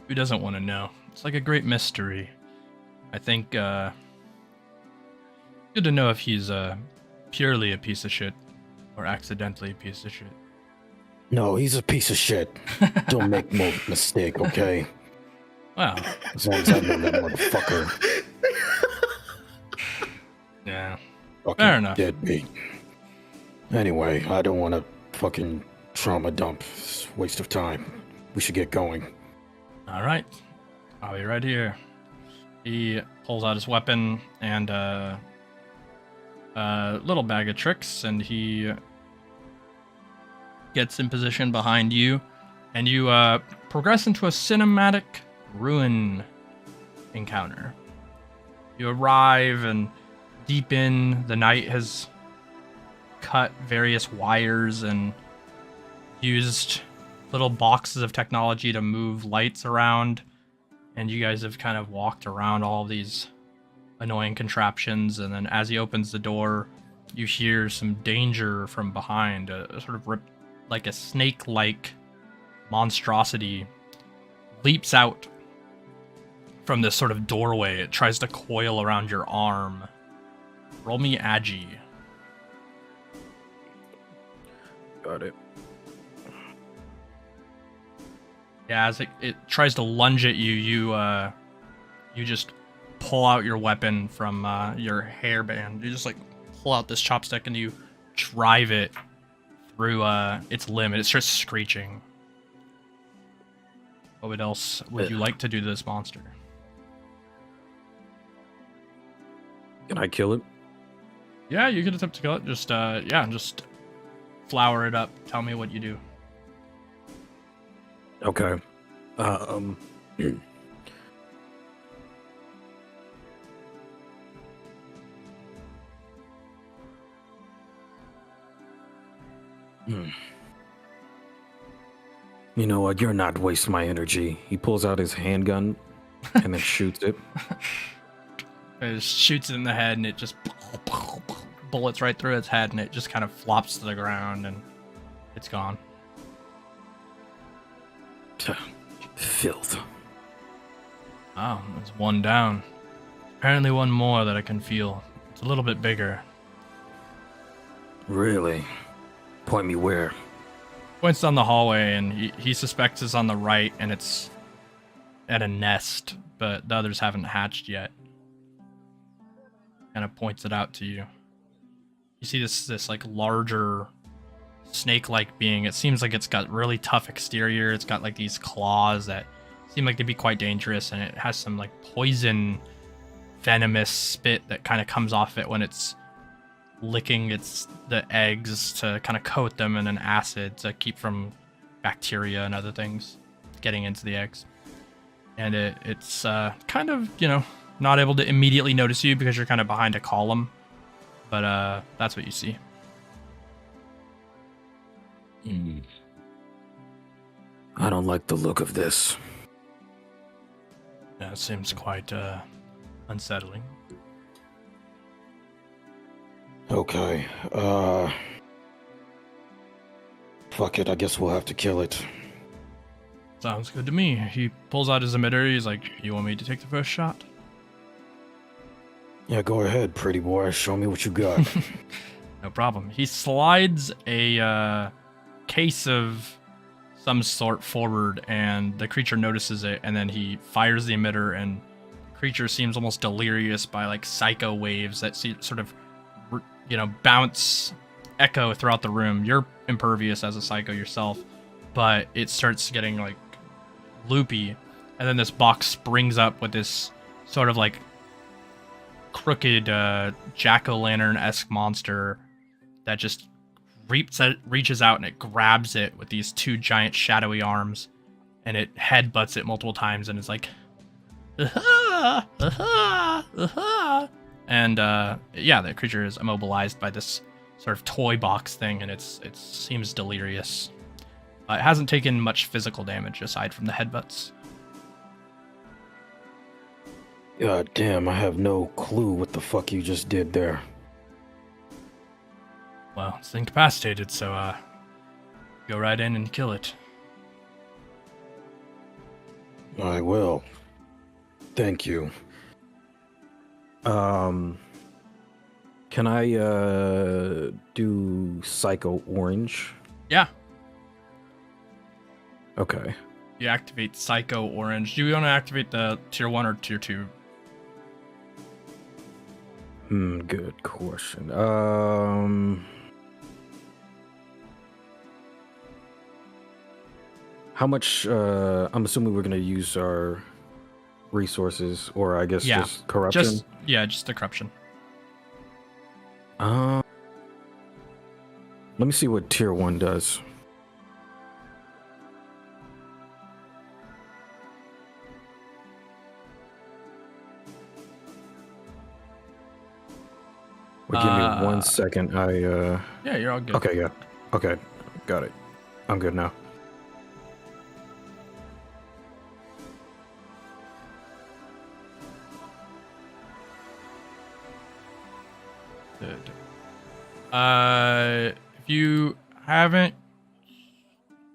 who doesn't want to know? It's like a great mystery. I think, good to know if he's purely a piece of shit or accidentally a piece of shit. No, he's a piece of shit. Don't make no mistake, okay? Wow. As long as I know that motherfucker. Yeah. Fucking Fair enough. Deadbeat. Anyway, I don't want to fucking trauma dump. It's a waste of time. We should get going. All right. I'll be right here. He pulls out his weapon and a little bag of tricks, and he gets in position behind you, and you progress into a cinematic ruin encounter. You arrive, and deep in, the night has cut various wires and used little boxes of technology to move lights around, and you guys have kind of walked around all these annoying contraptions, and then as he opens the door, you hear some danger from behind. A sort of like a snake-like monstrosity leaps out from this sort of doorway. It tries to coil around your arm. Roll me Agi. Got it. Yeah, as it tries to lunge at you, you just pull out your weapon from your hairband. You just like pull out this chopstick and you drive it through its limb, and it starts screeching. What else would you like to do to this monster? Can I kill it? Yeah, you can attempt to kill it. Just just flower it up. Tell me what you do. Okay. You know what? You're not wasting my energy. He pulls out his handgun and then shoots it. It just shoots it in the head, and it just bullets right through its head, and it just kind of flops to the ground, and it's gone. Filth. Oh, there's one down. Apparently one more that I can feel. It's a little bit bigger. Really? Point me where? Points down the hallway, and he suspects it's on the right, and it's at a nest, but the others haven't hatched yet. Kind of points it out to you. You see this like larger snake-like being. It seems like it's got really tough exterior. It's got like these claws that seem like they'd be quite dangerous, and it has some like poison venomous spit that kind of comes off it when it's licking the eggs to kind of coat them in an acid to keep from bacteria and other things getting into the eggs. And it's kind of, not able to immediately notice you because you're kind of behind a column, but that's what you see. I don't like the look of this. Yeah, it seems quite unsettling. Okay, fuck it, I guess we'll have to kill it. Sounds good to me. He pulls out his emitter. He's like, you want me to take the first shot? Yeah, go ahead, pretty boy. Show me what you got. No problem. He slides a case of some sort forward, and the creature notices it, and then he fires the emitter, and the creature seems almost delirious by like psycho waves that sort of, bounce, echo throughout the room. You're impervious as a psycho yourself, but it starts getting like loopy, and then this box springs up with this sort of like crooked jack-o'-lantern-esque monster that just reaches out and it grabs it with these two giant shadowy arms, and it headbutts it multiple times, and it's like, aha, aha, aha. And the creature is immobilized by this sort of toy box thing, and it seems delirious. It hasn't taken much physical damage aside from the headbutts. God damn, I have no clue what the fuck you just did there. Well, it's incapacitated, so go right in and kill it. I will. Thank you. Can I do Psycho Orange? Yeah. Okay. You activate Psycho Orange. Do you want to activate the tier 1 or tier 2? Good question. How much, I'm assuming we're going to use our resources, or I guess just corruption? Just the corruption. Let me see what tier 1 does. Well, give me 1 second. Yeah, you're all good. Okay, yeah. Okay, got it. I'm good now. Good. If you haven't,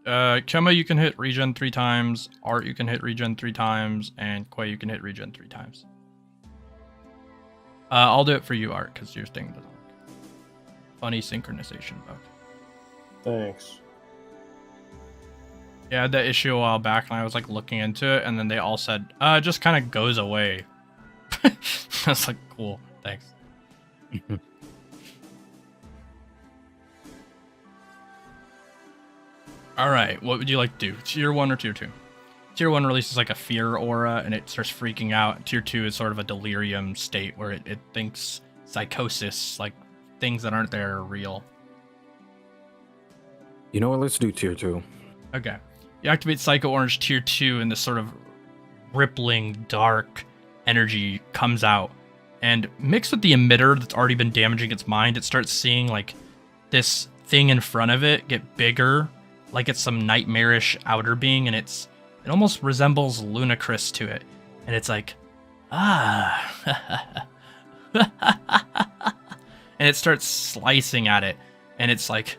Kyouma, you can hit regen 3 times. Art, you can hit regen 3 times, and Quay, you can hit regen 3 times. I'll do it for you, Art, because your thing doesn't work. Funny synchronization bug. Thanks. Yeah, I had that issue a while back, and I was like looking into it, and then they all said, it just kind of goes away. I was like, cool, thanks. Alright, what would you like to do? Tier 1 or tier 2? Tier 1 releases like a fear aura, and it starts freaking out. Tier 2 is sort of a delirium state where it thinks psychosis, like things that aren't there are real. You know what? Let's do tier 2. Okay. You activate Psycho Orange tier 2, and this sort of rippling, dark energy comes out. And mixed with the emitter that's already been damaging its mind, it starts seeing like this thing in front of it get bigger, like it's some nightmarish outer being, and it almost resembles Ludicrous to it. And it's like, and it starts slicing at it, and it's like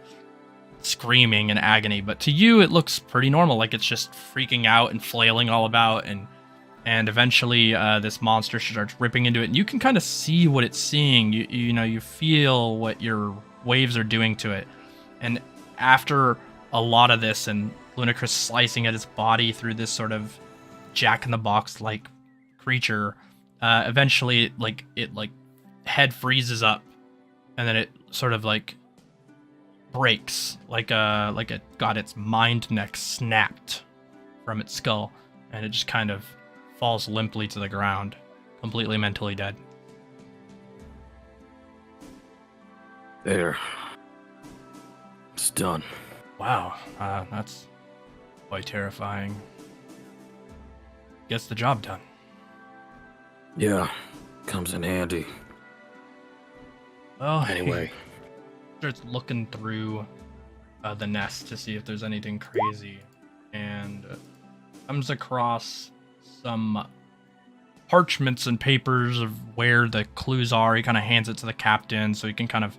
screaming in agony. But to you, it looks pretty normal, like it's just freaking out and flailing all about, and eventually this monster starts ripping into it, and you can kind of see what it's seeing. You feel what your waves are doing to it. And after a lot of this, and Ludicrous slicing at its body through this sort of jack-in-the-box like creature, eventually it head freezes up, and then it sort of like breaks, like it got its mind neck snapped from its skull, and it just kind of falls limply to the ground, completely mentally dead. There. It's done. Wow, that's quite terrifying. Gets the job done. Yeah, comes in handy. Well, Anyway. Starts looking through the nest to see if there's anything crazy, and comes across some parchments and papers of where the clues are. He kind of hands it to the captain so he can kind of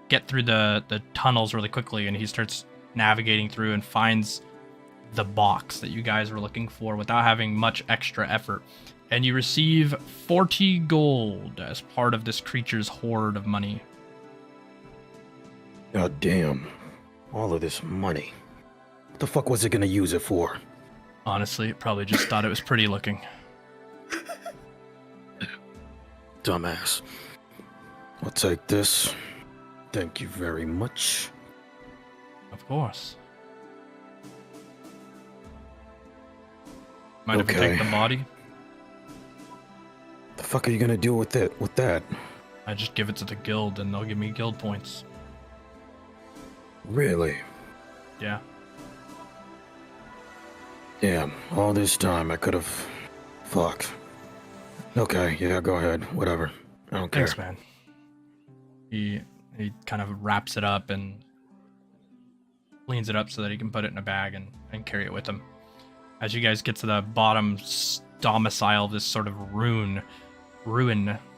get through the tunnels really quickly, and he starts navigating through and finds the box that you guys were looking for without having much extra effort. And you receive 40 gold as part of this creature's hoard of money. God damn. All of this money. What the fuck was it gonna use it for? Honestly, it probably just thought it was pretty looking. Dumbass. I'll take this. Thank you very much. Of course. Mind if we Okay. take the body? The fuck are you gonna do with it? With that? I just give it to the guild and they'll give me guild points. Really? Yeah. Damn, all this time I could have... Fuck. Okay, yeah, go ahead. Whatever. I don't care. Thanks, man. He kind of wraps it up and cleans it up so that he can put it in a bag and carry it with him. As you guys get to the bottom domicile of this sort of ruin,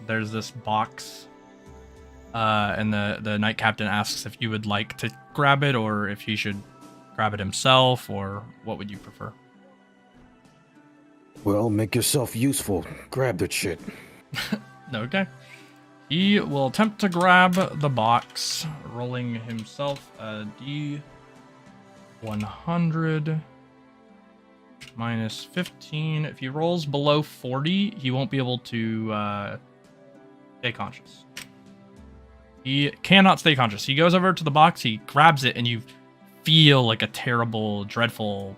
there's this box. And the knight captain asks if you would like to grab it or if he should grab it himself, or what would you prefer? Well, make yourself useful. Grab that shit. Okay. He will attempt to grab the box, rolling himself a D100 minus 15. If he rolls below 40, he won't be able to stay conscious. He cannot stay conscious. He goes over to the box, he grabs it, and you feel like a terrible, dreadful,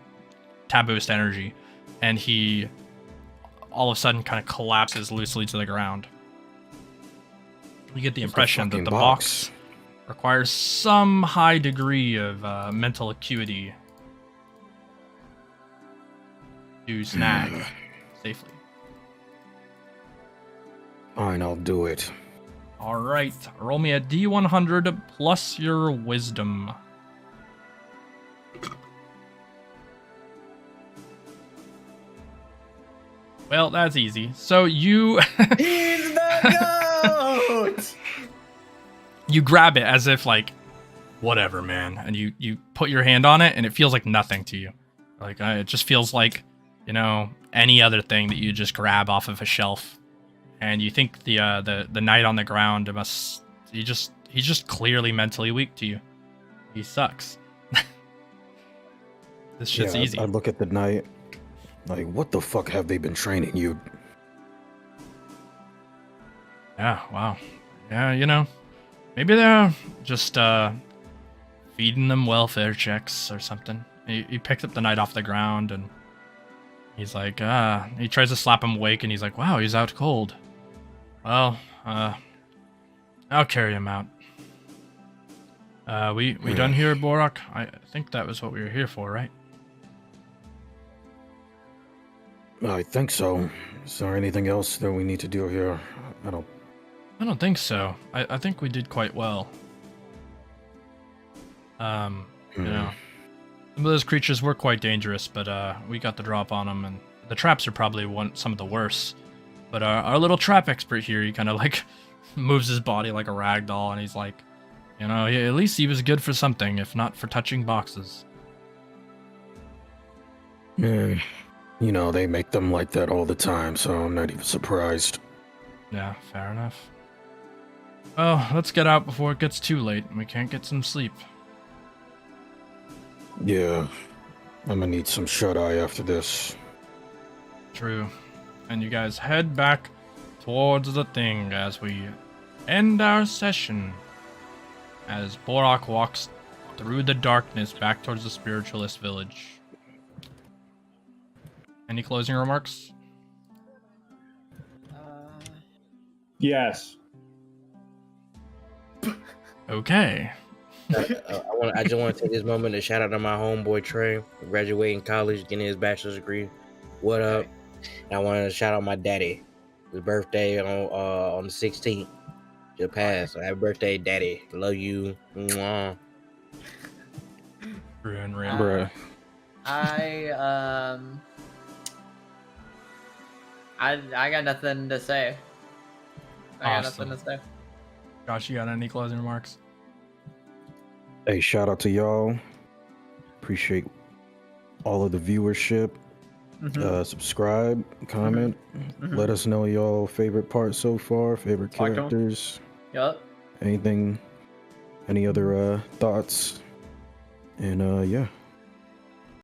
tabooist energy. And he all of a sudden kind of collapses loosely to the ground. You get the impression that the box requires some high degree of mental acuity to snag safely. Fine, I'll do it. All right, roll me a D100 plus your wisdom. Well, that's easy. So you He's the goat! you grab it as if like, whatever, man, and you put your hand on it, and it feels like nothing to you. Like it just feels like, you know, any other thing that you just grab off of a shelf. And you think the knight on the ground he's just clearly mentally weak to you. He sucks. This shit's easy. I look at the knight. Like, what the fuck have they been training you? Yeah, wow. Yeah, you know, maybe they're just feeding them welfare checks or something. He picks up the knight off the ground and he's like, he tries to slap him awake and he's like, wow, he's out cold. Well, I'll carry him out. We done here, Borach? I think that was what we were here for, right? I think so. Is there anything else that we need to do here? I don't think so. I think we did quite well. You know, some of those creatures were quite dangerous, but we got the drop on them, and the traps are probably some of the worst. But our little trap expert here, he kind of like moves his body like a rag doll, and he's like, you know, at least he was good for something, if not for touching boxes. You know, they make them like that all the time, so I'm not even surprised. Yeah, fair enough. Well, let's get out before it gets too late and we can't get some sleep. Yeah, I'm gonna need some shut-eye after this. True. And you guys head back towards the thing as we end our session. As Borach walks through the darkness back towards the spiritualist village. Any closing remarks? Yes. Okay. I just want to take this moment to shout out to my homeboy Trey, graduating college, getting his bachelor's degree. What up? And I want to shout out my daddy. His birthday on the 16th. Just passed. So happy birthday, daddy. Love you. Mwah. Bruh. I got nothing to say. Awesome. Josh, you got any closing remarks? Hey, shout out to y'all. Appreciate all of the viewership. Subscribe, comment. Let us know y'all favorite parts so far, favorite characters. Yup. Anything any other thoughts? And yeah,